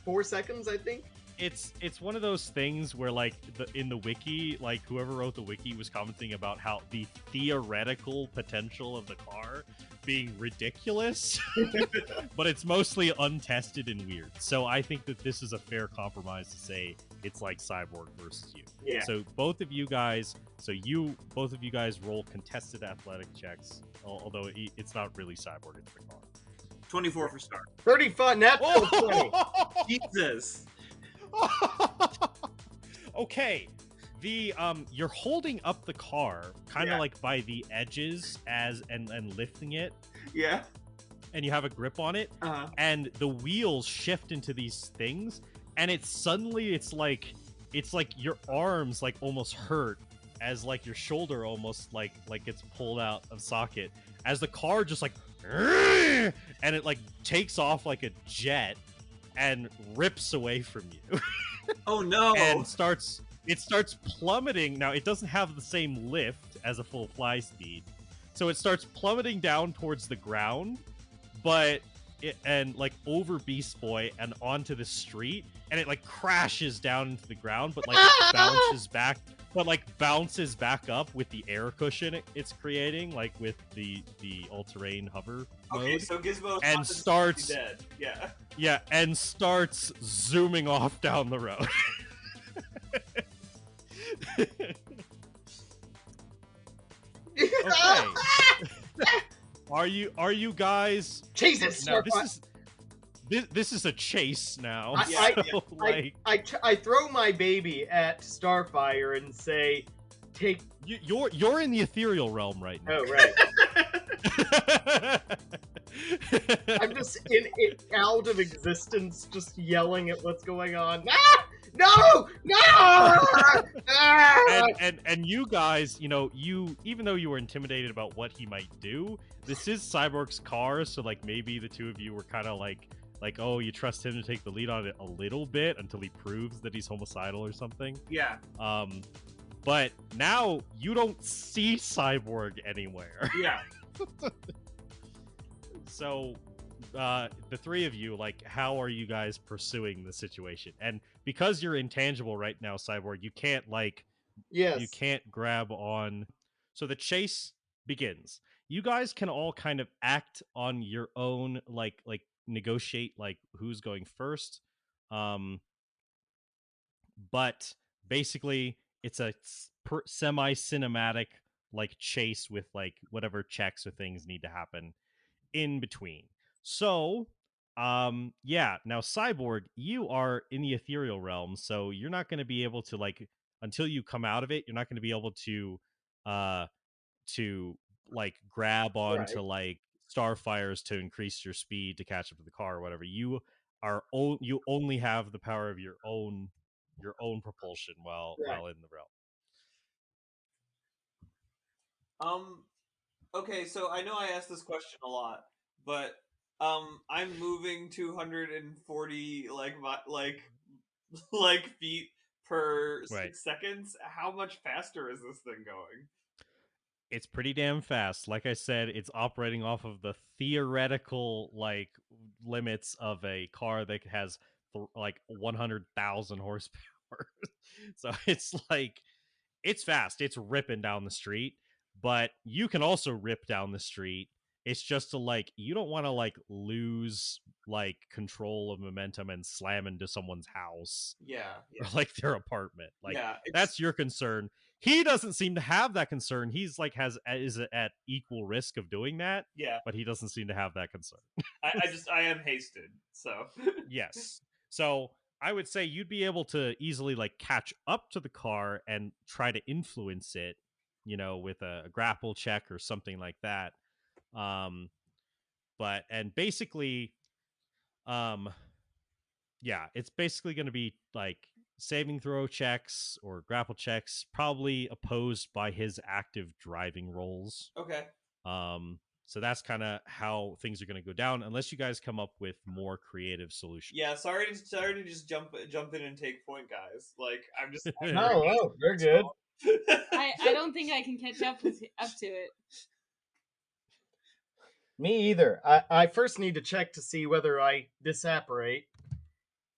4 seconds, I think.
It's one of those things where like in the wiki, like whoever wrote the wiki was commenting about how the theoretical potential of the car being ridiculous, but it's mostly untested and weird. So I think that this is a fair compromise to say it's like Cyborg versus you.
Yeah.
So both of you guys roll contested athletic checks, although it's not really Cyborg, it's the car.
24 for start.
35, natural 20.
Jesus.
Okay. The you're holding up the car kind of like by the edges and lifting it.
Yeah.
And you have a grip on it. And the wheels shift into these things, and it's like your arms like almost hurt as like your shoulder almost like gets pulled out of socket as the car just like and it like takes off like a jet and rips away from you.
Oh no.
And it starts plummeting. Now, it doesn't have the same lift as a full fly speed, so it starts plummeting down towards the ground, and like over Beast Boy and onto the street, and it like crashes down into the ground, but like bounces back up with the air cushion it's creating, like with the all-terrain hover mode.
So Gizmo
and starts
dead.
and starts zooming off down the road. Okay. Are you guys
chase it?
No, this is a chase now.
I throw my baby at Starfire and say, "Take."
You're in the ethereal realm right now.
Oh right. I'm just out of existence, just yelling at what's going on. Ah! No!
And you guys, even though you were intimidated about what he might do, this is Cyborg's car, so like maybe the two of you were kind of like, oh, you trust him to take the lead on it a little bit until he proves that he's homicidal or something.
Yeah.
But now you don't see Cyborg anywhere.
Yeah.
So, the three of you, like, how are you guys pursuing the situation? And because you're intangible right now, Cyborg, you can't you can't grab on. So the chase begins. you guys can all kind of act on your own, like negotiate like who's going first. But basically it's a semi-cinematic like chase with like whatever checks or things need to happen in between. So yeah, now Cyborg, you are in the ethereal realm, so you're not going to be able to like, until you come out of it, you're not going to be able uh to like grab onto
Right.
like starfires to increase your speed to catch up to the car or whatever. You only have the power of your own propulsion while in the realm.
Okay, so I know I asked this question a lot, but I'm moving 240 like feet per
Right.
6 seconds. How much faster is this thing going?
It's pretty damn fast. Like I said, it's operating off of the theoretical like limits of a car that has like 100,000 horsepower. So it's like, it's fast. It's ripping down the street, but you can also rip down the street. It's just to like, you don't want to like lose like control of momentum and slam into someone's house
Yeah,
or like their apartment. Like
yeah.
that's your concern. He doesn't seem to have that concern. He's like is at equal risk of doing that,
Yeah.
but he doesn't seem to have that concern.
I am hasted, so
Yes. So I would say you'd be able to easily like catch up to the car and try to influence it, with a grapple check or something like that. But and basically, yeah, it's basically going to be like saving throw checks or grapple checks, probably opposed by his active driving rolls.
okay.
So that's kind of how things are going to go down, unless you guys come up with more creative solutions.
Yeah, sorry to just jump in and take point, guys. Like I'm just
No, you're good.
I don't think I can catch up to it.
Me either. I first need to check to see whether I disapparate.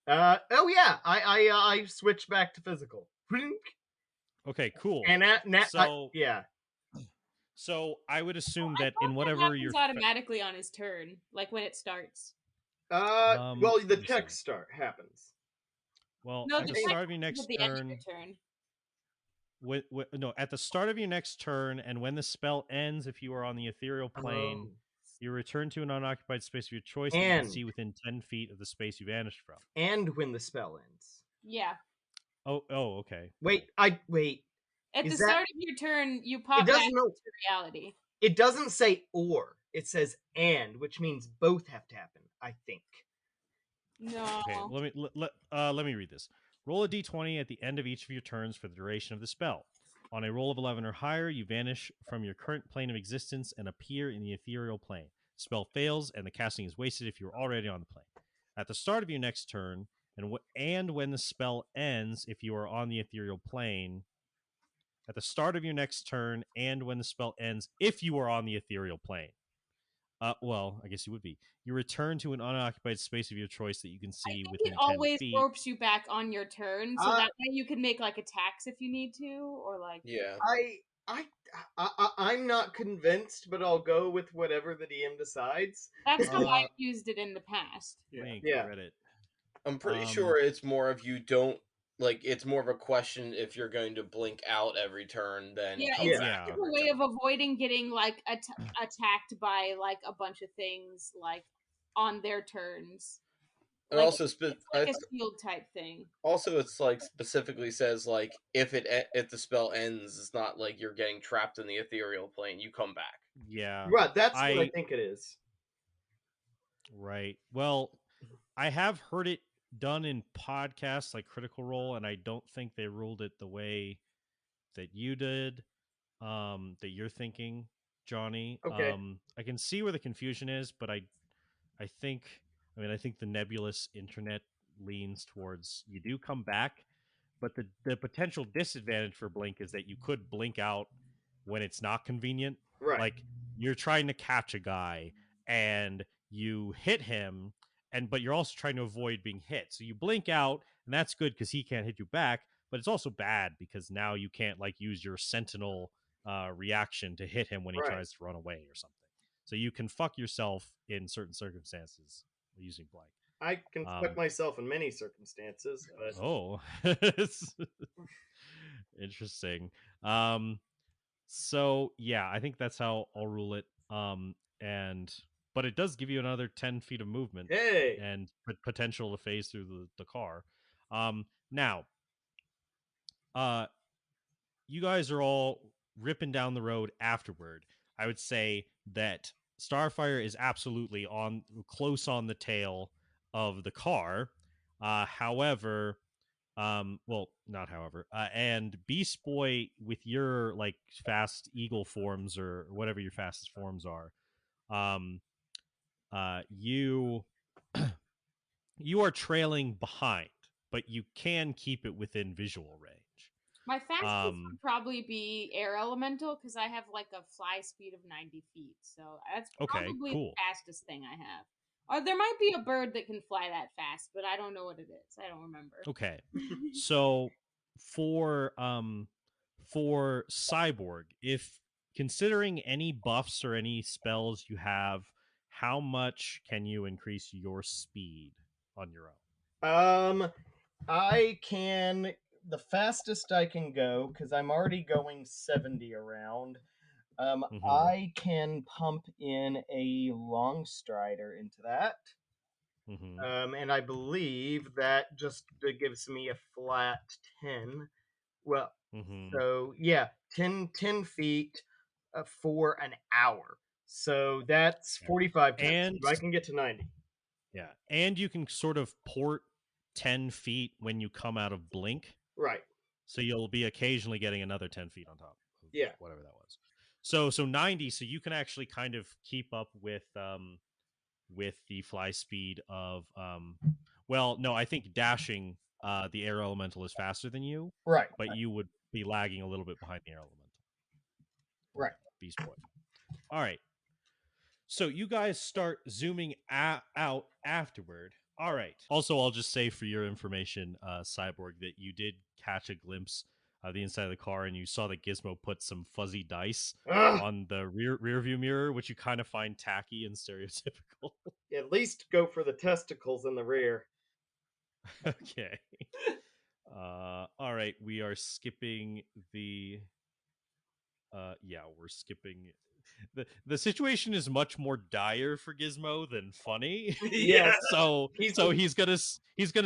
Oh yeah, I switched back to physical.
Okay, cool.
And
So
yeah.
So I would assume
I
that
thought
in whatever
happens automatically on his turn, like when it starts.
Well, the
let me
check
see.
start happens.
Well,
No,
at
the
the
check
start of your
happens
next
at the end of
turn,
your turn.
no, at the start of your next turn, and when the spell ends, if you are on the ethereal plane, you return to an unoccupied space of your choice that you can see within 10 feet of the space you vanished from.
And when the spell ends.
Yeah.
Oh, okay.
Wait.
At the start of your turn, you pop
It
back
doesn't
into reality.
It doesn't say or. It says and, which means both have to happen, I think.
No.
Okay, let me read this. Roll a d20 at the end of each of your turns for the duration of the spell. On a roll of 11 or higher, you vanish from your current plane of existence and appear in the ethereal plane. The spell fails, and the casting is wasted if you are already on the plane. At the start of your next turn, and when the spell ends, if you are on the ethereal plane. At the start of your next turn, and when the spell ends, if you are on the ethereal plane. Well, I guess you would be. You return to an unoccupied space of your choice that you can see
I think
within
it
10
always
feet.
ropes you back on your turn, so that way you can make like attacks if you need to, or like.
Yeah.
I'm not convinced, but I'll go with whatever the DM decides.
That's how I've used it in the past.
Yeah.
I'm pretty sure it's more of you don't like. It's more of a question if you're going to blink out every turn than come back.
It's a way of avoiding getting like attacked by like a bunch of things like on their turns.
And
like,
also,
it's like a shield type thing.
Also, it's like specifically says like if the spell ends, it's not like you're getting trapped in the ethereal plane. You come back.
Yeah,
right. That's what I think it is.
Right. Well, I have heard it done in podcasts like Critical Role, and I don't think they ruled it the way that you did, that you're thinking, Johnny.
Okay.
I can see where the confusion is, but I think the nebulous internet leans towards you do come back, but the potential disadvantage for blink is that you could blink out when it's not convenient.
Right.
Like you're trying to catch a guy and you hit him, but you're also trying to avoid being hit. So you blink out, and that's good because he can't hit you back, but it's also bad because now you can't like use your sentinel reaction to hit him when he
Right.
tries to run away or something. So you can fuck yourself in certain circumstances using blank.
I can fuck myself in many circumstances, but
Oh, interesting. So yeah, I think that's how I'll rule it. But it does give you another 10 feet of movement
hey,
and potential to phase through the car. Now, you guys are all ripping down the road afterward. I would say that Starfire is absolutely close on the tail of the car. However, well, not however, and Beast Boy, with your like fast eagle forms or whatever your fastest forms are, you you are trailing behind, but you can keep it within visual range.
My fastest would probably be air elemental because I have like a fly speed of 90 feet. So that's probably
cool.
the fastest thing I have. Or there might be a bird that can fly that fast, but I don't know what it is. I don't remember.
Okay. So for Cyborg, if considering any buffs or any spells you have, how much can you increase your speed on your own?
I can. The fastest I can go, because I'm already going 70 around. I can pump in a long strider into that. And I believe that just gives me a flat 10. Well, so yeah, 10 feet for an hour. So that's 45 times.
And
I can get to 90.
yeah, and you can sort of port 10 feet when you come out of blink.
Right.
So you'll be occasionally getting another 10 feet on top of whatever that was. So 90, so you can actually kind of keep up with the fly speed of well, no, I think dashing the air elemental is faster than you.
Right.
But you would be lagging a little bit behind the air elemental.
Right.
Beast Boy. All right. So you guys start zooming out afterward. All right. Also, I'll just say for your information, Cyborg, that you did catch a glimpse of the inside of the car, and you saw that Gizmo put some fuzzy dice on the rear view mirror, which you kind of find tacky and stereotypical.
At least go for the testicles in the rear.
Okay. All right. We are skipping the. Yeah, we're skipping. The situation is much more dire for Gizmo than funny.
Yeah.
So he's gonna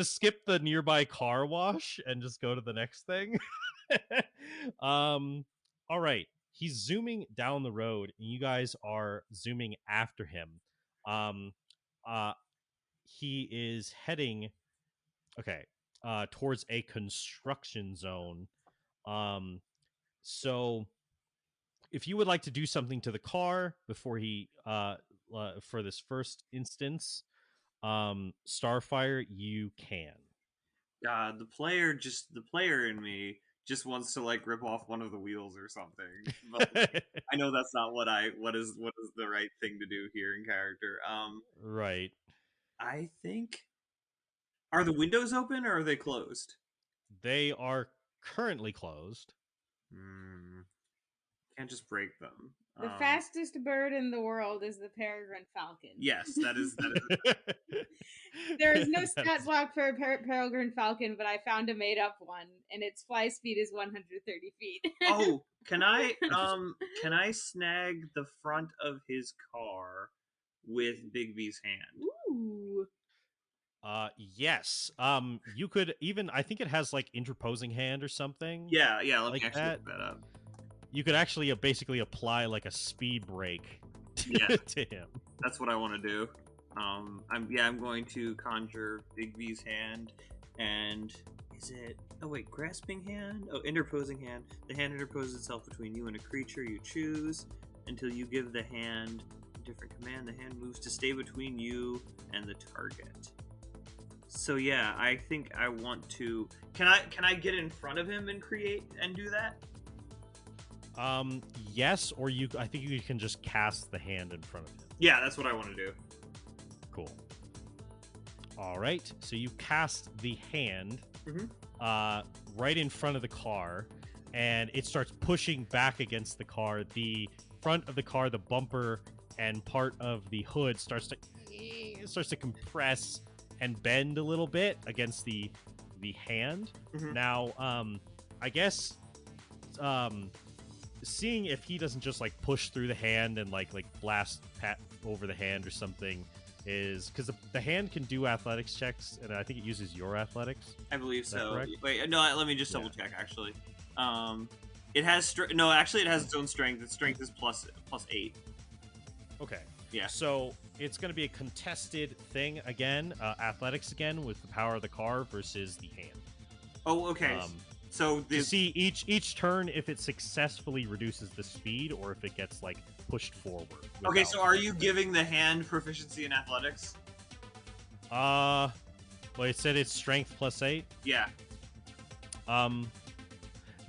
skip the nearby car wash and just go to the next thing. All right. He's zooming down the road, and you guys are zooming after him. He is heading towards a construction zone. So if you would like to do something to the car before he for this first instance, Starfire, you can.
God, the player in me just wants to like rip off one of the wheels or something. But like, I know that's not what is the right thing to do here in character.
Right.
I think, are the windows open or are they closed?
They are currently closed.
Can't just break them.
The fastest bird in the world is the peregrine falcon.
Yes, that is.
There is no stat block for a peregrine falcon, but I found a made up one, and its fly speed is 130 feet.
Oh, can I snag the front of his car with Big B's hand?
Ooh.
Yes. You could even. I think it has like interposing hand or something.
Yeah. Let
like
me actually
that.
look that up.
You could actually basically apply like a speed brake to him.
That's what I want to do. I'm going to conjure Big B's hand, and is it? Oh wait, grasping hand. Oh, interposing hand. The hand interposes itself between you and a creature you choose until you give the hand a different command. The hand moves to stay between you and the target. So yeah, I think I want to. Can I get in front of him and do that?
Yes, or I think you can just cast the hand in front of him.
Yeah, that's what I want to do.
Cool. All right, so you cast the hand right in front of the car, and it starts pushing back against the car. The front of the car, the bumper, and part of the hood starts to compress and bend a little bit against the hand.
Mhm.
Now, I guess seeing if he doesn't just like push through the hand and like blast pat over the hand or something is because the hand can do athletics checks, and I think it uses your athletics.
I believe
Is that
so.
correct?
Wait, no, let me just double check. Actually, it has no. Actually, it has its own strength. Its strength is plus 8.
Okay.
Yeah.
So it's going to be a contested thing again, athletics again with the power of the car versus the hand.
Oh, okay. So
to see each turn if it successfully reduces the speed or if it gets like pushed forward.
Okay, so are you giving the hand proficiency in athletics?
Well, it said it's strength plus 8.
Yeah.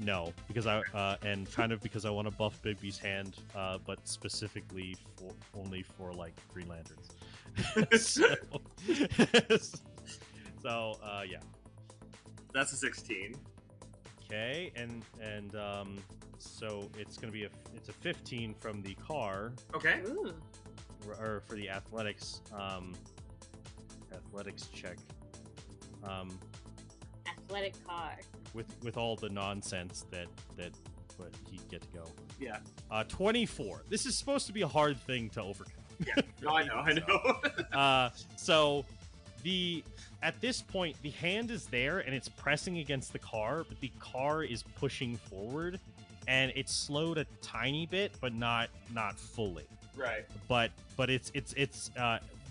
No, because and kind of because I want to buff Bigby's hand, but specifically only for like Green Lanterns. Yeah.
That's a 16.
Okay, and so it's gonna be it's a 15 from the car.
Okay.
Or for the athletics check.
Athletic car.
With all the nonsense that but he'd get to go.
Yeah.
24. This is supposed to be a hard thing to overcome.
Yeah. No, I know.
So at this point, the hand is there and it's pressing against the car, but the car is pushing forward, and it's slowed a tiny bit, but not fully.
Right.
But it's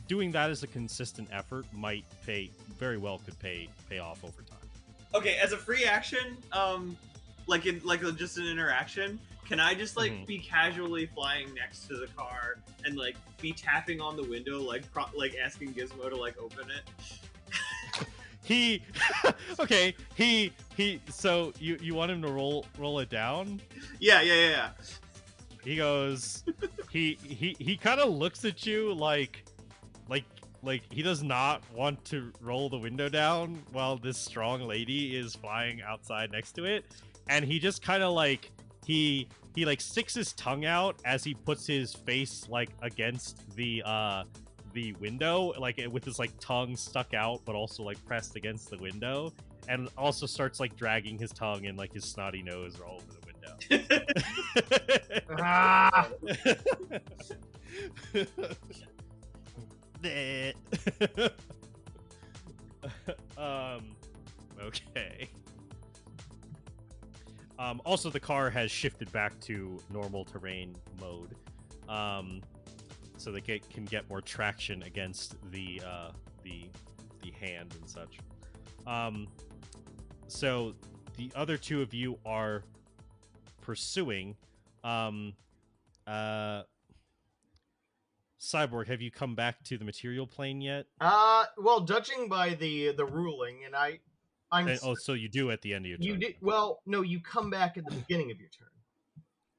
doing that as a consistent effort might very well could pay off over time.
Okay, as a free action, like just an interaction, can I just be casually flying next to the car and like be tapping on the window, like asking Gizmo to like open it?
So you want him to roll it down?
Yeah.
He goes, he kind of looks at you like he does not want to roll the window down while this strong lady is flying outside next to it, and he just kind of like he sticks his tongue out as he puts his face like against the window, like with his like tongue stuck out but also like pressed against the window, and also starts like dragging his tongue and like his snotty nose all over the window. Okay. Also, the car has shifted back to normal terrain mode, so they can get more traction against the hand and such. So the other two of you are pursuing. Cyborg, have you come back to the material plane yet?
Well, judging by the ruling,
so you do at the end of your turn.
You did well. No, you come back at the beginning of your turn.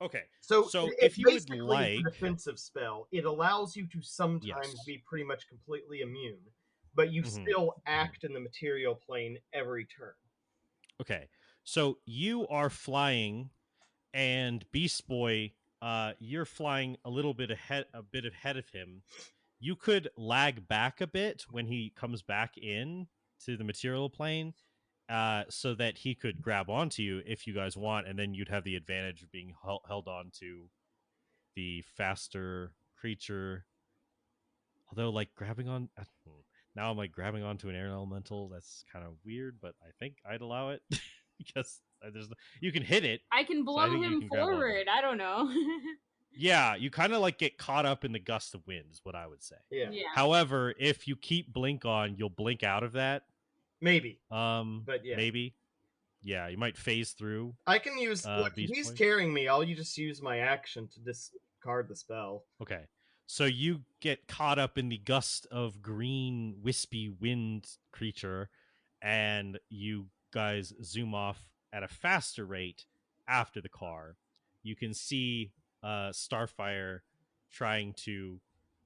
Okay.
So
if you would like
a defensive spell, it allows you to sometimes be pretty much completely immune, but you still act in the material plane every turn.
Okay. So you are flying, and Beast Boy, you're flying a bit ahead of him. You could lag back a bit when he comes back in to the material plane, so that he could grab onto you if you guys want, and then you'd have the advantage of being held on to the faster creature. Although, like, now I'm like grabbing onto an air elemental. That's kind of weird, but I think I'd allow it because you can hit it.
I can blow him forward. I don't know.
Yeah, you kind of like get caught up in the gust of wind is what I would say.
Yeah.
However, if you keep blink on, you'll blink out of that.
Maybe.
But yeah. Maybe. Yeah, you might phase through.
I can use he's carrying me. I'll just use my action to discard the spell.
Okay. So you get caught up in the gust of green wispy wind creature, and you guys zoom off at a faster rate after the car. You can see Starfire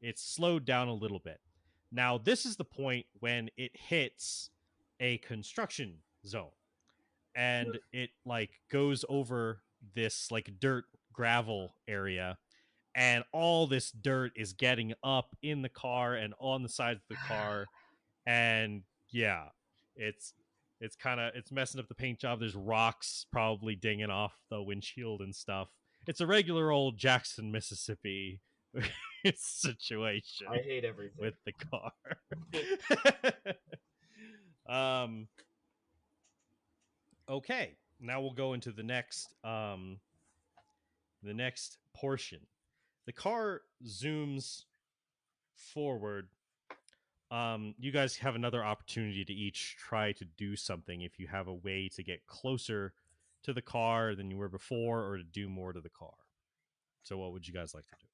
it's slowed down a little bit. Now, this is the point when it hits a construction zone. and it like goes over this like dirt gravel area, and all this dirt is getting up in the car and on the sides of the car, and yeah, it's it's messing up the paint job. There's rocks probably dinging off the windshield and stuff. It's a regular old Jackson, Mississippi situation
I hate everything.
with the car. Okay, now we'll go into the next portion. The car zooms forward. You guys have another opportunity to each try to do something if you have a way to get closer to the car than you were before, or to do more to the car. So what would you guys like to do?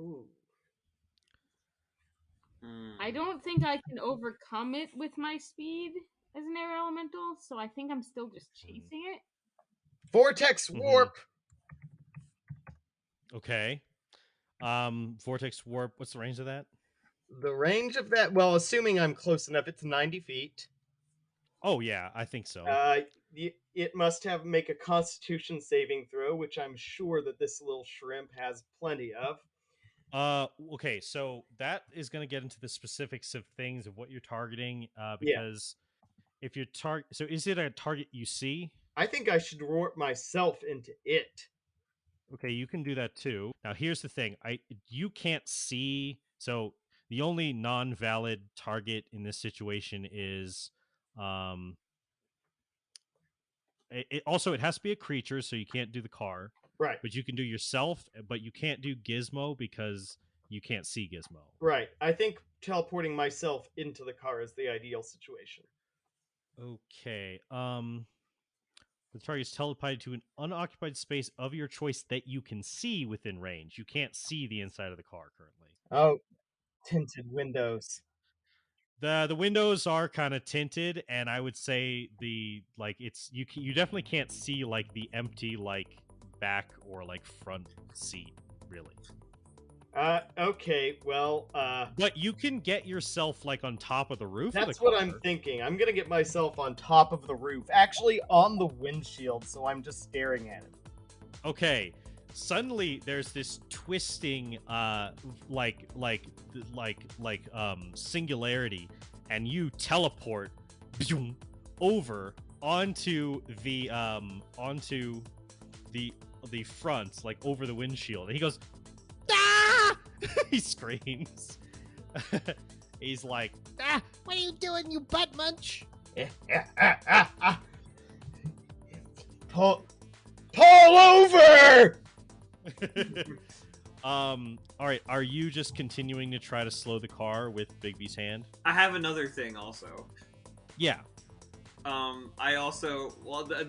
Ooh.
I don't think I can overcome it with my speed as an air elemental, so I think I'm still just chasing it.
Vortex warp.
Okay. Vortex warp. What's the range of that?
The range of that, well, assuming I'm close enough, it's 90 feet.
Oh yeah, I think so.
It must make a Constitution saving throw, which I'm sure that this little shrimp has plenty of.
Okay, so that is going to get into the specifics of things of what you're targeting. Because if you're so is it a target you see?
I think I should warp myself into it.
Okay, you can do that too. Now, here's the thing: you can't see. So the only non-valid target in this situation is, it has to be a creature, so you can't do the car.
Right.
But you can do yourself, but you can't do Gizmo because you can't see Gizmo.
Right. I think teleporting myself into the car is the ideal situation.
Okay. The target is teleported to an unoccupied space of your choice that you can see within range. You can't see the inside of the car currently.
Oh, tinted windows.
The windows are kind of tinted, and I would say you definitely can't see like the empty like back or like front seat really.
Okay, well,
but you can get yourself like on top of the roof.
That's what I'm thinking. I'm gonna get myself on top of the roof, actually on the windshield, so I'm just staring at it.
Okay. Suddenly, there's this twisting, singularity, and you teleport over onto the front, like over the windshield. And he goes, "Ah!" He screams. He's like,
"Ah! What are you doing, you butt munch?"
Pull over!
All right. Are you just continuing to try to slow the car with Bigby's hand?
I have another thing also.
Yeah.
I also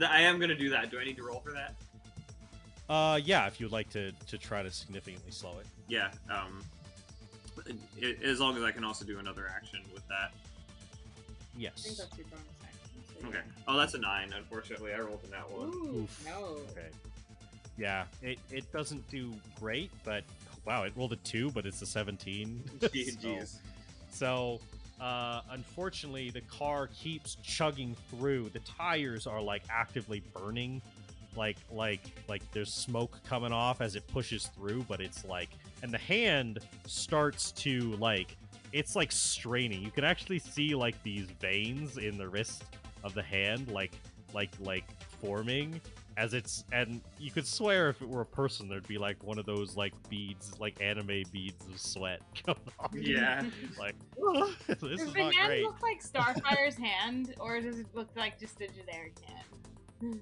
I am gonna do that. Do I need to roll for that?
Yeah. If you'd like to try to significantly slow it.
Yeah. As long as I can also do another action with that.
Yes.
I think that's your bonus action. So
Okay. Oh, that's a 9. Unfortunately, I rolled in that one.
Ooh,
Oof.
no.
Okay. Yeah, it doesn't do great, but wow, it rolled a 2, but it's a 17.
Jeez.
So, unfortunately, the car keeps chugging through. The tires are like actively burning, like there's smoke coming off as it pushes through. But it's like, and the hand starts to like, it's like straining. You can actually see like these veins in the wrist of the hand, like forming. As it's, and you could swear if it were a person, there'd be like one of those like beads, like anime beads of sweat coming off.
Yeah.
Like, oh, this
Does
is
the
not
hand
great.
look like Starfire's hand, or does it look like just a generic hand?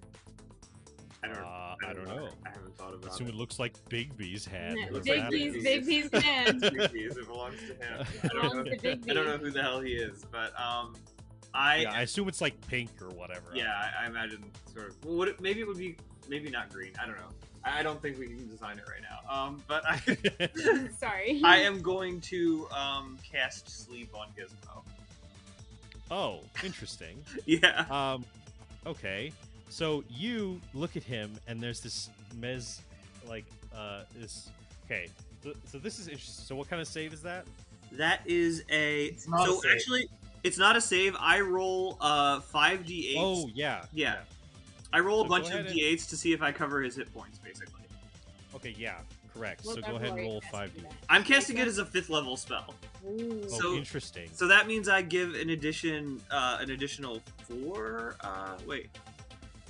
I don't know. I haven't thought
I
about
assume
it.
it looks like Bigby's hand.
Yeah,
What's that?
Bigby's hand.
Bigby's, it belongs to him. I
Belongs to Bigby.
don't know who the hell he is, but
I assume it's like pink or whatever.
Yeah, I imagine sort of. Well, maybe it would be not green. I don't know. I don't think we can design it right now. But
Sorry.
I am going to cast sleep on Gizmo.
Oh, interesting.
Yeah.
Okay. So you look at him, and there's this this. Okay. So this is interesting. So what kind of save is that?
That is a.
not
So
a save.
actually, It's not a save. I roll 5d8s.
Oh yeah.
Yeah. I roll
So
a bunch
go
of
ahead and-
d8s to see if I cover his hit points, basically.
Okay, yeah, correct.
What
So go
level
ahead and
are you
roll
casting
5d.
that?
I'm casting it as a 5th level spell.
Ooh.
Oh,
So-
interesting.
So that means I give an additional 4.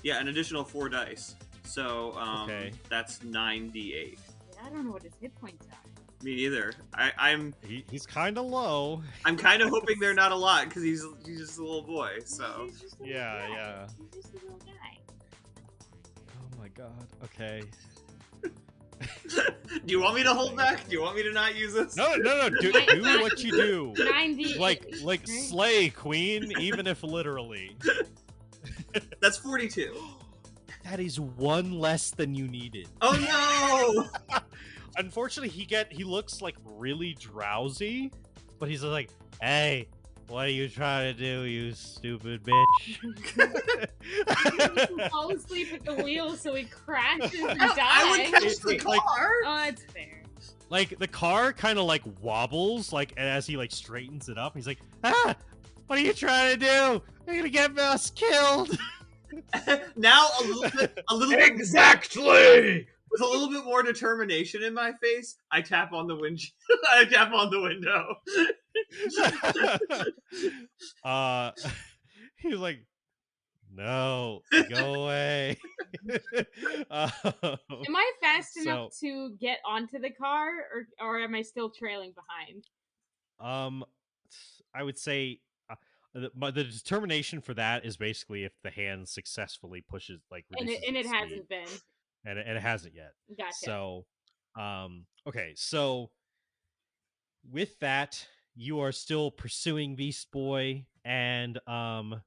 Yeah, an additional 4 dice. So
Okay.
that's 9d8.
I don't know what his hit points are.
Me neither. I'm
He's kind of low.
kind of hoping they're not a lot because he's just a little boy. So
He's just a little
Yeah,
guy.
yeah.
He's just a little guy.
Oh my god. Okay.
do you want me to hold back? Do you want me to not use this?
No. Do what you do.
90.
Like slay, queen, even if literally.
That's 42.
That is one less than you needed.
Oh no!
Unfortunately, he looks like really drowsy, but he's like, "Hey, what are you trying to do, you stupid bitch?"
He falls asleep at the wheel, so he crashes and dies.
I would catch the
Like-
car.
Oh, that's fair.
Like the car kind of like wobbles, like as he like straightens it up. He's like, "Ah, what are you trying to do? You're gonna get us killed."
Now a little bit
Exactly.
with a little bit more determination in my face. I tap on the windshield. I tap on the window.
He was like, "No, go away." Um,
Am I fast enough
So-
to get onto the car, or am I still trailing behind?
I would say, but the determination for that is basically if the hand successfully pushes, like,
And
reduces
it
its
hasn't
speed.
been.
And it hasn't yet.
Gotcha.
So, okay, so with that, you are still pursuing Beast Boy, and also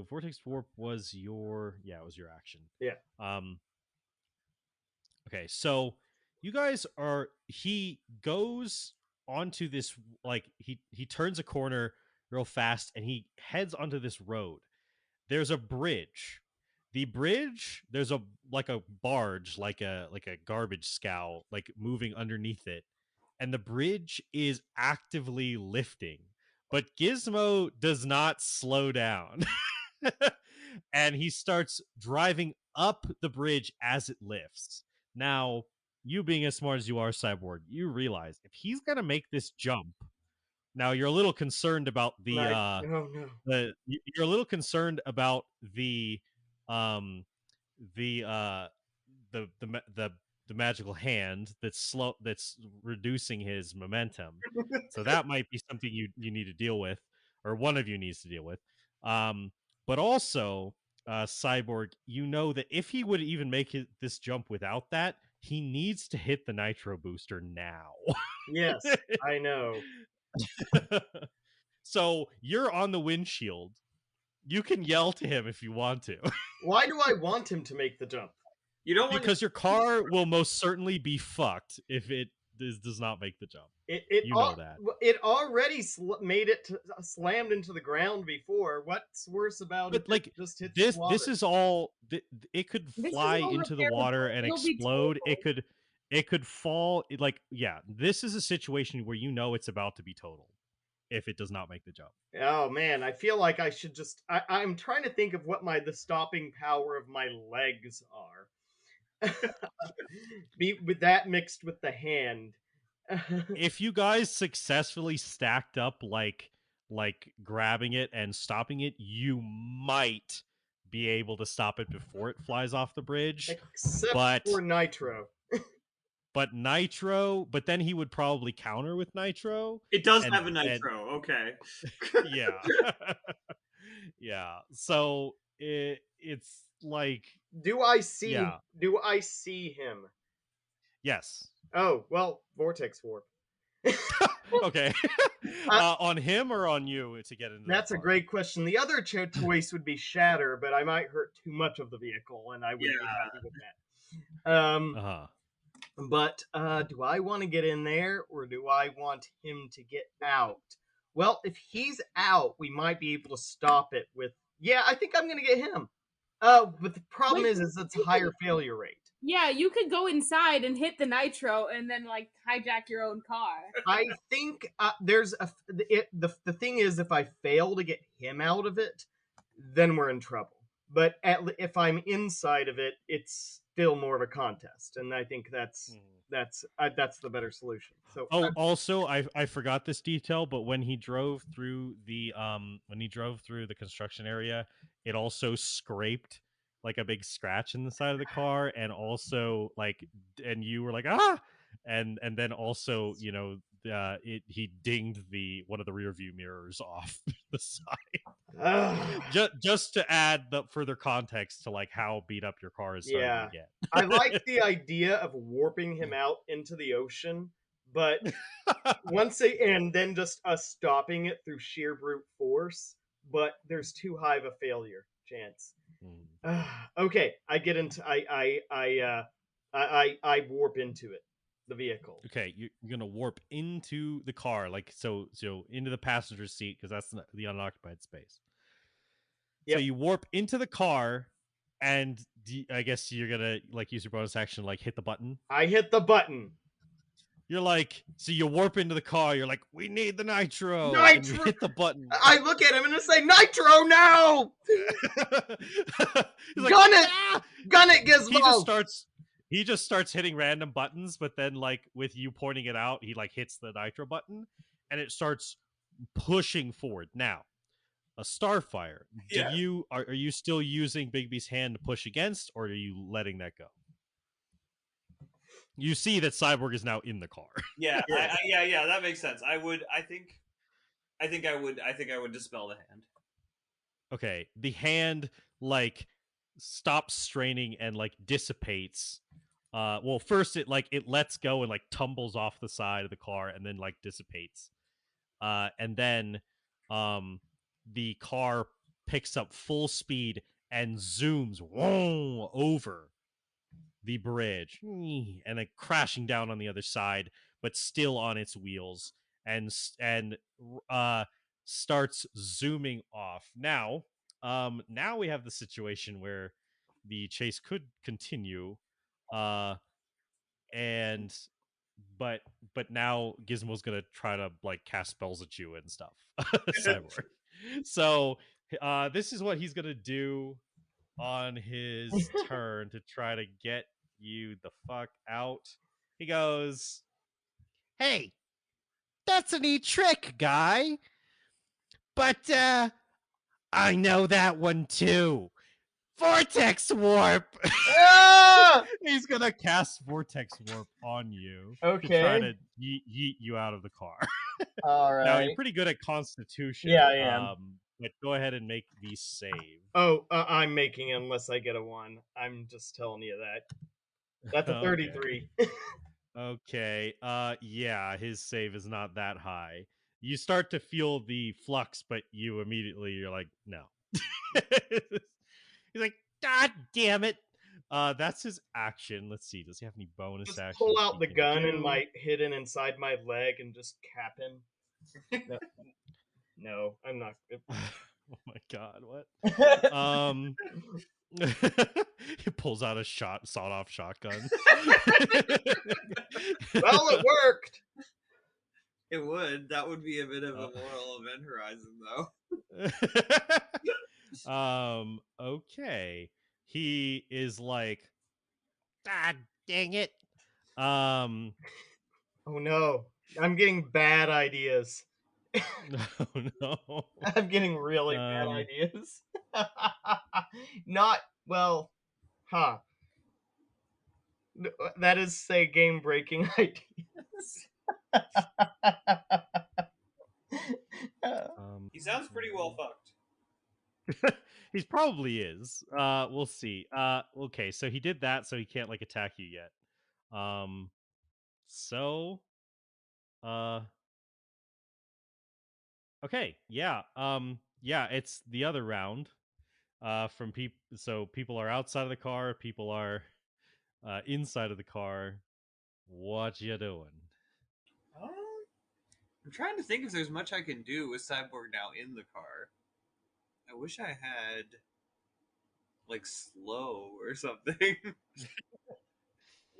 Vortex Warp was your it was your action.
Yeah.
Okay, so you guys are. He goes onto this, like, he turns a corner real fast, and he heads onto this road. There's a bridge. The bridge, there's a barge, like a garbage scow, like moving underneath it, and the bridge is actively lifting. But Gizmo does not slow down. And he starts driving up the bridge as it lifts. Now, you being as smart as you are, Cyborg, you realize if he's going to make this jump, now you're a little concerned about the
Oh no.
you're a little concerned about the um the the magical hand that's reducing his momentum. So that might be something you need to deal with, or one of you needs to deal with. But also, Cyborg, you know that if he would even make this jump without that, he needs to hit the nitro booster now.
Yes, I know.
So you're on the windshield. You can yell to him if you want to.
Why do I want him to make the jump?
You don't want
Because your car will most certainly be fucked if it does not make the jump. You know that.
It already made it slammed into the ground before. What's worse about
But
it?
like
Just hits
this,
the water?
this is all. It could
This is
fly
all
into the
repairable.
water and
It'll be
explode.
totaled.
It could fall. Like, yeah, this is a situation where you know it's about to be total if it does not make the jump.
Oh man, I feel like I should just. I'm trying to think of what the stopping power of my legs are. Be with that mixed with the hand.
If you guys successfully stacked up like grabbing it and stopping it, you might be able to stop it before it flies off the bridge.
Except
But-
for Nitro.
But Nitro, but then he would probably counter with Nitro.
It does
And-
have a nitro. Okay.
Yeah. Yeah. So it's like,
Do I see?
Yeah.
Do I see him?
yes.
Oh well, Vortex Warp.
Okay. On him or on you to get into
That's
the
a
car?
great question. The other choice would be Shatter, but I might hurt too much of the vehicle, and I wouldn't be happy with that.
Uh-huh.
But do I want to get in there, or do I want him to get out? Well, if he's out, we might be able to stop it with. Yeah, I think I'm gonna get him. But the problem is it's a higher failure rate.
Yeah, you could go inside and hit the nitro and then like hijack your own car.
I think there's the thing is, if I fail to get him out of it, then we're in trouble. But if I'm inside of it, it's still more of a contest, and I think that's the better solution. So
also I forgot this detail, but when he drove through the construction area, it also scraped like a big scratch in the side of the car, and also like, and you were like, ah, and then also, you know, he dinged one of the rear view mirrors off the side. just to add the further context to like how beat up your car is starting to get.
I like the idea of warping him out into the ocean, but and then just us stopping it through sheer brute force, but there's too high of a failure chance. Okay, I get into I warp into it, the vehicle.
Okay, you're gonna warp into the car, like so into the passenger seat, because that's the unoccupied space. Yep. So you warp into the car, and I guess you're gonna like use your bonus action, like hit the button.
I hit the button.
You're like, so you warp into the car. You're like, we need the nitro. And you hit the button.
I look at him and I say, "Nitro now!"
He's like,
gun it, gun it, Gizmo.
He just starts hitting random buttons, but then like with you pointing it out, he like hits the nitro button, and it starts pushing forward. Now, a Starfire. Are you still using Bigby's hand to push against, or are you letting that go? You see that Cyborg is now in the car.
Yeah, yeah, that makes sense. I think I would dispel the hand.
Okay, the hand like stops straining and like dissipates. Well, first it lets go and like tumbles off the side of the car and then like dissipates. And then the car picks up full speed and zooms over the bridge and then crashing down on the other side, but still on its wheels, and starts zooming off. Now we have the situation where the chase could continue, and but now Gizmo's gonna try to like cast spells at you and stuff. Cyborg. So this is what he's gonna do on his turn to try to get you the fuck out. He goes,
"Hey, that's a neat trick, guy. But I know that one too. Vortex warp."
He's gonna cast Vortex warp on you to try to yeet you out of the car.
All right.
Now you're pretty good at Constitution.
Yeah, I am.
But go ahead and make the save.
Oh, I'm making it unless I get a 1. I'm just telling you that. That's a 33.
Okay. Yeah, his save is not that high. You start to feel the flux, but you're like, no. He's like, God damn it. That's his action. Let's see. Does he have any bonus actions?
Pull out the gun and my hidden inside my leg and just cap him. No, I'm not.
Oh my god, what? He pulls out a sawed-off shotgun.
Well, it worked.
It would. That would be a bit of a moral event horizon,
though. Okay. He is like,
God dang it.
Oh no. I'm getting bad ideas.
Oh no.
I'm getting really bad ideas. Not, well, huh. That is, say, game-breaking ideas.
he sounds pretty well fucked.
He probably is. We'll see. Okay, so he did that, so he can't like attack you yet. Okay, yeah. Yeah, it's the other round. From people, so people are outside of the car, people are inside of the car. What you doing?
I'm trying to think if there's much I can do with Cyborg now in the car. I wish I had like slow or something.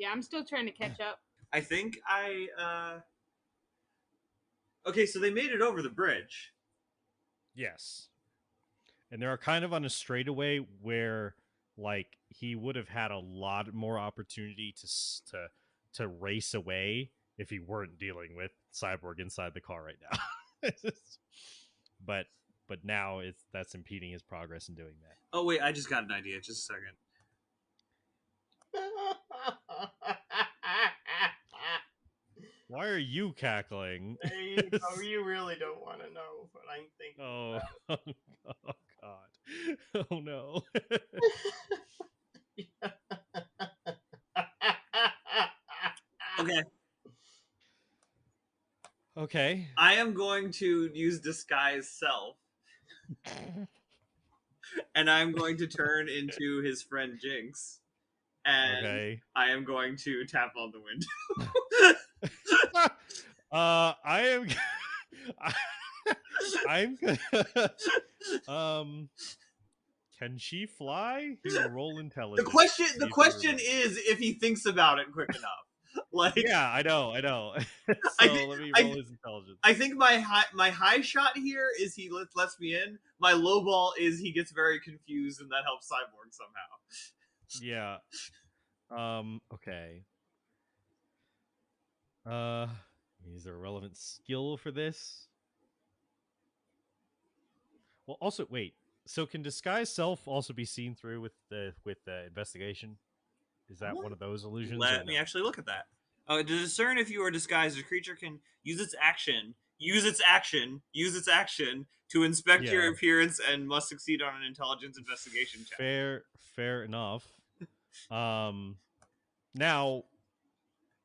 Yeah, I'm still trying to catch up.
I think okay, so they made it over the bridge.
Yes. And they're kind of on a straightaway where, like, he would have had a lot more opportunity to race away if he weren't dealing with Cyborg inside the car right now. but now that's impeding his progress in doing that.
Oh wait, I just got an idea. Just a second.
Why are you cackling?
You really don't want to know what I'm thinking
Oh, oh God. Oh no.
Okay.
Okay.
I am going to use disguise self, and I'm going to turn into his friend Jinx, and
Okay.
I am going to tap on the window.
I am I'm can she fly? He will roll intelligence.
The question is if he thinks about it quick enough. Like,
yeah, I know.
I
So
think-
let me
I-
roll his intelligence.
I think my high shot here is he lets me in. My low ball is he gets very confused, and that helps Cyborg somehow.
Yeah. Okay. Is there a relevant skill for this? Well, also wait. So can disguise self also be seen through with the investigation? Is that one of those illusions?
Let me actually look at that. To discern if you are disguised, a creature can use its action to inspect your appearance and must succeed on an intelligence investigation check.
Fair enough. Now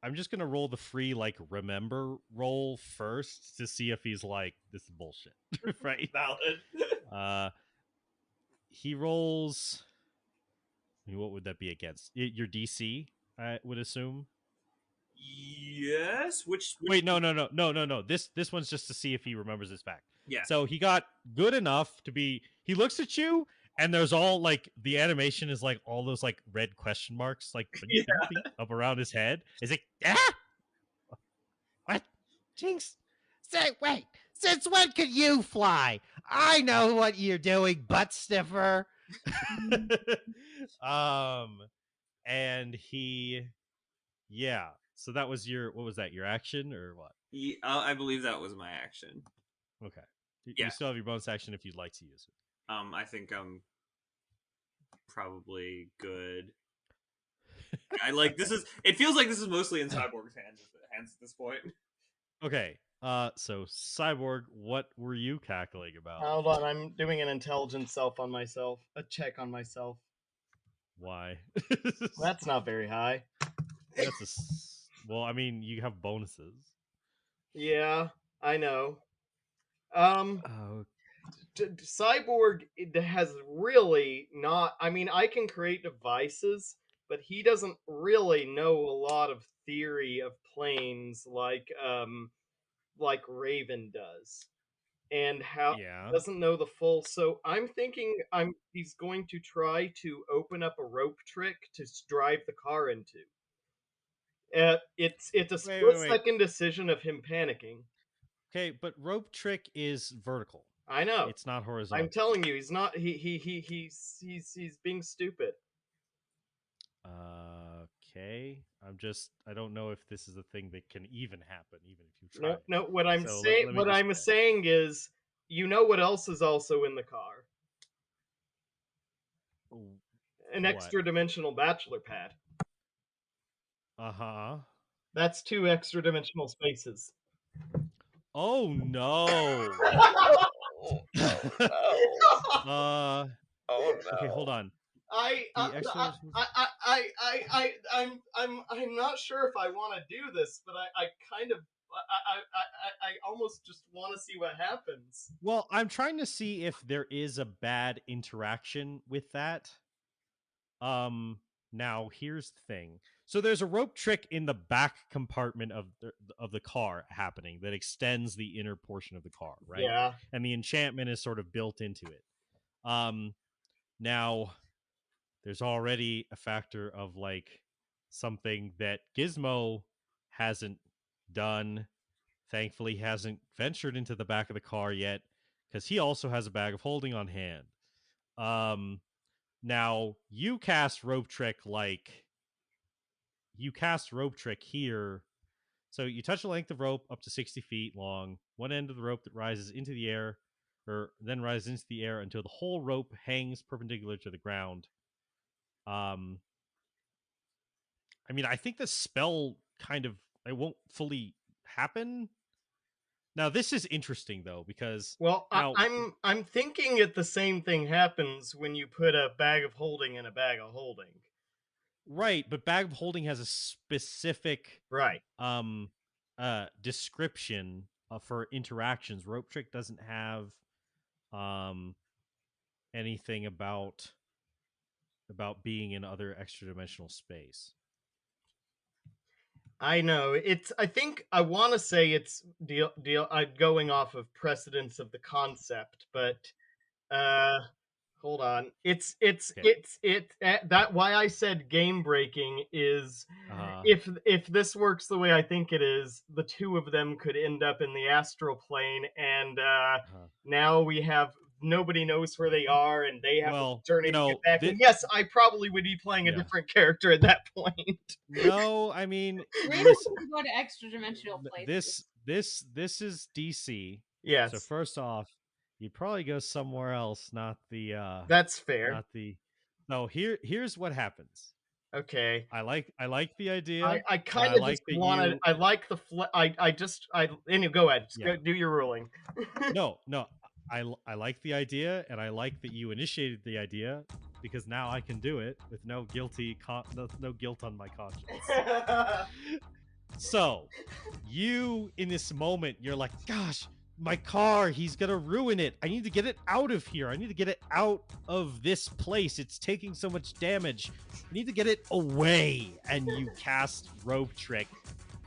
I'm just gonna roll the free remember roll first to see if he's like, this is bullshit. Right?
Valid.
He rolls. I mean, what would that be against? Your DC, I would assume.
Yes. Which
Wait, no. This one's just to see if he remembers his fact.
Yeah.
So he got good enough to be. He looks at you, and there's all the animation is all those red question marks up around his head. Is it
What? Jinx? Say, wait. Since when can you fly? I know what you're doing, butt sniffer.
And he, yeah. So that was what was that? Your action or what?
I believe that was my action.
Okay.
Yeah.
You still have your bonus action if you'd like to use it.
I think I'm probably good. This is. It feels like this is mostly in Cyborg's hands at this point.
Okay. So Cyborg, what were you cackling about?
Hold on, I'm doing an intelligence self on myself. A check on myself.
Why?
That's not very high.
Well, I mean, you have bonuses.
Yeah, I know. Cyborg has really not. I mean, I can create devices, but he doesn't really know a lot of theory of planes like Raven does, and how doesn't know the full. So I'm thinking he's going to try to open up a rope trick to drive the car into. It's a split-second decision of him panicking.
Okay, but rope trick is vertical.
I know.
It's not horizontal.
I'm telling you, he's not. He's being stupid.
Okay. I don't know if this is a thing that can even happen, even if you try.
No. What I'm saying is, you know what else is also in the car? An extra dimensional bachelor pad. That's 2 extra dimensional spaces.
Oh no.
Oh no.
Okay, hold on.
I'm not sure if I want to do this, but I kind of I almost just want to see what happens.
Well, I'm trying to see if there is a bad interaction with that. Now here's the thing. So there's a rope trick in the back compartment of the car happening that extends the inner portion of the car, right?
Yeah.
And the enchantment is sort of built into it. Now there's already a factor of something that Gizmo hasn't done. Thankfully, hasn't ventured into the back of the car yet because he also has a bag of holding on hand. Now you cast rope trick here. So you touch a length of rope up to 60 feet long, one end of the rope that rises into the air, or then rises into the air until the whole rope hangs perpendicular to the ground. I mean, I think the spell it won't fully happen. Now, this is interesting though, because
I'm thinking the same thing happens when you put a bag of holding in a bag of holding.
Right, but bag of holding has a specific description for interactions. Rope trick doesn't have anything about being in other extra dimensional space.
I know. I think I want to say it's going off of precedence of the concept, but hold on. That why I said game breaking is if this works the way I think it is, the two of them could end up in the astral plane, and now we have nobody knows where they are, and they have to turn and get back. And yes, I probably would be playing a different character at that point.
No, I mean,
listen, go to extra dimensional places.
This is DC.
Yes.
So first off, you'd probably go somewhere else, not the
That's fair.
Not the No, here's what happens.
Okay.
I like the idea.
I kind of just wanted. I like the. Anyway, go ahead. Just go, do your ruling.
No. I like the idea, and I like that you initiated the idea because now I can do it with no guilt on my conscience. So, you in this moment, you're like, gosh, my car, he's gonna ruin it. I need to get it out of here. I need to get it out of this place. It's taking so much damage. I need to get it away. And you cast rope trick,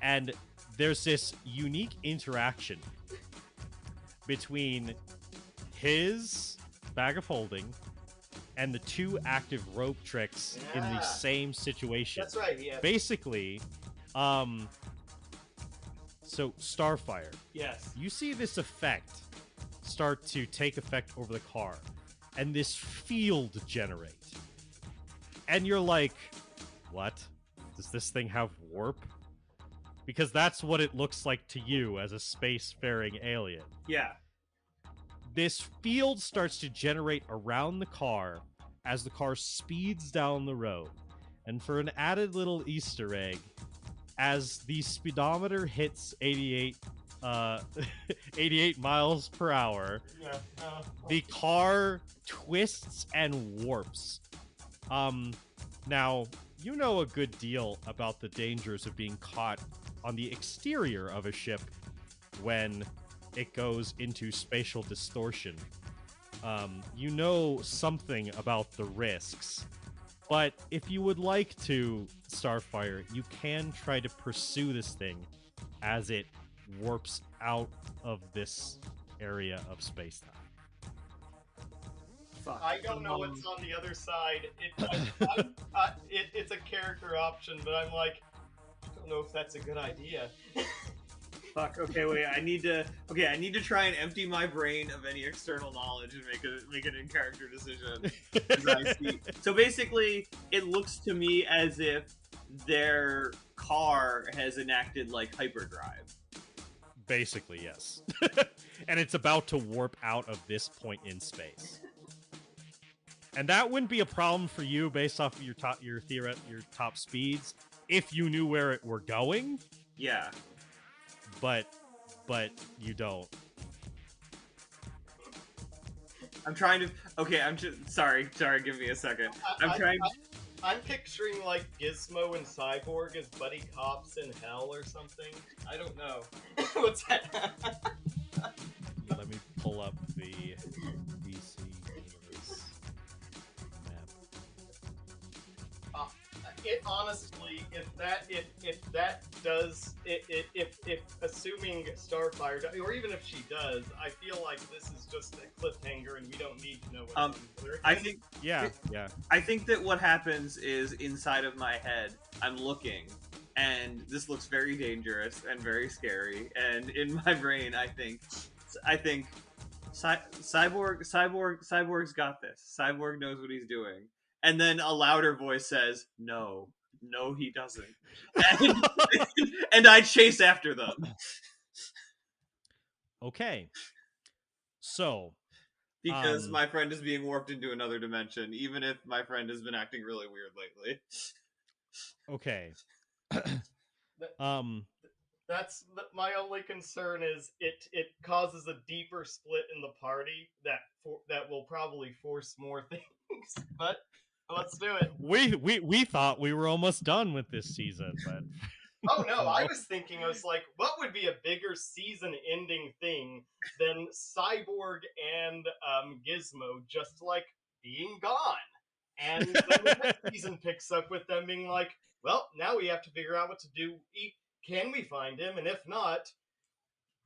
and there's this unique interaction between his bag of holding and the two active rope tricks in the same situation.
That's right, yeah.
Basically, so Starfire.
Yes.
You see this effect start to take effect over the car, and this field generate. And you're like, what? Does this thing have warp? Because that's what it looks like to you as a spacefaring alien.
Yeah.
This field starts to generate around the car as the car speeds down the road. And for an added little Easter egg, as the speedometer hits 88 miles per hour, the car twists and warps. Now, you know a good deal about the dangers of being caught on the exterior of a ship when it goes into spatial distortion. You know something about the risks. But if you would like to, Starfire, you can try to pursue this thing as it warps out of this area of space-time.
I don't know what's on the other side. It's a character option, but I'm like, I don't know if that's a good idea.
Fuck. Okay, wait. I need to try and empty my brain of any external knowledge and make an in-character decision. So basically, it looks to me as if their car has enacted like hyperdrive.
Basically, yes. And it's about to warp out of this point in space. And that wouldn't be a problem for you based off of your top speeds if you knew where it were going.
Yeah.
But you don't.
I'm trying to. Okay, I'm just sorry. Give me a second.
I'm picturing like Gizmo and Cyborg as buddy cops in hell or something. I don't know. What's that?
Let me pull up the DC universe map.
it honestly, if assuming Starfire, or even if she does, I feel like this is just a cliffhanger, and we don't need to know what.
I think.
Yeah.
I think that what happens is inside of my head, I'm looking, and this looks very dangerous and very scary. And in my brain, I think, Cyborg's got this. Cyborg knows what he's doing. And then a louder voice says, "No, no, he doesn't." And, and I chase after them.
Okay. So,
because my friend is being warped into another dimension, even if my friend has been acting really weird lately.
Okay.
That's my only concern is it causes a deeper split in the party that will probably force more things. But let's do it.
We thought we were almost done with this season, but
oh no, I was like, what would be a bigger season-ending thing than Cyborg and Gizmo just like being gone, and then the next season picks up with them being like, well, now we have to figure out what to do. Can we find him? And if not,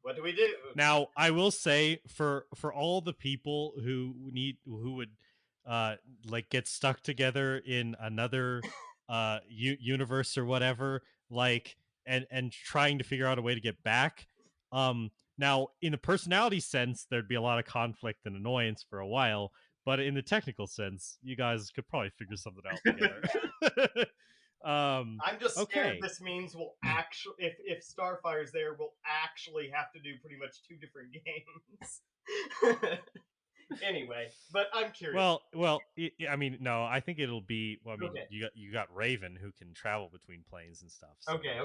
what do we do?
Now, I will say for all the people who would like get stuck together in another universe or whatever, like and trying to figure out a way to get back. Now, in a personality sense, there'd be a lot of conflict and annoyance for a while, but in the technical sense, you guys could probably figure something out together.
I'm just scared
okay.
this means we'll actually, if Starfire's there, we'll actually have to do pretty much 2 different games. Anyway, but I'm curious.
Well, I mean, no, I think it'll be. Well, I mean,
Okay.
you got Raven who can travel between planes and stuff. So
okay.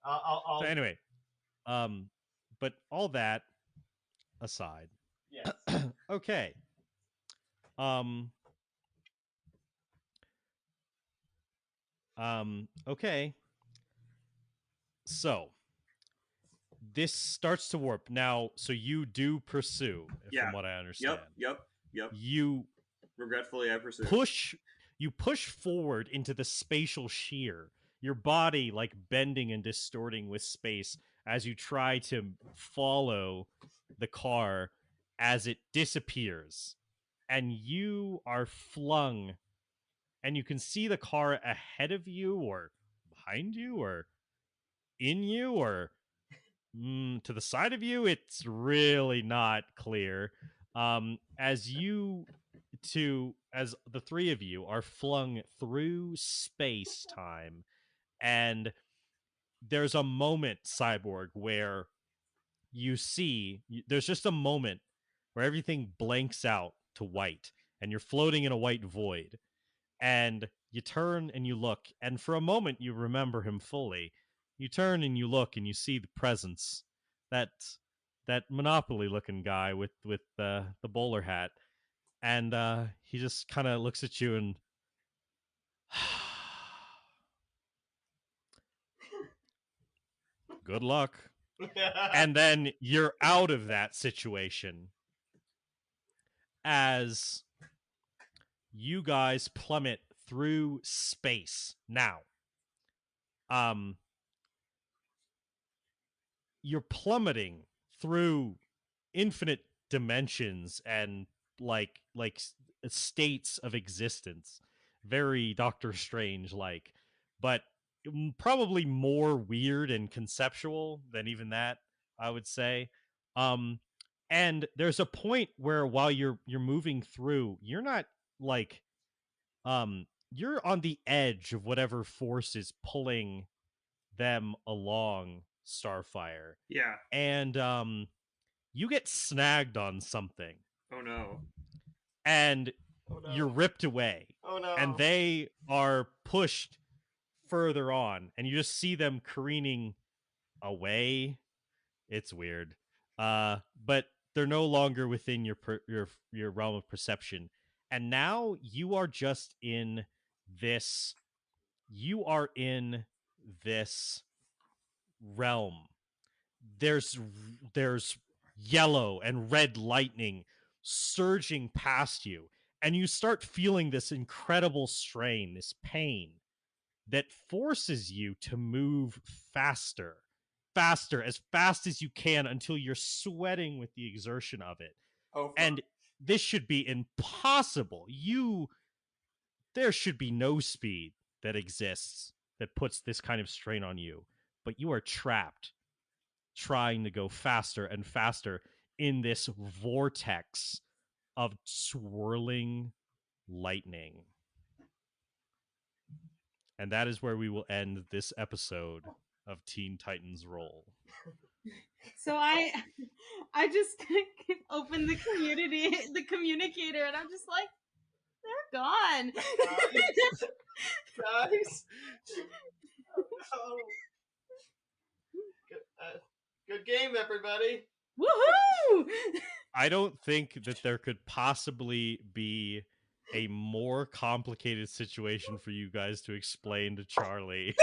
I'll... So anyway, but all that aside,
yes.
okay. Okay. So this starts to warp now. So you do pursue, from what I understand.
Yep.
You
regretfully I pursue.
You push forward into the spatial shear. Your body like bending and distorting with space as you try to follow the car as it disappears. And you are flung, and you can see the car ahead of you or behind you or in you or to the side of you. It's really not clear. As the three of you are flung through space time, and there's a moment, Cyborg, where there's just a moment where everything blanks out to white and you're floating in a white void, and you turn and you look, and for a moment you remember him fully. You turn and you look and you see the presence, that Monopoly looking guy with the bowler hat, and he just kind of looks at you and good luck. And then you're out of that situation as you guys plummet through space. Now, you're plummeting through infinite dimensions and like states of existence, very Doctor Strange like, but probably more weird and conceptual than even that, I would say. And there's a point where while you're moving through, you're not like you're on the edge of whatever force is pulling them along, Starfire.
Yeah.
And you get snagged on something.
Oh no.
And you're ripped away.
Oh no.
And they are pushed further on, and you just see them careening away. It's weird. But they're no longer within your realm of perception. And now you are just in this realm. There's yellow and red lightning surging past you, and you start feeling this incredible strain, this pain. that forces you to move faster, as fast as you can until you're sweating with the exertion of it. And this should be impossible. There should be no speed that exists that puts this kind of strain on you, but you are trapped trying to go faster and faster in this vortex of swirling lightning. And that is where we will end this episode of Teen Titans Roll.
So I just opened the communicator, and I'm just like, they're gone.
Guys. Good game, everybody.
Woohoo!
I don't think that there could possibly be a more complicated situation for you guys to explain to Charlie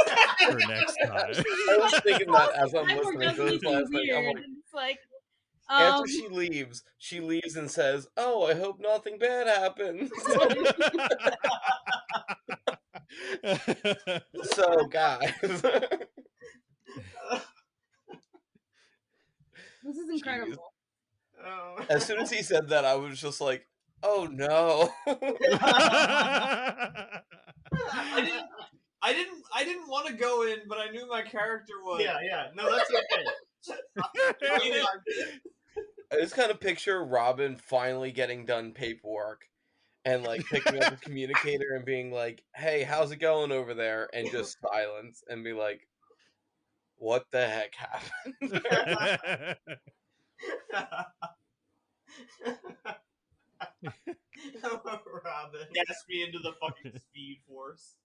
for next time.
I was thinking that as I'm
Cyborg
listening to
does
this
anything
last night. I'm
weird.
like,
It's like,
after she leaves and says, "Oh, I hope nothing bad happens." So, guys,
this is incredible.
as soon as he said that, I was just like, "Oh no!"
I didn't want to go in, but I knew my character would.
Yeah. No, that's okay.
I just kind of picture Robin finally getting done paperwork and like picking up a communicator and being like, "Hey, how's it going over there?" And just silence and be like, "What the heck happened?"
Robin.
Gas me into the fucking Speed Force.